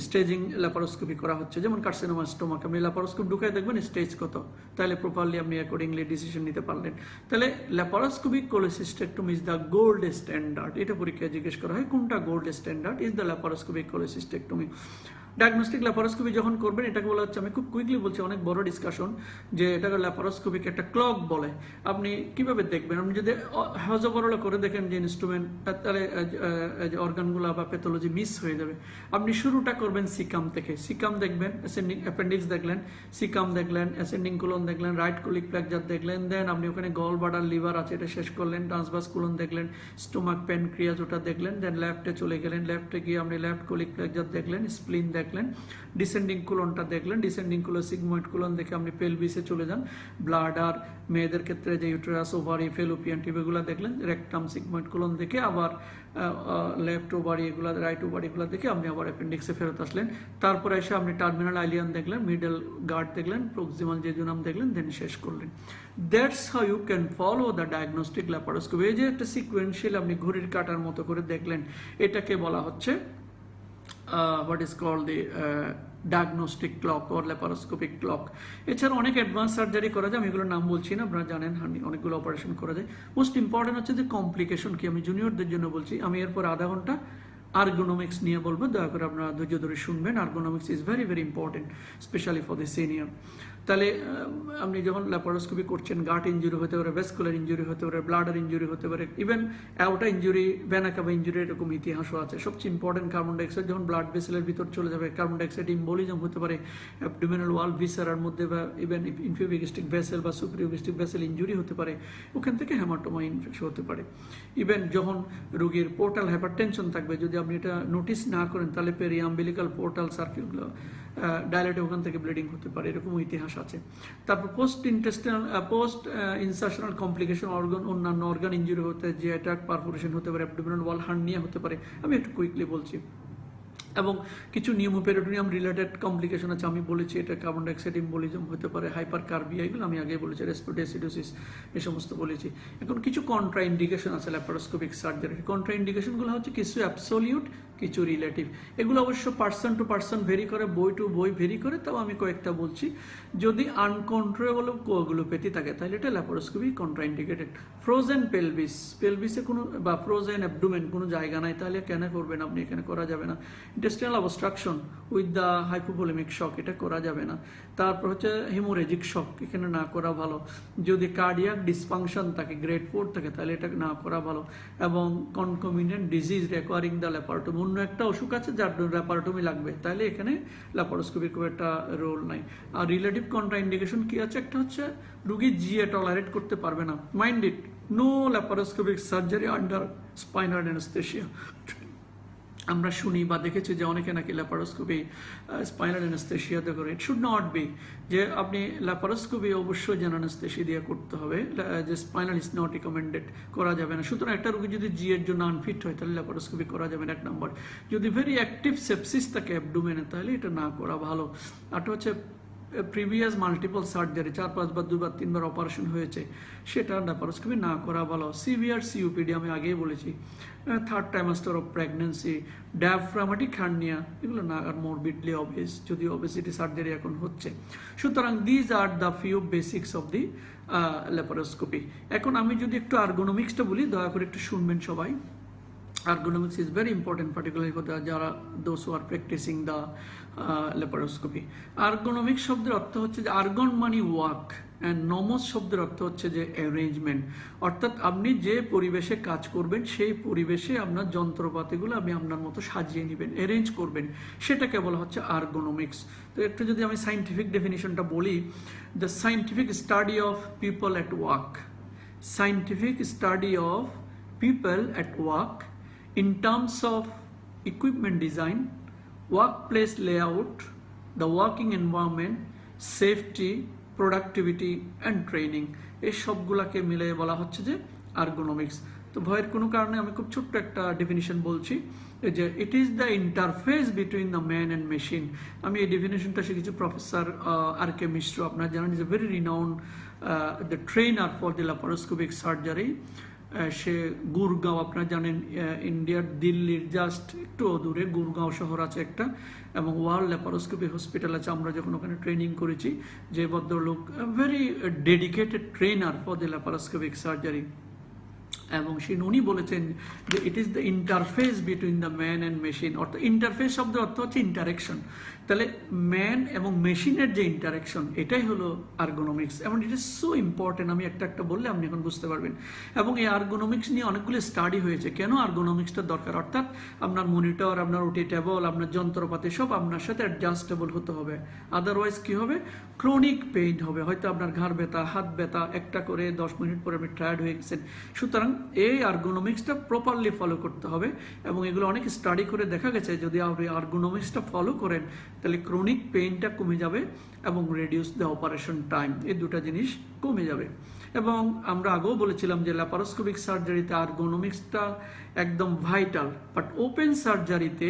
স্টেজিং ল্যাপারোস্কোপি করা হচ্ছে, যেমন কার্সিনোমা স্টোমাক আপনি ল্যাপারোস্কোপ ঢুকাই দেখবেন স্টেজ কত, তাহলে প্রপারলি আপনি অ্যাকর্ডিংলি ডিসিশন নিতে পারলেন। তাহলে laparoscopic cholecystectomy is the gold standard. এটা পরীক্ষায় জিজ্ঞেস করা হয় কোনটা gold standard, is the laparoscopic cholecystectomy. Diagnostic laparoscopy যখন করবেন, এটাকে বলা হচ্ছে, আমি খুব কুইকলি বলছি, অনেক বড় ডিসকাশন, যে এটাকে ল্যাপারোস্কোপিক একটা ক্লক বলে। আপনি কিভাবে দেখবেন, আপনি যদি হজবরল করে দেখেন যে ইনস্ট্রুমেন্ট, তাহলে অর্গানগুলো বা প্যাথোলজি মিস হয়ে যাবে। আপনি শুরুটা করবেন সিকাম থেকে, সিকাম দেখবেন, অ্যাসেন্ডিং অ্যাপেন্ডিক্স দেখলেন, সিকাম দেখলেন, অ্যাসেন্ডিং কোলন দেখলেন, রাইট কোলিক ফ্র্যাকচার দেখলেন, দেন আপনি ওখানে গল ব্লাডার লিভার আছে এটা শেষ করলেন, ট্রান্সভার্স কোলন দেখলেন, স্টোমাক প্যানক্রিয়াস ওটা দেখলেন, দেন লেফটে চলে গেলেন, লেফটে গিয়ে আপনি লেফট কোলিক ফ্র্যাকচার দেখলেন, স্প্লিন দেখলেন, ডিসেন্ডিং কোলনটা দেখলেন, ডিসেন্ডিং কোলন সিগময়েড কোলন দেখে আপনি পেলভিসে চলে যান, ব্লাডার মেয়েদের ক্ষেত্রে যে ইউটেরাস, ওভারি, ফেলোপিয়ান টিউব এগুলো দেখলেন, রেকটাম সিগময়েড কোলন দেখে আবার লেফট ওভারি এগুলো, রাইট ওভারি এগুলো দেখে আপনি আবার অ্যাপেন্ডিক্সে ফেরত আসলেন। তারপরে এসে আপনি টার্মিনাল আইলিয়ান দেখলেন, মিডল গার্ড দেখলেন, প্রক্সিমাল জেজুনাম দেখলেন, দেন শেষ করলেন। That's how you can follow the diagnostic laparoscopy. এই যে একটা সিকোয়েন্সিয়াল আপনি ঘড়ির কাটার মতো করে দেখলেন, এটাকে বলা হচ্ছে what is called the diagnostic clock or laparoscopic clock. এছাড়া অনেক অ্যাডভান্স সার্জারি করা যায়, আমি এগুলোর নাম বলছি না, আপনারা জানেন অনেকগুলো অপারেশন করা যায়। মোস্ট ইম্পর্টেন্ট হচ্ছে যে কমপ্লিকেশন কি, আমি জুনিয়রদের জন্য বলছি। আমি এরপর আধা ঘন্টা আর্গোনমিক্স নিয়ে বলবো, দয়া করে আপনারা ধৈর্য ধরে শুনবেন। Ergonomics is very very important, specially for the senior. তাহলে আপনি যখন ল্যাপারোস্কোপি করছেন, গাট ইঞ্জুরি হতে পারে, ভেসকুলার ইঞ্জুরি হতে পারে, ব্লাডার ইঞ্জুরি হতে পারে, ইভেন অ্যাওটা ইঞ্জুরি, ভেনাকাভা ইঞ্জুরি, এরকম ইতিহাসও আছে। সবচেয়ে ইম্পর্টেন্ট কার্বন ডাইঅক্সাইড যখন ব্লাড ভেসেলের ভিতর চলে যাবে, কার্বন ডাইঅক্সাইড ইম্বোলিজম হতে পারে, অ্যাবডোমিনাল ওয়াল ভিসেরার মধ্যে, বা ইভেন ইনফিউবিগেস্টিক ভেসেল বা সুপ্রিউগেস্টিক ভেসেল ইঞ্জুরি হতে পারে, ওখান থেকে হেমাটোমা ইনফেকশন হতে পারে। ইভেন যখন রোগীর পোর্টাল হাইপারটেনশন থাকবে, যদি আপনি এটা নোটিস না করেন, তাহলে পেরিয়াম্বিলিক্যাল পোর্টাল সার্কিটগুলো ডায়ালেটে ওখান থেকে ব্লিডিং হতে পারে, এরকম ইতিহাস আছে। তারপর পোস্ট ইনসার্শনাল কমপ্লিকেশন, অন্যান্য অর্গান ইঞ্জুরি হতে, যে অ্যাটাক পারফোরেশন হতে পারে, অ্যাবডোমিনাল ওয়াল হার্নিয়া হতে পারে, আমি একটু কুইকলি বলছি। এবং কিছু নিউমোপেরিটোনিয়াম রিলেটেড কমপ্লিকেশন আছে, আমি বলেছি, এটা কার্বন ডাইঅক্সাইড ইম্বোলিজম হতে পারে, হাইপার কার্বিয়া, এগুলো আমি আগে বলেছি, রেসপিরেটরি এই সমস্ত বলেছি। এখন কিছু কন্ট্রা ইন্ডিকেশন আছে ল্যাপারোস্কোপিক সার্জারি। কন্ট্রা ইন্ডিকেশনগুলো হচ্ছে কিছু অ্যাবসোলিউট, কিছু রিলেটিভ। এগুলো অবশ্য পার্সন টু পার্সন ভেরি করে, বই টু বই ভেরি করে, তাও আমি কয়েকটা বলছি। যদি আনকন্ট্রোলেবল কোয়াগুলোপ্যাথি থাকে, তাহলে এটা ল্যাপারোস্কোপি কন্ট্রা ইন্ডিকেটেড। ফ্রোজেন পেলভিসে কোনো, বা ফ্রোজেন অ্যাবডোমেন কোনো জায়গা নাই, তাহলে কেন করবেন আপনি, এখানে করা যাবে না। Intestinal obstruction with the hypovolaemic shock, এটা করা যাবে না। তারপর হচ্ছে হিমোরেজিক শক, এখানে না করা ভালো। যদি কার্ডিয়াক ডিসফাংশন থাকে, গ্রেড 4 থাকে, তাহলে এটা না করা ভালো। এবং কনকমিনেন্ট ডিজিজ রিকোয়ারিং দ্য ল্যাপারোটমি, অন্য একটা অসুখ আছে যার ল্যাপারোটমি লাগবে, তাহলে এখানে ল্যাপারোস্কোপির খুব একটা রোল নাই। আর রিলেটিভ কন্ট্রা ইন্ডিকেশন কি আছে, একটা হচ্ছে রুগী জিএ টলারেট করতে পারবে না। Mind it, no laparoscopic surgery under spinal anaesthesia. আমরা শুনি বা দেখেছি যে অনেকে নাকি ল্যাপারোস্কোপি স্পাইনাল অ্যানেস্থেসিয়াতে করে। ইট শুড নট বি যে আপনি ল্যাপারোস্কোপি অবশ্যই যেন অ্যানেস্থেসিয়া দিয়ে করতে হবে, যে স্পাইনাল ইজ নট রিকমেন্ডেড, করা যাবে না। সুতরাং একটা রোগী যদি জি এর জন্য আনফিট হয়, তাহলে ল্যাপারোস্কোপি করা যাবে না, এক নম্বর। যদি ভেরি অ্যাক্টিভ সেপসিস থাকে অ্যাবডোমেনে, তাহলে এটা না করা ভালো। আর হচ্ছে প্রিভিয়াস মাল্টিপল সার্জারি, 4-5 বার 2-বার 3-বার অপারেশন হয়েছে, সেটা ল্যাপারোস্কোপি না করা ভালো। সিভিয়ার সিওপিডি আমি আগেই বলেছি, third trimester of pregnancy, diaphragmatic hernia, এগুলো না। আর মরবিডলি অবেস, যদি ওবেসিটি সার্জারি এখন হচ্ছে। সুতরাং these are the few basics of the laparoscopy. এখন আমি যদি একটু আর্গোনমিক্সটা বলি, দয়া করে একটু শুনবেন সবাই। Ergonomics is very important, particularly for those who are practicing the laparoscopy. Ergonomics শব্দের অর্থ হচ্ছে যে আর্গন মানে ওয়ার্ক, অ্যান্ড নমস শব্দের অর্থ হচ্ছে যে অ্যারেঞ্জমেন্ট, অর্থাৎ আপনি যে পরিবেশে কাজ করবেন সেই পরিবেশে আপনার যন্ত্রপাতিগুলো আপনি আপনার মতো সাজিয়ে নেবেন, অ্যারেঞ্জ করবেন, সেটাকে বলা হচ্ছে আর্গোনমিক্স। তো একটু যদি আমি সাইন্টিফিক ডেফিনিশনটা বলি, the scientific study of people at work, scientific study of people at work in terms of equipment design, workplace layout, the working environment, safety, productivity and training, এই সবগুলাকে মিলে বলা হচ্ছে যে আর্গোনমিক্স। তো ভয়ের কোনো কারণে আমি খুব ছোট্ট একটা ডেফিনিশন বলছি, যে it is the interface between the man and machine. আমি এই ডেফিনেশনটা শিখেছি প্রফেসর আর.কে মিশ্র, আপনারা জানেন, is a very renowned the trainer for the laparoscopic surgery, সে গুরগাঁও, আপনারা জানেন ইন্ডিয়ার দিল্লির জাস্ট একটু দূরে গুরগাঁও শহর আছে একটা, এবং ওয়ার্ল্ড ল্যাপারোস্কোপি হসপিটাল আছে। আমরা যখন ওখানে ট্রেনিং করেছি, যে ভদ্রলোক very dedicated trainer for the laparoscopic surgery, এবং উনি বলেছেন যে it is the interface between the man and machine. অর্থাৎ ইন্টারফেস শব্দের অর্থ হচ্ছে ইন্টারেকশন। তাহলে ম্যান এবং মেশিনের যে ইন্টারেকশন, এটাই হলো আর্গোনমিক্স, এবং ইট ইজ সো ইম্পর্টেন্ট। আমি একটা বললে আপনি এখন বুঝতে পারবেন। এবং এই আর্গোনমিক্স নিয়ে অনেকগুলো স্টাডি হয়েছে, কেন আর্গোনমিক্সটা দরকার। অর্থাৎ আপনার মনিটর, আপনার ওটি টেবল, আপনার যন্ত্রপাতি সব আপনার সাথে অ্যাডজাস্টেবল হতে হবে। আদারওয়াইজ কি হবে, ক্রনিক পেইন হবে। হয়তো আপনার ঘাড় ব্যথা, হাত ব্যথা, একটা করে 10 মিনিট পরে আপনি টায়ার্ড হয়ে গেছেন। সুতরাং এই আর্গোনমিক্সটা প্রপারলি ফলো করতে হবে, এবং এগুলো অনেক স্টাডি করে দেখা গেছে যদি আপনি আর্গোনমিক্সটা ফলো করেন তাহলে ক্রনিক পেইনটা কমে যাবে এবং রিডিউস দ্য অপারেশন টাইম, এই দুটো জিনিস কমে যাবে। এবং আমরা আগেও বলেছিলাম যে ল্যাপারোস্কোপিক সার্জারিতে আর্গোনমিক্সটা একদম ভাইটাল, বাট ওপেন সার্জারিতে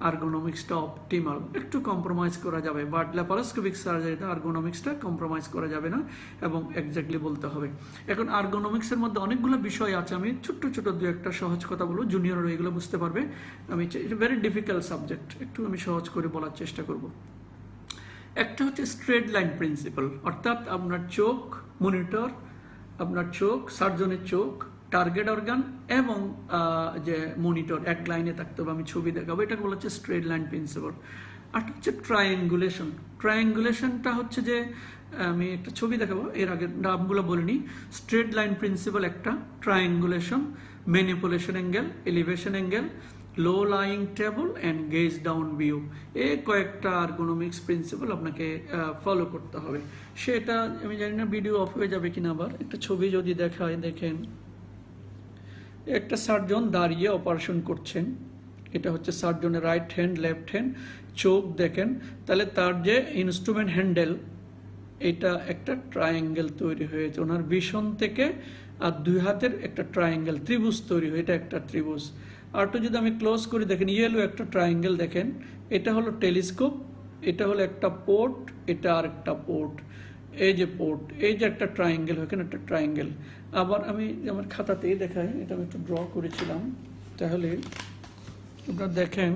আর্গোনমিক্সটা অপটিমাল, একটু কম্প্রোমাইজ করা যাবে, বাট ল্যাপারোস্কোপিক সার্জারিতে আর্গোনমিক্সটা কম্প্রোমাইজ করা যাবে না, এবং এক্স্যাক্টলি বলতে হবে। এখন আর্গোনমিক্সের মধ্যে অনেকগুলো বিষয় আছে, আমি ছোট্ট ছোট দু একটা সহজ কথা বলবো, জুনিয়ররা এগুলো বুঝতে পারবে। আমি ভেরি ডিফিকাল্ট সাবজেক্ট, একটু আমি সহজ করে বলার চেষ্টা করব। একটা হচ্ছে স্ট্রেট লাইন প্রিন্সিপাল, অর্থাৎ আপনার চোখ, মনিটর, আপনার চোখ, সার্জনের চোখ, টার্গেট অর্গান এবং যে মনিটর এক লাইনে থাকতে হবে। আমি ছবি দেখাবো, এটাকে বলা হচ্ছে স্ট্রেট লাইন প্রিন্সিপাল। আর হচ্ছে ট্রায়াঙ্গুলেশন। ট্রায়াঙ্গুলেশনটা হচ্ছে যে, আমি একটা ছবি দেখাবো, এর আগে নামগুলো বলিনি। স্ট্রেট লাইন প্রিন্সিপাল একটা, triangulation, manipulation angle, elevation angle, low lying table and gauge down view, এই কয়েকটা আর্গোনমিক্স প্রিন্সিপাল আপনাকে ফলো করতে হবে। সেটা আমি জানি না ভিডিও অফ হয়ে যাবে কিনা, আবার একটা ছবি যদি দেখায়, দেখেন একটা সার্জন দাঁড়িয়ে অপারেশন করছেন, এটা হচ্ছে সার্জনের রাইট হ্যান্ড, লেফট হ্যান্ড, চোখ দেখেন, তাহলে তার যে ইনস্ট্রুমেন্ট হ্যান্ডেল, এটা একটা ট্রায়াঙ্গেল তৈরি হয়েছে ওনার ভিশন থেকে, আর দুই হাতের একটা ট্রায়াঙ্গেল ত্রিভুজ তৈরি হয়ে, এটা একটা ত্রিভুজ। আর তো যদি আমি ক্লোজ করে দেখেন, ইয়েলো একটা ট্রায়াঙ্গেল দেখেন, এটা হলো টেলিস্কোপ, এটা হলো একটা পোর্ট, এটা আর একটা পোর্ট, এই যে পোর্ট, এই যে একটা ট্রায়াঙ্গেল, এখানে একটা ট্রায়াঙ্গেল। আবার আমি আমার খাতাতেই দেখাই, এটা আমি একটু ড্র করেছিলাম, তাহলে আপনারা দেখেন,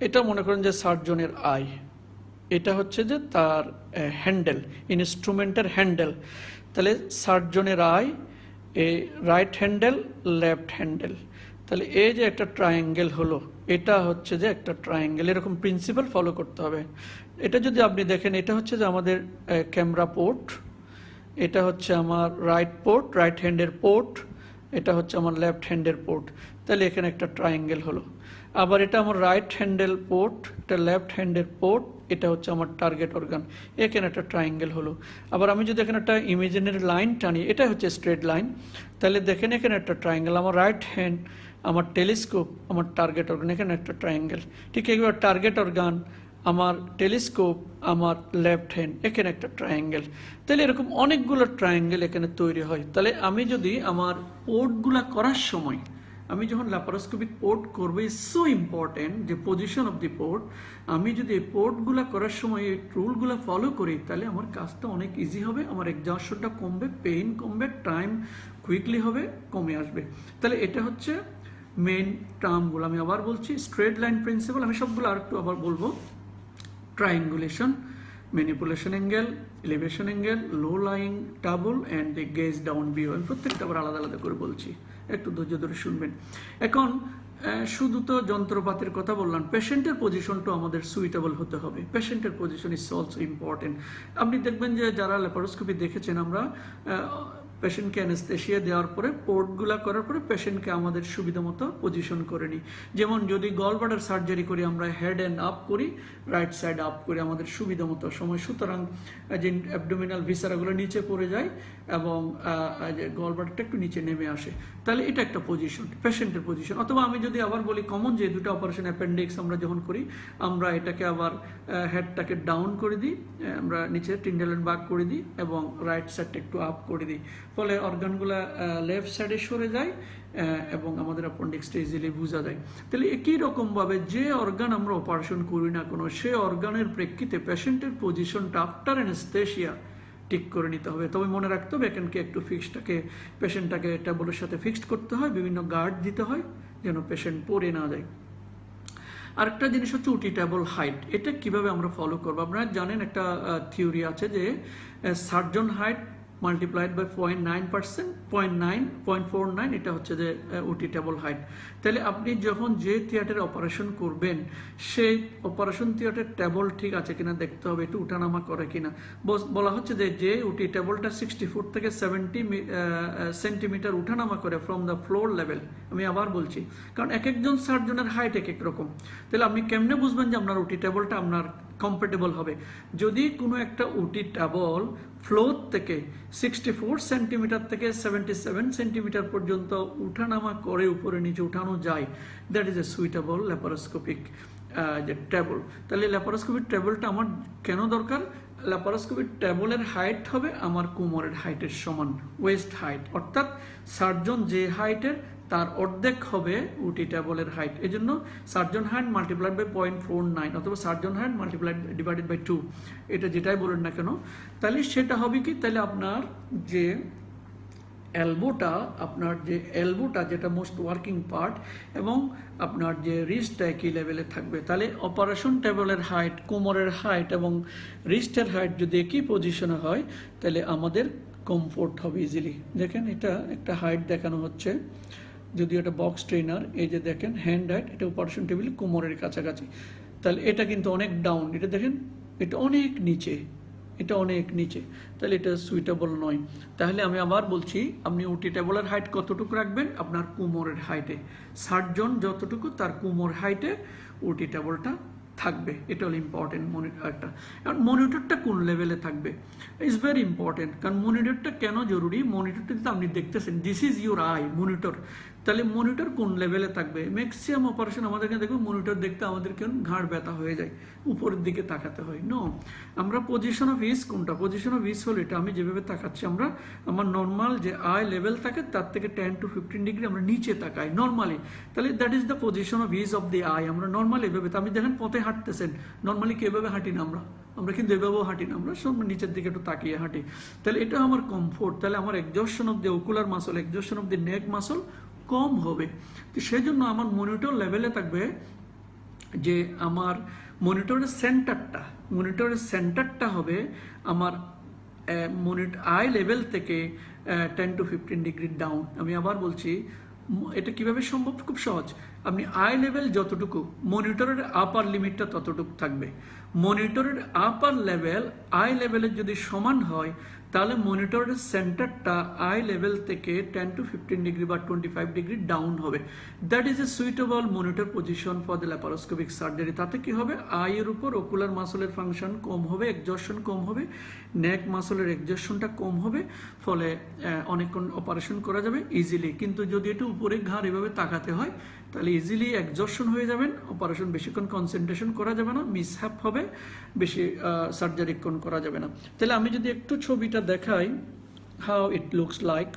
এটা মনে করেন যে সার্জনের আই, এটা হচ্ছে যে তার হ্যান্ডেল, ইনস্ট্রুমেন্টের হ্যান্ডেল। তাহলে সার্জনের আই, এই রাইট হ্যান্ডেল, লেফট হ্যান্ডেল, তাহলে এই যে একটা ট্রায়াঙ্গেল হলো, এটা হচ্ছে যে একটা ট্রায়াঙ্গেল, এরকম প্রিন্সিপাল ফলো করতে হবে। এটা যদি আপনি দেখেন, এটা হচ্ছে যে আমাদের ক্যামেরা পোর্ট, এটা হচ্ছে আমার রাইট পোর্ট, রাইট হ্যান্ডের পোর্ট, এটা হচ্ছে আমার লেফট হ্যান্ডের পোর্ট, তাহলে এখানে একটা ট্রায়াঙ্গেল হলো। আবার এটা আমার রাইট হ্যান্ডেল পোর্ট, এটা লেফট হ্যান্ডের পোর্ট, এটা হচ্ছে আমার টার্গেট অর্গান, এখানে একটা ট্রায়াঙ্গেল হলো। আবার আমি যদি এখানে একটা ইমেজিনারি লাইন টানি, এটা হচ্ছে স্ট্রেট লাইন, তাহলে দেখেন এখানে একটা ট্রায়াঙ্গেল, আমার রাইট হ্যান্ড, আমার টেলিস্কোপ, আমার টার্গেট অর্গান, এখানে একটা ট্রায়াঙ্গেল। ঠিক এবার টার্গেট অর্গান, আমার টেলিস্কোপ, আমার লেফট হ্যান্ড, এখানে একটা ট্রায়াঙ্গেল। তাহলে এরকম অনেকগুলো ট্রায়াঙ্গেল এখানে তৈরি হয়। তাহলে আমি যদি আমার পোর্টগুলা করার সময়, আমি যখন ল্যাপারোস্কোপিক পোর্ট করবো, ইজ সো ইম্পর্টেন্ট যে পজিশন অফ দি পোর্ট, আমি যদি এই পোর্টগুলা করার সময় এই রুলগুলো ফলো করি, তাহলে আমার কাজটা অনেক ইজি হবে, আমার এক্সজশনটা কমবে, পেইন কমবে, টাইম কুইকলি হবে, কমে আসবে। তাহলে এটা হচ্ছে মেইন টার্মগুলো। আমি আবার বলছি, স্ট্রেট লাইন প্রিন্সিপাল, আমি সবগুলো আর একটু আবার বলবো। Triangulation, manipulation angle, elevation angle, low lying table and the gaze down view. আমি প্রত্যেকটা আবার আলাদা আলাদা করে বলছি, একটু ধৈর্য ধরে শুনবেন। এখন শুধু তো যন্ত্রপাতির কথা বললাম, পেশেন্টের পজিশনটাও আমাদের সুইটেবল হতে হবে। পেশেন্টের পজিশন ইজ অলসো ইম্পর্টেন্ট। আপনি দেখবেন যে যারা ল্যাপারোস্কোপি দেখেছেন, আমরা পেশেন্টকে অ্যানেস্থেশিয়া দেওয়ার পরে, পোর্টগুলা করার পরে পেশেন্টকে আমাদের সুবিধা মতো পজিশন করে নিই। যেমন যদি গলব্লাডার সার্জারি করি, আমরা হেড অ্যান্ড আপ করি, রাইট সাইড আপ করি আমাদের সুবিধা মতো সময়, সুতরাং যে অ্যাবডোমিনাল ভিসারাগুলো নিচে পড়ে যায় এবং যে গলব্লাডারটা একটু নিচে নেমে আসে, তাহলে এটা একটা পজিশন, পেশেন্টের পজিশন। অথবা আমি যদি আবার বলি, কমন যে দুটো অপারেশন অ্যাপেন্ডিক্স আমরা যখন করি, আমরা এটাকে আবার হেডটাকে ডাউন করে দিই, আমরা নিচে টিন্ডেলেন বাগ করে দিই এবং রাইট সাইডটা একটু আপ করে দিই, ফলে অর্গানগুলা লেফট সাইডে সরে যায় এবং আমাদের অ্যাপেন্ডিক্সটা ইজিলি বোঝা যায়। তাহলে একই রকমভাবে যে অর্গান আমরা অপারেশন করি না কোনো, সে অর্গানের প্রেক্ষিতে পেশেন্টের পজিশনটা আফটার অ্যানেস্থেশিয়া ঠিক করে নিতে হবে। তবে মনে রাখতে হবে এখানকে একটু পেশেন্টটাকে টেবলের সাথে ফিক্সড করতে হয়, বিভিন্ন গার্ড দিতে হয় যেন পেশেন্ট পড়ে না যায়। আরেকটা জিনিস হচ্ছে উটি টেবল হাইট। এটা কিভাবে আমরা ফলো করবো? আপনারা জানেন একটা থিওরি আছে যে সার্জন হাইট মাল্টিপ্লাইড বাই 0.9%, এটা হচ্ছে যে উটি টেবল হাইট। তাহলে আপনি যখন যে থিয়েটারে অপারেশন করবেন সেই অপারেশন থিয়েটার টেবল ঠিক আছে কিনা দেখতে হবে, একটু উঠানামা করে কিনা। বলা হচ্ছে যে উটি টেবলটা 64 থেকে 70 সেন্টিমিটার উঠানামা করে ফ্রম দ্য ফ্লোর লেভেল। আমি আবার বলছি, কারণ এক একজন সার্জনের হাইট এক এক রকম। তাহলে আপনি কেমনে বুঝবেন যে আপনার উটি টেবলটা আপনার কমফোর্টেবল হবে? যদি কোনো একটা উটি টেবল ফ্লোর থেকে 64 সেন্টিমিটার থেকে 77 সেন্টিমিটার পর্যন্ত উঠানামা করে উপরে নিচে উঠানো যায়, that is a suitable laparoscopic যে টেবল। তাহলে ল্যাপারোস্কোপিক টেবলটা আমার কেন দরকার? ল্যাপারোস্কোপিক টেবলের হাইট হবে আমার কোমরের হাইটের সমান, ওয়েস্ট হাইট, অর্থাৎ সার্জন যে হাইটের তার অর্ধেক হবে উটি টেবলের হাইট। এই জন্য সার্জন হাইট মাল্টিপ্লাইড বাই 0.49 অথবা surgeon height multiplied divided by 2, এটা যেটাই বলেন না কেন, তাহলে সেটা হবে কি? তাহলে আপনার যে এলবোটা যেটা মোস্ট ওয়ার্কিং পার্ট এবং আপনার যে রিস্টটা একই লেভেলে থাকবে। তাহলে অপারেশন টেবলের হাইট, কোমরের হাইট এবং রিস্টের হাইট যদি একই পজিশনে হয় তাহলে আমাদের কমফোর্ট হবে ইজিলি। দেখেন এটা একটা হাইট দেখানো হচ্ছে, যদিও এটা বক্স ট্রেনার। এই যে দেখেন হ্যান্ড হাইট, এটা অপারেশন টেবিল কোমরের কাছাকাছি। তাহলে এটা কিন্তু অনেক ডাউন, এটা দেখেন এটা অনেক নিচে, তাহলে এটা সুইটেবল নয়। তাহলে আমি আবার বলছি, আপনি উটি টেবলের হাইট কতটুকু রাখবেন? আপনার কোমরের হাইটে। সার্জন যতটুকু তার কোমর হাইটে উটি টেবলটা থাকবে। এটা হলো ইম্পর্টেন্ট একটা। কারণ মনিটরটা কোন লেভেলে থাকবে ইজ ভেরি ইম্পর্টেন্ট। কারণ মনিটরটা কেন জরুরি? মনিটরটা কিন্তু আপনি দেখতেছেন, this is your I monitor. তাহলে মনিটর কোন লেভেলে থাকবে? ম্যাক্সিমাম অপারেশন আমাদেরকে দেখো মনিটর দেখতে আমাদের কেন ঘাড় ব্যথা হয়ে যায়, উপরের দিকে তাকাতে হয়। নো, আমরা পজিশন অফ ইজ কোনটা? পজিশন অফ ইজ হলো এটা, আমি যেভাবে তাকাচ্ছি, আমার নর্মাল যে আই লেভেল থাকে তার থেকে 10 to 15 ডিগ্রি আমরা নিচে তাকাই নর্মালি। তাহলে that is the position of is of the I. আমরা নর্মালি এভাবে, আপনি দেখেন পথে হাঁটতেছেন, নর্মালি কিভাবে হাঁটি না আমরা কিন্তু এভাবেও হাঁটি না, আমরা সব নিচের দিকে একটু তাকিয়ে হাঁটি। তাহলে এটা আমার কমফোর্ট। তাহলে আমার exhaustion of the ocular muscle, exhaustion of the neck muscle কম হবে। তো সেই জন্য আমার মনিটর লেভেলে থাকবে যে আমার মনিটরের সেন্টারটা হবে আমার আই লেভেল থেকে 10 to 15 ডিগ্রি ডাউন। আমি আবার বলছি, এটা কিভাবে সম্ভব? খুব সহজ। আপনি আই লেভেল যতটুকু, মনিটরের আপার লিমিটটা ততটুকু থাকবে। মনিটরের আপার লেভেল আই লেভেলের যদি সমান হয় তাহলে মনিটরের সেন্টারটা আই লেভেল থেকে 10 to 15 ডিগ্রি বা 25 ডিগ্রি ডাউন হবে। That is a suitable monitor position for the laparoscopic surgery. তাতে কি হবে? আই এর উপর ওকুলার মাসলের ফাংশন কম হবে, এক্সজশন কম হবে, নেক মাসলের এক্সজশনটা কম হবে, ফলে অনেকক্ষণ অপারেশন করা যাবে ইজিলি। কিন্তু যদি একটু উপরে ঘাড় এভাবে তাকাতে হয় তাহলে ইজিলি এক্সজশন হয়ে যাবেন, অপারেশন বেশিক্ষণ কনসেন্ট্রেশন করা যাবে না, মিসহ্যাপ হবে, বেশি সার্জারি করা যাবে না। তাহলে আমি যদি একটু ছবিটা দেখাই, হাউ ইট লুকস লাইক,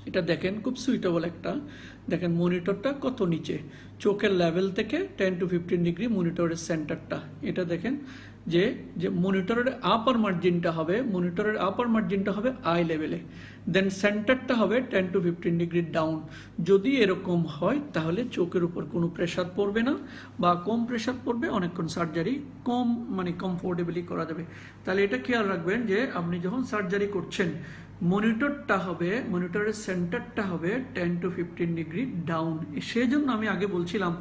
এটা দেখেন খুব সুইটেবল একটা। দেখেন মনিটরটা কত নিচে, চোখের লেভেল থেকে 10 to 15 ডিগ্রি মনিটরের সেন্টারটা। এটা দেখেন যে মনিটরের আপার মার্জিনটা হবে আই লেভেলে, দেন সেন্টারটা হবে 10 to 15 ডিগ্রি ডাউন। যদি এরকম হয় তাহলে চোখের উপর কোনো প্রেশার পড়বে না বা কম প্রেশার পড়বে, অনেকক্ষণ সার্জারি কমফোর্টেবলি করা যাবে। তাহলে এটা খেয়াল রাখবেন যে আপনি যখন সার্জারি করছেন মনিটরের সেন্টারটা হবে 10 to 15 ডিগ্রি ডাউন। সেই জন্য আমি আগে বলছিলাম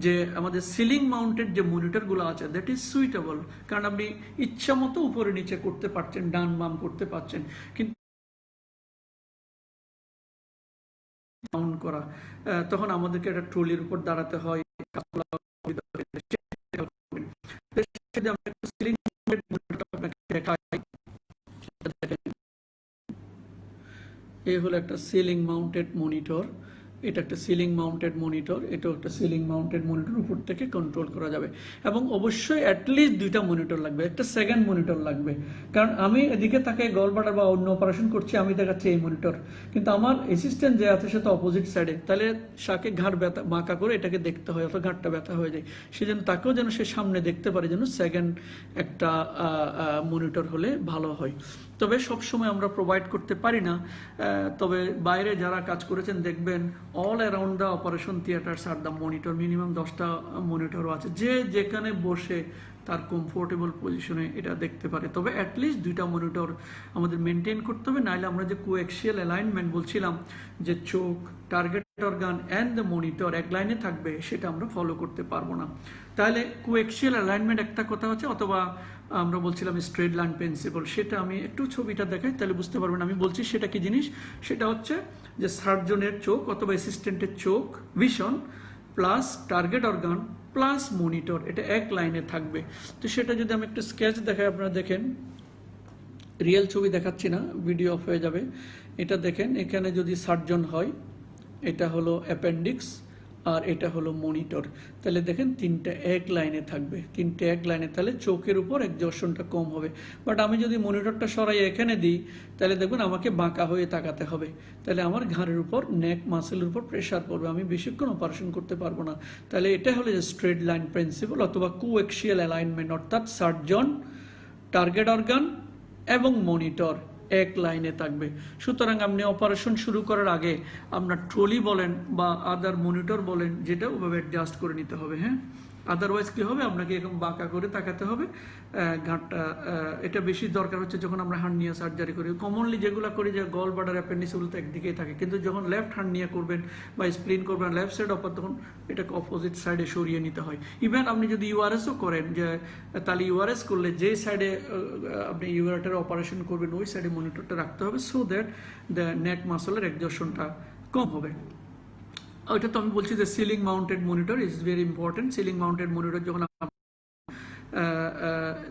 যে আমাদের সিলিং মাউন্টেড যে মনিটরগুলো আছে দ্যাট ইজ সুইটেবল, কারণ আপনি ইচ্ছা মতো উপরে নিচে করতে পারছেন, ডান বাম করতে পারছেন। কিন্তু ডাউন করা, তখন আমাদেরকে একটা ট্রলির উপর দাঁড়াতে হয়। এই হলো একটা সিলিং মাউন্টেড মনিটর, এটা একটা সিলিং মাউন্টেড মনিটর, এটাও একটা সিলিং মাউন্টেড মনিটর, উপর থেকে কন্ট্রোল করা যাবে। এবং অবশ্যই অ্যাটলিস্ট 2টা মনিটর লাগবে, একটা সেকেন্ড মনিটর লাগবে। কারণ আমি এদিকে তাকে গলব্লাডার বা অন্য অপারেশন করছি, আমি দেখাচ্ছি এই মনিটর, কিন্তু আমার অ্যাসিস্ট্যান্ট যে আছে সে তো অপোজিট সাইডে, তাহলে সাকে ঘাড় ব্যথা বাঁকা করে এটাকে দেখতে হয়, অথবা ঘাড়টা ব্যথা হয়ে যায়। সেজন্য তাকেও যেন সে সামনে দেখতে পারে, যেন সেকেন্ড একটা মনিটর হলে ভালো হয়। তবে সবসময় আমরা প্রোভাইড করতে পারি না। তবে বাইরে যারা কাজ করেছেন দেখবেন all around the operation theatres are the monitor, minimum 10টা মনিটরও আছে, যে যেখানে বসে তার কমফোর্টেবল পজিশনে এটা দেখতে পারে। তবে অ্যাটলিস্ট 2টা মনিটর আমাদের মেনটেন করতে হবে, নাহলে আমরা যে কোএক্সিয়াল অ্যালাইনমেন্ট বলছিলাম যে চোখ, target organ and the monitor এক লাইনে থাকবে, সেটা আমরা ফলো করতে পারবো না। তাহলে কোএক্সিয়াল অ্যালাইনমেন্ট একটা কথা হচ্ছে, অথবা আমরা বলছিলাম স্ট্রেট লাইন প্রিন্সিপাল, সেটা আমি একটু ছবিটা দেখাই তাহলে বুঝতে পারবেন আমি বলছি সেটা কি জিনিস। সেটা হচ্ছে যে সার্জনের চোখ অথবা অ্যাসিস্ট্যান্টের চোখ, vision plus target organ plus monitor, এটা এক লাইনে থাকবে। তো সেটা যদি আমি একটু স্কেচ দেখাই, আপনারা দেখেন, রিয়েল ছবি দেখাচ্ছি না, ভিডিও অফ হয়ে যাবে। এটা দেখেন, এখানে যদি সার্জন হয়, এটা হলো অ্যাপেন্ডিক্স আর এটা হলো মনিটর, তাহলে দেখেন 3টে এক লাইনে থাকবে, 3টে এক লাইনে, তাহলে চোখের উপর একজশনটা কম হবে। বাট আমি যদি মনিটরটা সরাই এখানে দিই, তাহলে দেখবেন আমাকে বাঁকা হয়ে তাকাতে হবে, তাহলে আমার ঘাড়ের উপর, নেক মাসেলের উপর প্রেশার পড়বে, আমি বেশিক্ষণ অপারেশন করতে পারবো না। তাহলে এটা হলো যে স্ট্রেট লাইন প্রিন্সিপাল অথবা কোএক্সিয়াল অ্যালাইনমেন্ট, অর্থাৎ সার্জন, টার্গেট অর্গান এবং মনিটর এক লাইনে থাকবে। সুতরাং আপনি অপারেশন শুরু করার আগে আপনার ট্রলি বলেন বা আদার মনিটর বলেন, যেটা ওভাবে অ্যাডজাস্ট করে নিতে হবে। হ্যাঁ, আদারওয়াইজ কি হবে, আপনাকে এরকম বাঁকা করে তাকাতে হবে ঘাটটা। এটা বেশি দরকার হচ্ছে যখন আমরা হার্নিয়া সার্জারি করি। কমনলি যেগুলো করি যে গল ব্লাডার অ্যাপেন্ডিক্স, ওগুলো তো একদিকেই থাকে, কিন্তু যখন লেফট হার্নিয়া করবেন বা স্প্লিন করবেন লেফট সাইড অপার, তখন এটাকে অপোজিট সাইডে সরিয়ে নিতে হয়। ইভেন আপনি যদি ইউআরএসও করেন, যে তাহলে ইউআরএস করলে যে সাইডে আপনি ইউআরটার অপারেশন করবেন ওই সাইডে মনিটরটা রাখতে হবে, সো দ্যাট দ্য নেক মাসলের এক্সজশনটা কম হবে। ওইটা তো আমি বলছি যে ceiling mounted monitor is very important. Ceiling mounted monitor যখন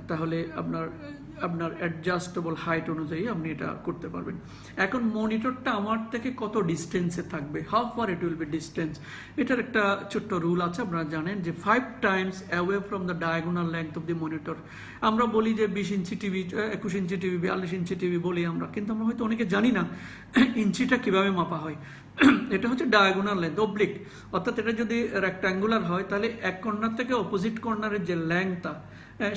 তাহলে আপনার অ্যাডজাস্টেবল হাইট অনুযায়ী আপনি এটা করতে পারবেন। এখন মনিটরটা আমার থেকে কত ডিস্টেন্সে থাকবে, how far it will be distance, এটার একটা ছোট্ট রুল আছে, আপনারা জানেন যে 5 times away from the diagonal length of the monitor. আমরা বলি যে 20 inch TV, 21 inch TV, 42 inch TV বলি আমরা, কিন্তু আমরা হয়তো অনেকে জানি না ইঞ্চিটা কিভাবে মাপা হয়। এটা হচ্ছে ডায়াগোনাল লেন্থ, অবলিক, অর্থাৎ এটা যদি রেক্ট্যাঙ্গুলার হয় তাহলে এক কর্নার থেকে অপোজিট কর্নারের যে লেন্থটা,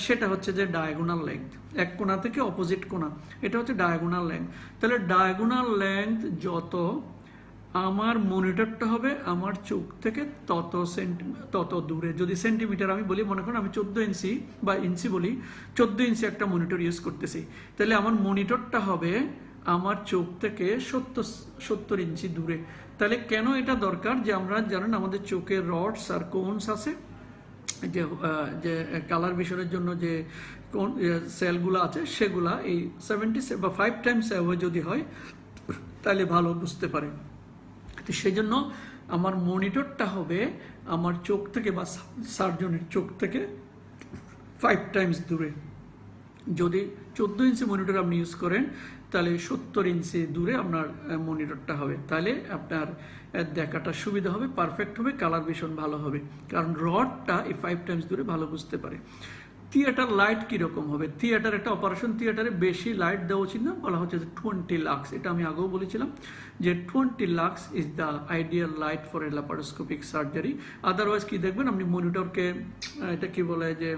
সেটা হচ্ছে যে ডায়াগোনাল লেন্থ, এক কোণা থেকে অপোজিট কোণা, এটা হচ্ছে ডায়াগোনাল লেন্থ। তাহলে ডায়াগোনাল লেন্থ যত, আমার মনিটরটা হবে আমার চোখ থেকে তত দূরে। যদি সেন্টিমিটার আমি বলি, মনে করেন আমি 14 ইঞ্চি বা ইঞ্চি বলি, 14 ইঞ্চি একটা মনিটর ইউজ করতেছি, তাহলে আমার মনিটরটা হবে আমার চোখ থেকে 70 ইঞ্চি দূরে। তাহলে কেন এটা দরকার, যে আমরা জানেন আমাদের চোখের রডস আর কোনস আছে, যে কালার ভিশনের জন্য যে কোন সেলগুলো আছে, সেগুলা এই 70 বা 5 times অ্যাওয়ে যদি হয় তাহলে ভালো বুঝতে পারে। তো সেই জন্য আমার মনিটরটা হবে আমার চোখ থেকে বা সার্জনের চোখ থেকে 5 times দূরে। যদি 14 ইঞ্চি মনিটর আপনি ইউজ করেন, তাহলে 70 ইঞ্চি দূরে আপনার মনিটরটা হবে, তাহলে আপনার দেখাটা সুবিধা হবে, পারফেক্ট হবে, কালার ভিশন ভালো হবে, কারণ রডটা এই 5 times দূরে ভালো বুঝতে পারে। থিয়েটার লাইট কীরকম হবে, থিয়েটার, একটা অপারেশন থিয়েটারে বেশি লাইট দেওয়া উচিত না, বলা হচ্ছে যে 20 লাক্স, এটা আমি আগেও বলেছিলাম যে 20 lux is the ideal light for a laparoscopic surgery. Otherwise কি দেখবেন, আপনি মনিটরকে এটা কি বলে যে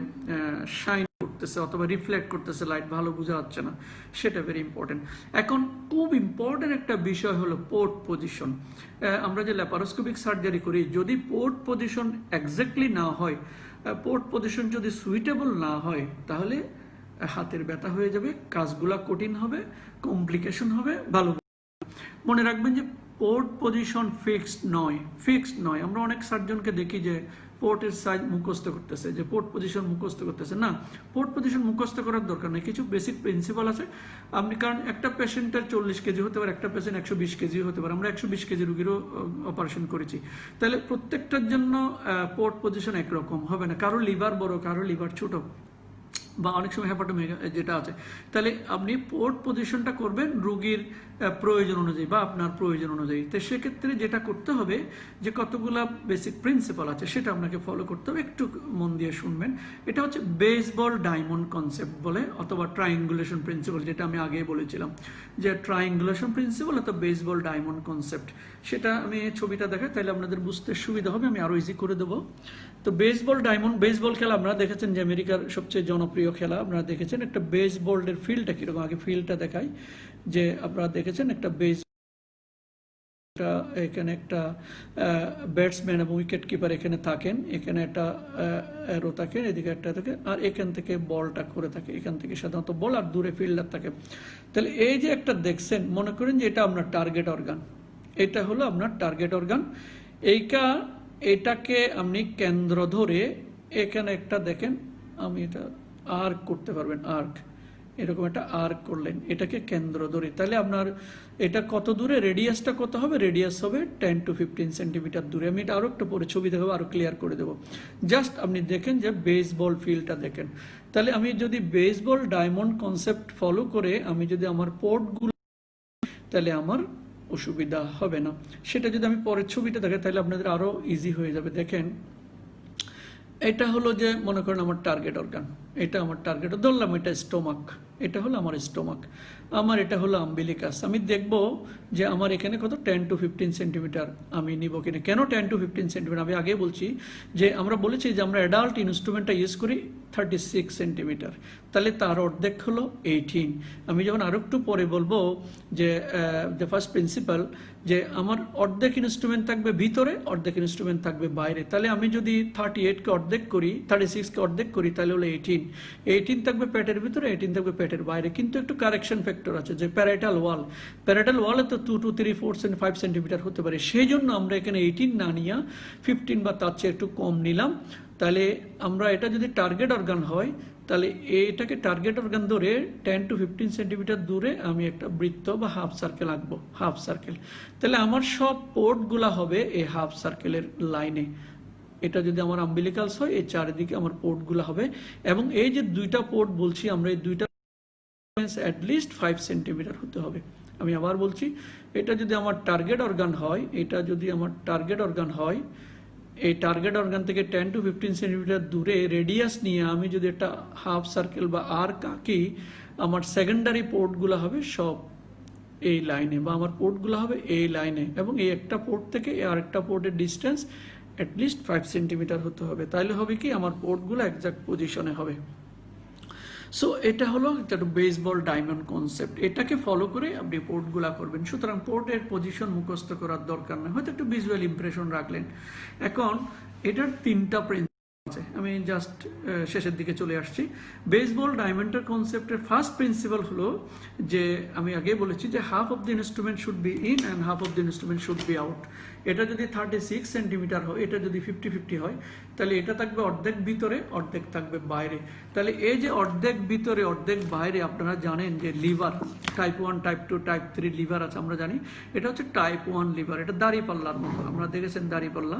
শাইন করতেছে অথবা রিফ্লেক্ট করতেছে, লাইট ভালো বোঝা যাচ্ছে না, সেটা ভেরি ইম্পর্টেন্ট। এখন খুব ইম্পর্টেন্ট একটা বিষয় হলো পোর্ট পজিশন। আমরা যে ল্যাপারোস্কোপিক সার্জারি করি, যদি পোর্ট পজিশন এক্স্যাক্টলি না হয়, পোর্ট পজিশন যদি সুইটেবল না হয়, তাহলে হাতের ব্যথা হয়ে যাবে, কাজগুলা কঠিন হবে, কমপ্লিকেশন হবে, ভালো। মনে রাখবেন যে পোর্ট পজিশন ফিক্সড নয়। আমরা অনেক সার্জনকে দেখি যে পোর্টের সাইজ মুখস্থ করতেছে, যে পোর্ট পজিশন মুখস্থ করতেছে না, পোর্ট পজিশন মুখস্থ করার দরকার নেই, কিছু বেসিক প্রিন্সিপাল আছে আপনি, কারণ একটা পেশেন্টের 40 কেজি হতে পারে, একটা পেশেন্ট 120 কেজি হতে পারে, আমরা 120 কেজি রুগীরও অপারেশন করেছি, তাহলে প্রত্যেকটার জন্য পোর্ট পজিশন একরকম হবে না, কারো লিভার বড়, কারো লিভার ছোট, বা অনেক সময় হ্যাপাটোমি যেটা আছে, তাহলে আপনি পোর্ট পজিশনটা করবেন রুগীর প্রয়োজন অনুযায়ী বা আপনার প্রয়োজন অনুযায়ী। তো সেক্ষেত্রে যেটা করতে হবে, যে কতগুলা বেসিক প্রিন্সিপাল আছে সেটা আপনাকে ফলো করতে হবে, একটু মন দিয়ে শুনবেন। এটা হচ্ছে বেসবল ডায়মন্ড কনসেপ্ট বলে, অথবা ট্রায়াঙ্গুলেশন প্রিন্সিপাল, যেটা আমি আগেই বলেছিলাম যে ট্রায়াঙ্গুলেশন প্রিন্সিপাল অথবা বেসবল ডায়মন্ড কনসেপ্ট, সেটা আমি ছবিটা দেখাই তাহলে আপনাদের বুঝতে সুবিধা হবে, আমি আরও ইজি করে দেবো। তো বেসবল খেলা আপনারা দেখেছেন যে আমেরিকার সবচেয়ে জনপ্রিয় প্রিয় খেলা, আপনারা দেখেছেন একটা বেসবলের ফিল্ডটা কীরকম, আগে ফিল্ডটা দেখাই, যে আপনারা দেখেছেন একটা এখানে একটা ব্যাটসম্যান এবং উইকেট কিপার এখানে থাকেন, এখানে একটা অ্যারো থাকে, এদিকে একটা থাকে, আর এখান থেকে বলটা করে থাকে, এখান থেকে সাধারণত বল, আর দূরে ফিল্ডার থাকে। তাহলে এই যে একটা দেখছেন, মনে করেন যে এটা আপনার টার্গেট অর্গান, এটা হলো আপনার টার্গেট অর্গান। এটাকে আপনি কেন্দ্র ধরে এখানে একটা দেখেন, আমি এটা আর্ক করতে পারবেন, আর্ক, এরকম একটা আর্ক করলেন, এটাকে কেন্দ্র ধরে, তাহলে আপনার এটা কত দূরে, রেডিয়াসটা কত হবে, রেডিয়াস হবে 10 to 15 সেন্টিমিটার দূরে। আমি এটা আরও একটা পরে ছবি দেখাবো, আরও ক্লিয়ার করে দেবো। জাস্ট আপনি দেখেন যে বেসবল ফিল্ডটা দেখেন, তাহলে আমি যদি বেসবল ডায়মন্ড কনসেপ্ট ফলো করে আমি যদি আমার পোর্টগুলো, তাহলে আমার অসুবিধা হবে না। সেটা যদি আমি পরের ছবিটা দেখে তাহলে আপনাদের আরও ইজি হয়ে যাবে। দেখেন এটা হলো যে মনে করেন আমার টার্গেট অর্গান, এটা আমার টার্গেট, ধরলাম এটা স্টোমাক, এটা হলো আমার স্টোমাক, আমার এটা হলো আম্বিলিকাস। আমি দেখব যে আমার এখানে কত 10 to 15 সেন্টিমিটার আমি নিব কিনা। কেন 10 to 15 সেন্টিমিটার? আমি আগে বলছি যে আমরা বলেছি যে আমরা অ্যাডাল্ট ইনস্ট্রুমেন্টটা ইউজ করি 36 সেন্টিমিটার, তাহলে তার অর্ধেক হলো 18। আমি যখন আরও একটু পরে বলবো যে দ্য ফার্স্ট প্রিন্সিপাল, যে আমার অর্ধেক ইনস্ট্রুমেন্ট থাকবে ভিতরে, অর্ধেক ইনস্ট্রুমেন্ট থাকবে বাইরে। তাহলে আমি যদি 38কে অর্ধেক করি, 36কে অর্ধেক করি, তাহলে হলো 18 থাকবে পেটের ভিতরে, 18 থাকবে পেটের বাইরে। কিন্তু একটু কারেকশন ফ্যাক্টর আছে, যে প্যারাইটাল ওয়ালে তো 2 to 3, 4, 5 সেন্টিমিটার হতে পারে, সেই জন্য আমরা এখানে 18 না নিয়ে 15 বা তার চেয়ে একটু কম নিলাম। তাহলে আমরা এটা যদি টার্গেট অর্গান হয়, তাহলে এটাকে টার্গেট অর্গান ধরে 10 to 15 সেন্টিমিটার দূরে আমি একটা বৃত্ত বা হাফ সার্কেল আঁকবো, হাফ সার্কেল। তাহলে আমার সব পোর্টগুলা হবে এই হাফ সার্কেলের লাইনে। এটা যদি আমার আম্বিলিকালস হয়, এই চারিদিকে আমার পোর্টগুলো হবে, এবং এই যে দুইটা পোর্ট বলছি আমরা, এই দুইটা অ্যাটলিস্ট 5 সেন্টিমিটার হতে হবে। আমি আবার বলছি, এটা যদি আমার টার্গেট অর্গান হয়, এটা যদি আমার টার্গেট অর্গান হয়, এই টার্গেট অর্গান থেকে 10 to 15 সেন্টিমিটার দূরে রেডিয়াস নিয়ে আমি যদি একটা হাফ সার্কেল বা আর্ক আঁকি, আমার সেকেন্ডারি পোর্টগুলো হবে সব এই লাইনে, বা আমার পোর্টগুলো হবে এই লাইনে, এবং এই একটা পোর্ট থেকে আর একটা পোর্টের ডিস্টেন্স অ্যাটলিস্ট 5 সেন্টিমিটার হতে হবে। তাইলে হবে কি, আমার পোর্টগুলো একজ্যাক্ট পজিশনে হবে। সো এটা হলো একটা বেসবল ডায়মন্ড কনসেপ্ট, এটাকে ফলো করে আপনি পোর্টগুলা করবেন। সুতরাং পোর্টের পজিশন মুখস্থ করার দরকার নেই, হয়তো একটু ভিজুয়াল ইমপ্রেশন রাখলেন। এখন এটার 3টা প্রিন্সিপাল আছে, আমি জাস্ট শেষের দিকে চলে আসছি। বেসবল ডায়মন্ডের কনসেপ্টের ফার্স্ট প্রিন্সিপাল হলো যে, আমি আগে বলেছি যে half of the instrument should be in and half of the instrument should be out. এটা যদি 36 সেন্টিমিটার হয়, এটা যদি 50-50 হয়, তাহলে এটা থাকবে অর্ধেক ভিতরে, অর্ধেক থাকবে বাইরে। তাহলে এই যে অর্ধেক ভিতরে অর্ধেক বাইরে, আপনারা জানেন যে liver type 1, type 2, type 3 liver আছে, আমরা জানি। এটা হচ্ছে টাইপ 1 লিভার, এটা দাড়িপাল্লার মতো, আপনারা দেখেছেন দাড়িপাল্লা,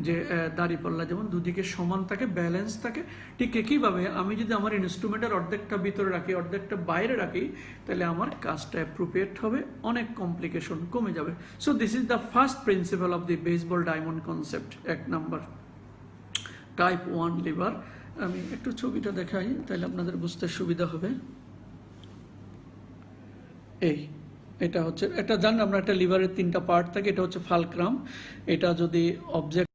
যে দাড়িপাল্লা যেমন দুদিকে সমান থাকে, ব্যালেন্স থাকে, ঠিক একইভাবে আমি যদি আমার ইনস্ট্রুমেন্টের অর্ধেকটা ভিতরে রাখি, অর্ধেকটা বাইরে রাখি, তাহলে আমার কাজটা অ্যাপ্রোপ্রিয়েট হবে, অনেক কমপ্লিকেশন কমে যাবে। So this is the first principle of the baseball diamond concept. 1 number, type 1 liver. আমি একটু ছবিটা দেখাই, তাহলে আপনাদের বুঝতে সুবিধা হবে। এটা হচ্ছে, এটা জানেন আমরা, একটা লিভারের 3টা পার্ট থাকে, এটা হচ্ছে ফালক্রাম। এটা যদি অবজেক্ট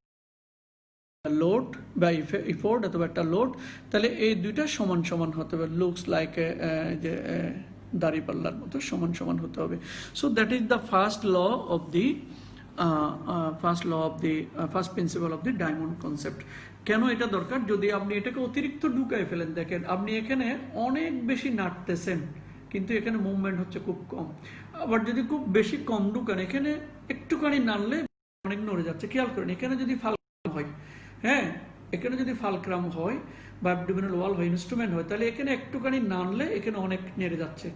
লোড বা ইফোর্ট অথবা একটা লোড, তাহলে এই দুইটা সমান সমান হতে হবে, লুকস লাইক যে দাড়িপাল্লার মতো সমান সমান হতে হবে। So that is the first law of the first principle of the diamond concept. কেন এটা দরকার? যদি আপনি এটাকে অতিরিক্ত ঢুকায় ফেলেন, দেখেন আপনি এখানে অনেক বেশি নাড়তেছেন, কিন্তু এখানে মুভমেন্ট হচ্ছে খুব কম। আবার যদি খুব বেশি কম ঢুকান, এখানে একটুখানি নাড়লে অনেক নড়ে যাচ্ছে। খেয়াল করেন, এখানে যদি ফালক্রাম হয়, হ্যাঁ, এখানে যদি ফালক্রাম হয় বা অ্যাবডোমিনাল ওয়াল হয়, ইনস্ট্রুমেন্ট হয়, তাহলে এখানে একটুখানি নাড়লে এখানে অনেক নেড়ে যাচ্ছে।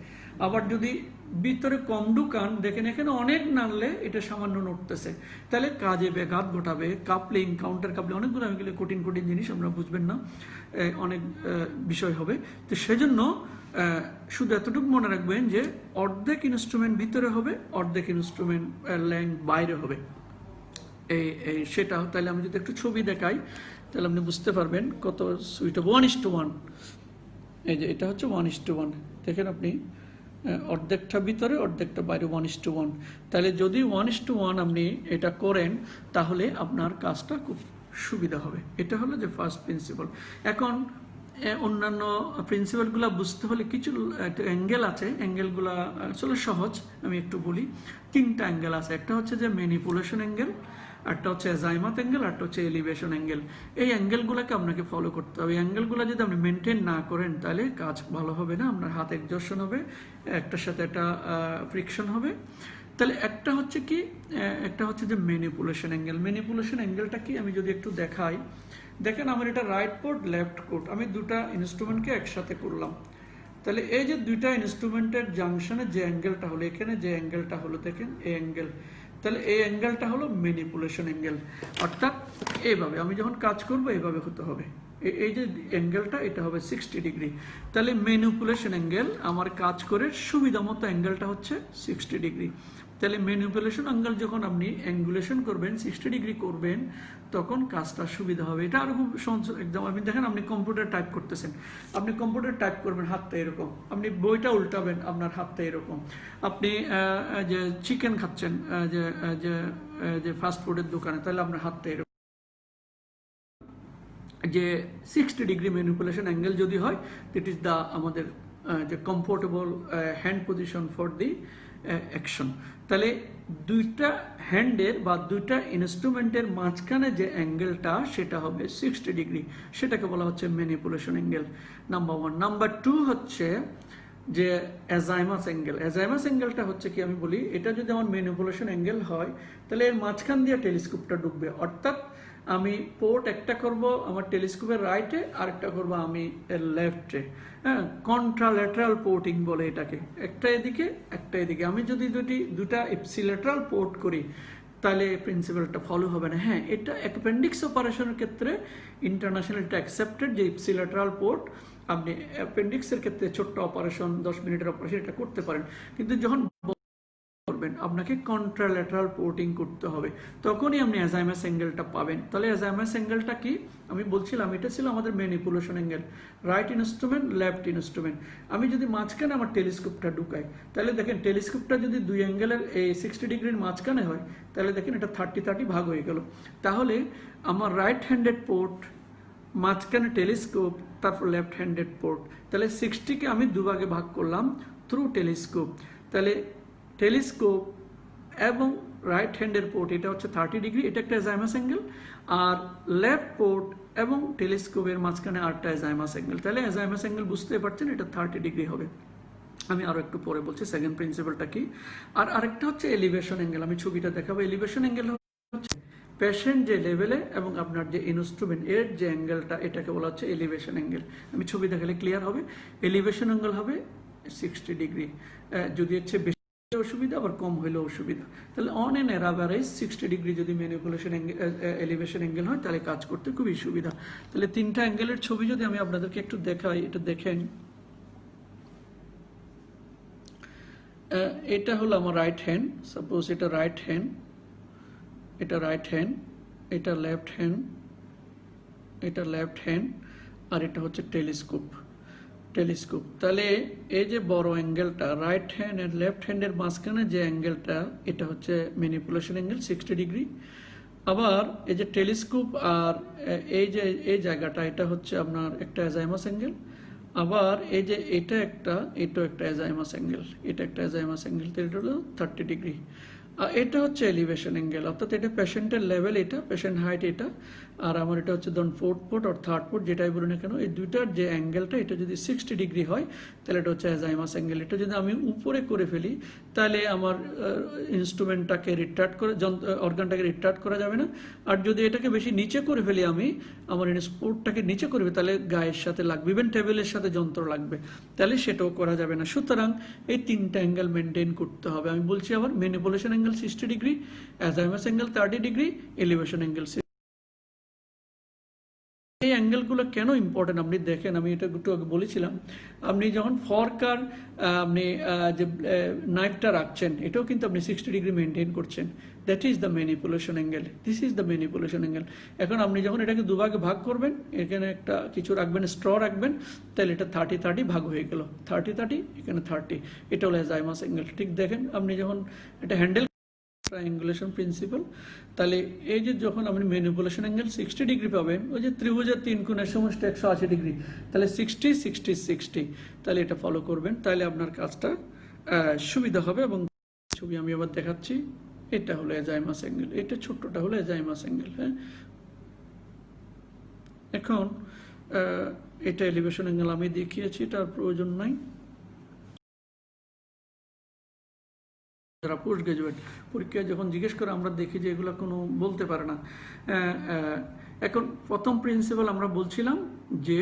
আবার যদি ভিতরে কম ঢুকান, দেখেন এখানে অনেক নাড়লে এটা সামান্য নড়তেছে, তাহলে কাজে ব্যাঘাত ঘটাবে। কাপলিং, কাউন্টার কাপলিং, অনেকগুলো আমি গেলে কঠিন কঠিন জিনিস, আমরা বুঝবেন না, অনেক বিষয় হবে। তো সেজন্য শুধু এতটুকু মনে রাখবেন যে অর্ধেক ইনস্ট্রুমেন্ট ভিতরে হবে, অর্ধেক ইনস্ট্রুমেন্ট লেংথ বাইরে হবে, সেটা। তাহলে আমি যদি একটু ছবি দেখাই, তাহলে আপনি বুঝতে পারবেন কত সুইটেবল। 1:1, এই যে এটা হচ্ছে 1:1, দেখেন আপনি অর্ধেকটা ভিতরে, অর্ধেকটা বাইরে, 1:1। তাহলে যদি 1:1 আপনি এটা করেন, তাহলে আপনার কাজটা খুব সুবিধা হবে। এটা হলো যে ফার্স্ট প্রিন্সিপাল। এখন অন্যান্য প্রিন্সিপালগুলো বুঝতে হলে কিছু অ্যাঙ্গেল আছে, অ্যাঙ্গেলগুলো আসলে সহজ, আমি একটু বলি। 3টা অ্যাঙ্গেল আছে, একটা হচ্ছে যে ম্যানিপুলেশন অ্যাঙ্গেল, একটা হচ্ছে অ্যাজাইমাথ অ্যাঙ্গেল, একটা হচ্ছে এলিভেশন অ্যাঙ্গেল। এই অ্যাঙ্গেলগুলোকে আপনাকে ফলো করতে হবে। অ্যাঙ্গেলগুলো যদি আপনি মেনটেন না করেন তাহলে কাজ ভালো হবে না, আপনার হাত এক্সজশন হবে, একটার সাথে একটা ফ্রিকশন হবে। তাহলে একটা হচ্ছে কি, একটা হচ্ছে যে ম্যানিপুলেশন অ্যাঙ্গেল। ম্যানিপুলেশন অ্যাঙ্গেলটা কি আমি যদি একটু দেখাই, দেখেন আমার এটা রাইট পোর্ট লেফট কোড, আমি দুটা ইনস্ট্রুমেন্টকে একসাথে করলাম। তাহলে এই যে দুইটা ইনস্ট্রুমেন্টের জাংশনে যে অ্যাঙ্গেলটা হলো, এখানে যে অ্যাঙ্গেলটা হলো দেখেন এই অ্যাঙ্গেল, তাহলে এই অ্যাঙ্গেলটা হলো ম্যানিপুলেশন অ্যাঙ্গেল। অর্থাৎ এইভাবে আমি যখন কাজ করব এইভাবে হতে হবে, এই যে অ্যাঙ্গেলটা এটা হবে 60 ডিগ্রি। তাহলে ম্যানিপুলেশন অ্যাঙ্গেল আমার কাজ করে সুবিধা মতো অ্যাঙ্গেলটা হচ্ছে 60 ডিগ্রি। তাহলে ম্যানিপুলেশন অ্যাঙ্গেল যখন আপনি অ্যাঙ্গুলেশন করবেন 60 ডিগ্রি করবেন তখন কাজটা সুবিধা হবে। এটা আরো খুব সহজ একদম। আপনি দেখেন আপনি কম্পিউটার টাইপ করতেছেন, আপনি কম্পিউটার টাইপ করবেন হাতটা এরকম, আপনি বইটা উল্টাবেন আপনার হাতটা এরকম, আপনি যে চিকেন খাচ্ছেন যে যে ফাস্ট ফুডের দোকানে তাহলে আপনার হাতটা এরকম। যে 60 ডিগ্রি ম্যানিপুলেশন অ্যাঙ্গেল যদি হয়, দ্যাট ইজ দ্য আমাদের যে comfortable hand position for the action. তাহলে দুইটা হ্যান্ডের বা দুইটা ইনস্ট্রুমেন্টের মাঝখানে যে অ্যাঙ্গেলটা সেটা হবে 60 ডিগ্রি, সেটাকে বলা হচ্ছে ম্যানিপুলেশন অ্যাঙ্গেল, নাম্বার 1। নাম্বার 2 হচ্ছে যে অ্যাজাইমাস অ্যাঙ্গেল। অ্যাজাইমাস অ্যাঙ্গেলটা হচ্ছে কি আমি বলি, এটা যদি আমার ম্যানিপুলেশন অ্যাঙ্গেল হয় তাহলে এর মাঝখান দিয়ে টেলিস্কোপটা ডুববে। অর্থাৎ আমি পোর্ট একটা করব আমার টেলিস্কোপের রাইটে, আরেকটা করব আমি লেফটে। হ্যাঁ, কন্ট্রাল্যাটারাল পোর্টিং বলে এটাকে, একটা এদিকে একটা এদিকে। আমি যদি দুটা ইপসিল্যাটারাল পোর্ট করি তাহলে প্রিন্সিপালটা ফলো হবে না। হ্যাঁ, এটা অ্যাপেন্ডিক্স অপারেশনের ক্ষেত্রে ইন্টারন্যাশনাল এটা অ্যাকসেপ্টেড যে ইপসিল্যাটারাল পোর্ট আপনি অ্যাপেন্ডিক্সের ক্ষেত্রে ছোট্ট অপারেশন 10 মিনিটের অপারেশন এটা করতে পারেন, কিন্তু যখন করবেন আপনাকে কন্ট্রাল্যাটারাল পোর্টিং করতে হবে, তখনই আপনি অ্যাজাইমাস অ্যাঙ্গেলটা পাবেন। তাহলে অ্যাজাইমাস অ্যাঙ্গেলটা কি আমি বলছিলাম, এটা ছিল আমাদের manipulation angle, right instrument left instrument. আমি যদি মাঝখানে আমার টেলিস্কোপটা ঢুকাই তাহলে দেখেন টেলিস্কোপটা যদি দুই অ্যাঙ্গেলের এই 60 ডিগ্রির মাঝখানে হয় তাহলে দেখেন এটা 30-30 ভাগ হয়ে গেল। তাহলে আমার রাইট হ্যান্ডেড পোর্ট, মাঝখানে টেলিস্কোপ, তারপর লেফট হ্যান্ডেড পোর্ট, তাহলে 60কে আমি দুভাগে ভাগ করলাম থ্রু টেলিস্কোপ। তাহলে টেলিস্কোপ এবং রাইট হ্যান্ডের পোর্ট এটা হচ্ছে 30 ডিগ্রি, এটা একটা অ্যাজাইমাস অ্যাঙ্গেল। আর লেফট পোর্ট এবং টেলিস্কোপের মাঝখানে আরেকটা অ্যাজাইমাস অ্যাঙ্গেল। তাহলে অ্যাজাইমাস অ্যাঙ্গেল বুঝতে পারছেন এটা 30 ডিগ্রি হবে। আমি আরো একটু পরে বলছি সেকেন্ড প্রিন্সিপালটা কি। আর আরেকটা হচ্ছে এলিভেশন অ্যাঙ্গেল, আমি ছবিটা দেখাবো। এলিভেশন অ্যাঙ্গেল হচ্ছে পেশেন্ট যে লেভেলে এবং আপনার যে ইনস্ট্রুমেন্ট এর যে অ্যাঙ্গেলটা এটাকে বলা হচ্ছে এলিভেশন অ্যাঙ্গেল। আমি ছবি দেখালে ক্লিয়ার হবে। এলিভেশন অ্যাঙ্গেল হবে 60 ডিগ্রি, যদি হচ্ছে বেশি অসুবিধা আবার কম হইলেও অসুবিধা। তাহলে অন এন অ্যাভারেজ 60 ডিগ্রি যদি ম্যানিপুলেশন এলিভেশন অ্যাঙ্গেল হয় তাহলে কাজ করতে খুবই সুবিধা। তাহলে 3টা অ্যাঙ্গেলের ছবি যদি আমি আপনাদেরকে একটু দেখাই, এটা দেখেন। এটা হলো আমার রাইট হ্যান্ড, সাপোজ এটা রাইট হ্যান্ড, এটা রাইট হ্যান্ড, এটা লেফট হ্যান্ড, এটা লেফট হ্যান্ড, আর এটা হচ্ছে টেলিস্কোপ। তাহলে এই যে বড় অ্যাঙ্গেলটা রাইট হ্যান্ড এন্ড লেফট হ্যান্ডের মাঝখানে যে অ্যাঙ্গেলটা এটা হচ্ছে ম্যানিপুলেশন অ্যাঙ্গেল 60 ডিগ্রি। আবার এই যে টেলিস্কোপ আর এই জায়গাটা এটা হচ্ছে আপনার একটা অ্যাজাইমাস অ্যাঙ্গেল। আবার এই যে এটা একটা অ্যাজাইমাস অ্যাঙ্গেল, এটা একটা অ্যাজাইমাস অ্যাঙ্গেল, এটা হলো 30 ডিগ্রি। এটা হচ্ছে এলিভেশন অ্যাঙ্গেল, অর্থাৎ এটা পেশেন্টের লেভেল, এটা পেশেন্ট হাইট এটা, আর আমার এটা হচ্ছে ধরুন 4th পোর্ট আর 3rd পোর্ট যেটাই বলি না কেন, এই দুইটার যে অ্যাঙ্গেলটা এটা যদি 60 ডিগ্রি হয় তাহলে এটা হচ্ছে অ্যাজাইমাস অ্যাঙ্গেল। এটা যদি আমি উপরে করে ফেলি তাহলে আমার ইনস্ট্রুমেন্টটাকে রিটার্ড করে অর্গানটাকে রিটার্ড করা যাবে না। আর যদি এটাকে বেশি নিচে করে ফেলি আমি আমার পোর্টটাকে নিচে করবে তাহলে গায়ের সাথে লাগবে, ইভেন টেবিলের সাথে যন্ত্র লাগবে, তাহলে সেটাও করা যাবে না। সুতরাং এই 3টা অ্যাঙ্গেল মেনটেন করতে হবে। আমি বলছি আবার manipulation angle 60 degree, azimuth angle 30 degree, elevation angle. এই অ্যাঙ্গেলগুলো কেন ইম্পর্টেন্ট আপনি দেখেন, আমি এটা একটু আগে বলেছিলাম, আপনি যখন ফর্কার আপনি যে নাইফটা রাখছেন এটাও কিন্তু আপনি 60 ডিগ্রি মেনটেন করছেন। That is the manipulation angle, this is the manipulation angle. এখন আপনি যখন এটাকে দুভাগে ভাগ করবেন, এখানে একটা কিছু রাখবেন, স্ট্র রাখবেন, তাহলে এটা 30-30 ভাগ হয়ে গেল, 30-30 এখানে 30, এটা হলো অ্যাজাইমাস অ্যাঙ্গেল। ঠিক দেখেন আপনি যখন এটা হ্যান্ডেল ট্রায়াঙ্গুলেশন প্রিন্সিপাল। তাহলে এই যে যখন আপনি ম্যানিপুলেশন অ্যাঙ্গেল 60 ডিগ্রি পাবেন, ওই যে ত্রিভুজের 3 কোণের সমষ্টি 180 ডিগ্রি, তাহলে 60 60 60, তাহলে এটা ফলো করবেন, তাহলে আপনার কাজটা সুবিধা হবে। এবং ছবি আমি আবার দেখাচ্ছি, এটা হলো অ্যাজাইমাস অ্যাঙ্গেল, এটা ছোট্টটা হলো অ্যাজাইমাস অ্যাঙ্গেল। হ্যাঁ, এখন এটা এলিভেশন অ্যাঙ্গেল আমি দেখিয়েছি, এটার প্রয়োজন নাই। যারা পোস্ট গ্রাজুয়েট পরীক্ষায় যখন জিজ্ঞেস করে আমরা দেখি যে এগুলো কোনো বলতে পারে না। এখন প্রথম প্রিন্সিপাল আমরা বলছিলাম যে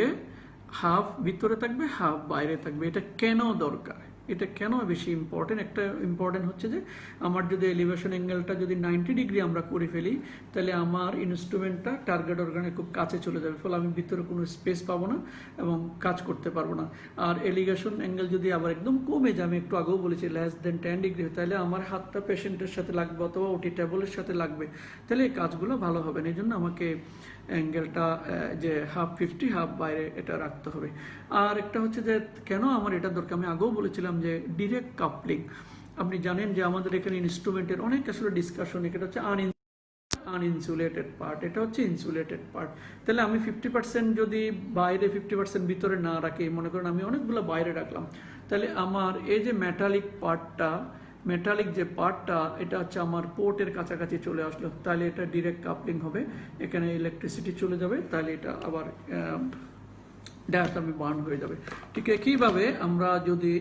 হাফ ভিতরে থাকবে, হাফ বাইরে থাকবে। এটা কেন দরকার, এটা কেন বেশি ইম্পর্টেন্ট? একটা ইম্পর্টেন্ট হচ্ছে যে আমার যদি এলিভেশন অ্যাঙ্গেলটা যদি 90 ডিগ্রি আমরা করে ফেলি, তাহলে আমার ইনস্ট্রুমেন্টটা টার্গেট অর্গানের খুব কাছে চলে যাবে, ফলে আমি ভিতরে কোনো স্পেস পাবো না এবং কাজ করতে পারবো না। আর এলিভেশন অ্যাঙ্গেল যদি আবার একদম কমে যায়, আমি একটু আগেও বলেছি লেস দেন 10 ডিগ্রি, তাহলে আমার হাতটা পেশেন্টের সাথে লাগবে অথবা ওটি টেবলের সাথে লাগবে, তাহলে এই কাজগুলো ভালো হবে না। এই জন্য আমাকে অ্যাঙ্গেলটা যে হাফ 50 হাফ বাইরে এটা রাখতে হবে। আর একটা হচ্ছে যে কেন আমার এটা দরকার, আমি আগেও বলেছিলাম যে ডিরেক্ট কাপলিং। আপনি জানেন যে আমাদের এখানে ইনস্ট্রুমেন্টের অনেক আসলে ডিসকাশন, এটা হচ্ছে আনইনসুলেটেড পার্ট, এটা হচ্ছে ইনসুলেটেড পার্ট। তাহলে আমি 50% যদি বাইরে 50% ভিতরে না রাখি, মনে করেন আমি অনেকগুলো বাইরে রাখলাম, তাহলে আমার এই যে মেটালিক পার্টটা, মেটালিক যে পার্টটা, এটা হচ্ছে আমার পোর্টের কাছাকাছি চলে আসলো, তাহলে এটা ডিরেক্ট কাপলিং হবে, এখানে ইলেকট্রিসিটি চলে যাবে, তাহলে এটা আবার ডায়াফ্রামে বার্ন হয়ে যাবে। ঠিক একইভাবে আমরা যদি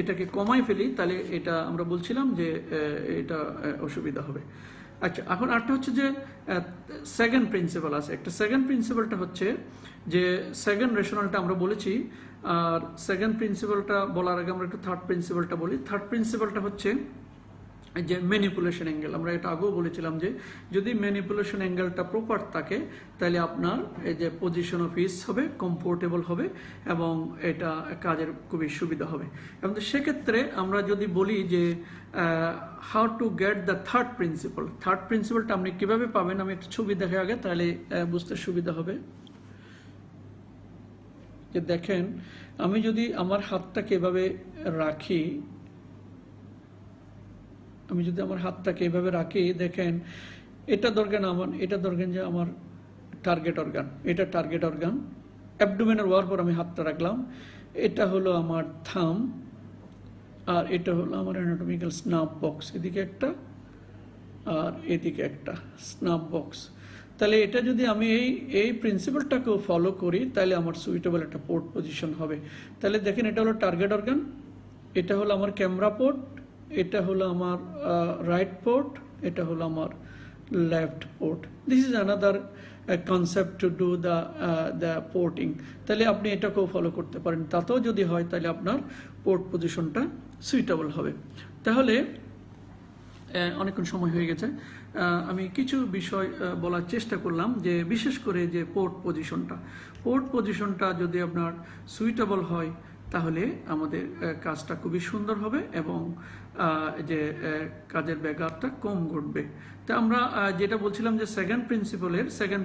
এটাকে কমাই ফেলি, তাহলে এটা আমরা বলছিলাম যে এটা অসুবিধা হবে। আচ্ছা, এখন আরেকটা হচ্ছে যে সেকেন্ড প্রিন্সিপাল আছে একটা। সেকেন্ড প্রিন্সিপালটা হচ্ছে যে সেকেন্ড রেশনালটা আমরা বলেছি, আর সেকেন্ড প্রিন্সিপালটা বলার আগে আমরা একটু থার্ড প্রিন্সিপালটা বলি। থার্ড প্রিন্সিপালটা হচ্ছে যে ম্যানিপুলেশন অ্যাঙ্গেল। আমরা এটা আগেও বলেছিলাম যে যদি ম্যানিপুলেশন অ্যাঙ্গেলটা প্রপার থাকে, তাহলে আপনার এই যে পজিশন অফ ইজ হবে, কমফোর্টেবল হবে এবং এটা কাজের খুবই সুবিধা হবে। এবং সেক্ষেত্রে আমরা যদি বলি যে how to get the third principle, third প্রিন্সিপালটা আপনি কিভাবে পাবেন, আমি একটা ছবি দেখে আগে, তাহলে বুঝতে সুবিধা হবে। যে দেখেন, আমি যদি আমার হাতটাকে এভাবে রাখি, আমি যদি আমার হাতটাকে এভাবে রাখি, দেখেন এটা ধরবেন আমার, এটা ধরবেন যে আমার টার্গেট অর্গান, এটা টার্গেট অর্গান, অ্যাবডোমেনের ওয়ার পর আমি হাতটা রাখলাম, এটা হলো আমার থাম, আর এটা হলো আমার অ্যানাটমিক্যাল স্নাপ বক্স, এদিকে একটা আর এদিকে একটা স্নাপ বক্স। তাহলে এটা যদি আমি এই প্রিন্সিপালটাকেও ফলো করি, তাহলে আমার সুইটেবল একটা পোর্ট পজিশন হবে। তাহলে দেখেন, এটা হলো টার্গেট অর্গান, এটা হলো আমার ক্যামেরা পোর্ট, এটা হলো আমার রাইট পোর্ট, এটা হলো আমার left port. This is another concept two do the porting. তাহলে আপনি এটাকেও ফলো করতে পারেন, তাতেও যদি হয় তাহলে আপনার পোর্ট পজিশনটা সুইটেবল হবে। তাহলে অনেকক্ষণ সময় হয়ে গেছে, আমি কিছু বিষয় বলার চেষ্টা করলাম, যে বিশেষ করে যে পোর্ট পজিশনটা যদি আপনার সুইটেবল হয়, তাহলে আমাদের কাজটা খুবই সুন্দর হবে এবং যে কাজের ব্যাঘাতটা কম ঘটবে। তো আমরা যেটা বলছিলাম যে সেকেন্ড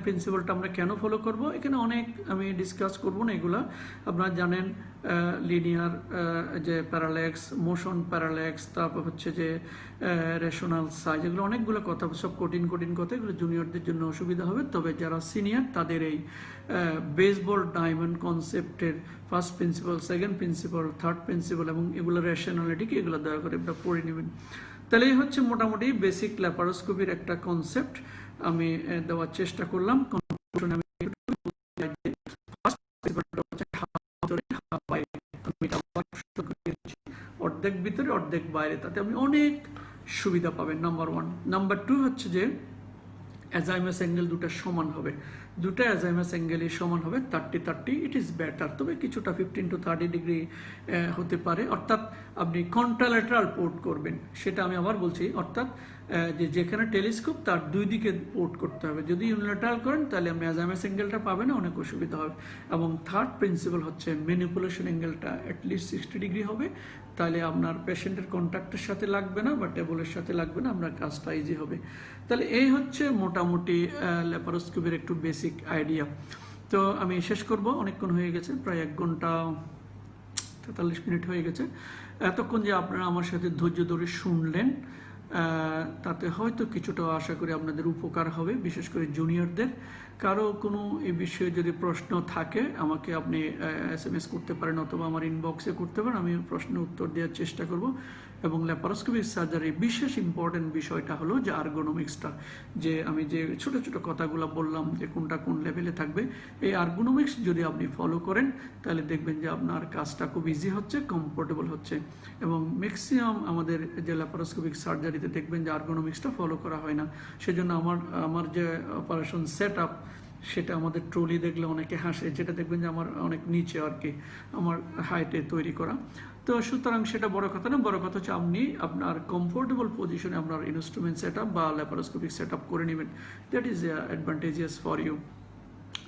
প্রিন্সিপালটা আমরা কেন ফলো করব, এখানে অনেক আমি ডিসকাস করব না, এগুলা আপনারা জানেন। লিনিয়ার যে প্যারাল্যাক্স, মোশন প্যারাল্যাক্স, তারপর হচ্ছে যে রেশনাল সাইজ, এগুলো অনেকগুলো কথা, সব কঠিন কথা, এগুলো জুনিয়রদের জন্য অসুবিধা হবে। তবে যারা সিনিয়র তাদের এই বেসবল ডায়মন্ড কনসেপ্টের first principle, second principle, third principle এবং এগুলো রেশনালিটিকে এগুলো দয়া করে এটা পড়ে নেবেন। তাহলে এই হচ্ছে মোটামুটি বেসিক ল্যাপারোস্কোপির একটা কনসেপ্ট আমি দেওয়ার চেষ্টা করলাম। অর্ধেক ভিতরে অর্ধেক বাইরে, তাতে আপনি অনেক সুবিধা পাবেন, নাম্বার 1। নাম্বার 2 হচ্ছে যে অ্যাজাইমাস অ্যাঙ্গেল দুটো সমান হবে, দুটো অ্যাজাইমাস অ্যাঙ্গেলই সমান হবে 30-30, ইট ইজ বেটার। তবে কিছুটা 15 to 30 ডিগ্রি হতে পারে, অর্থাৎ আপনি কন্ট্রাল্যাটারাল পোর্ট করবেন, সেটা আমি আবার বলছি, অর্থাৎ যেখানে টেলিস্কোপ তার দুই দিকে পোর্ট করতে হবে। যদি ইউনিল্যাটারাল করেন তাহলে আপনি অ্যাজাইমাস অ্যাঙ্গেলটা পাবেন না, অনেক অসুবিধা হবে। এবং থার্ড প্রিন্সিপাল হচ্ছে ম্যানিপুলেশন অ্যাঙ্গেলটা অ্যাটলিস্ট 60 ডিগ্রি হবে, তাহলে আপনার পেশেন্টের কন্ট্যাক্টের সাথে লাগবে না বা টেবলের সাথে লাগবে না, আপনার কাজটা ইজি হবে। তাহলে এই হচ্ছে মোটামুটি ল্যাপারোস্কোপির একটু বেসিক আইডিয়া। তো আমি শেষ করব, অনেকক্ষণ হয়ে গেছে, প্রায় 1 ঘন্টা 43 মিনিট হয়ে গেছে। এতক্ষণ যে আপনারা আমার সাথে ধৈর্য ধরে শুনলেন, তাতে হয়তো কিছুটা আশা করি আপনাদের উপকার হবে, বিশেষ করে জুনিয়রদের। কারো কোনো এই বিষয়ে যদি প্রশ্ন থাকে আমাকে আপনি SMS করতে পারেন অথবা আমার ইনবক্সে করতে পারেন, আমি প্রশ্নের উত্তর দেওয়ার চেষ্টা করব। এবং ল্যাপারোস্কোপিক সার্জারি বিশেষ ইম্পর্টেন্ট বিষয়টা হলো যে আর্গোনমিক্সটা, যে আমি যে ছোট ছোট কথাগুলো বললাম যে কোনটা কোন লেভেলে থাকবে, এই আর্গোনমিক্স যদি আপনি ফলো করেন তাহলে দেখবেন যে আপনার কাজটা খুব ইজি হচ্ছে, কমফোর্টেবল হচ্ছে। এবং ম্যাক্সিমাম আমাদের যে ল্যাপারোস্কোপিক সার্জারিতে দেখবেন যে আর্গোনমিক্সটা ফলো করা হয় না। সেজন্য আমার যে অপারেশন সেট আপ, সেটা আমাদের ট্রলি দেখলে অনেকে হাসে, যেটা দেখবেন যে আমার অনেক নিচে আর কি, আমার হাইটে তৈরি করা। তো সুতরাং সেটা বড় কথা না, বড় কথা হচ্ছে আপনি আপনার কমফোর্টেবল পজিশনে আপনার ইনস্ট্রুমেন্ট সেট আপ বা ল্যাপারোস্কোপিক সেট আপ করে নেবেন। That is advantageous for you.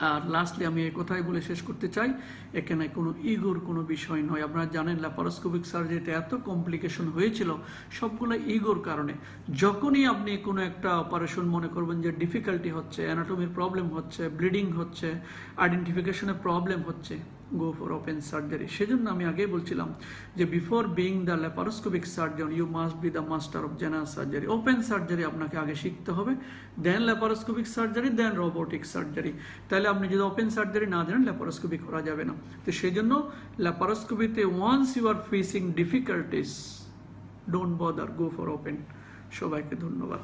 আর লাস্টলি আমি এই কথাই বলে শেষ করতে চাই, এখানে কোনো ইগোর কোনো বিষয় নয়। আপনারা জানেন ল্যাপারোস্কোপিক সার্জারিতে এত কমপ্লিকেশন হয়েছিল সবগুলো ইগোর কারণে। যখনই আপনি কোনো একটা অপারেশন মনে করবেন যে ডিফিকাল্টি হচ্ছে, অ্যানাটমির প্রবলেম হচ্ছে, ব্লিডিং হচ্ছে, আইডেন্টিফিকেশনের প্রবলেম হচ্ছে, go for open surgery. সেজন্য আমি আগেই বলছিলাম যে before being the laparoscopic surgeon you must be the master of general surgery. Open surgery আপনাকে আগে শিখতে হবে, then laparoscopic surgery, then robotic surgery. তাহলে আপনি যদি ওপেন সার্জারি না জানেন ল্যাপারোস্কোপি করা যাবে না। তো সেই জন্য ল্যাপারোস্কোপিতে once you are facing difficulties, don't bother, go for open. সবাইকে ধন্যবাদ।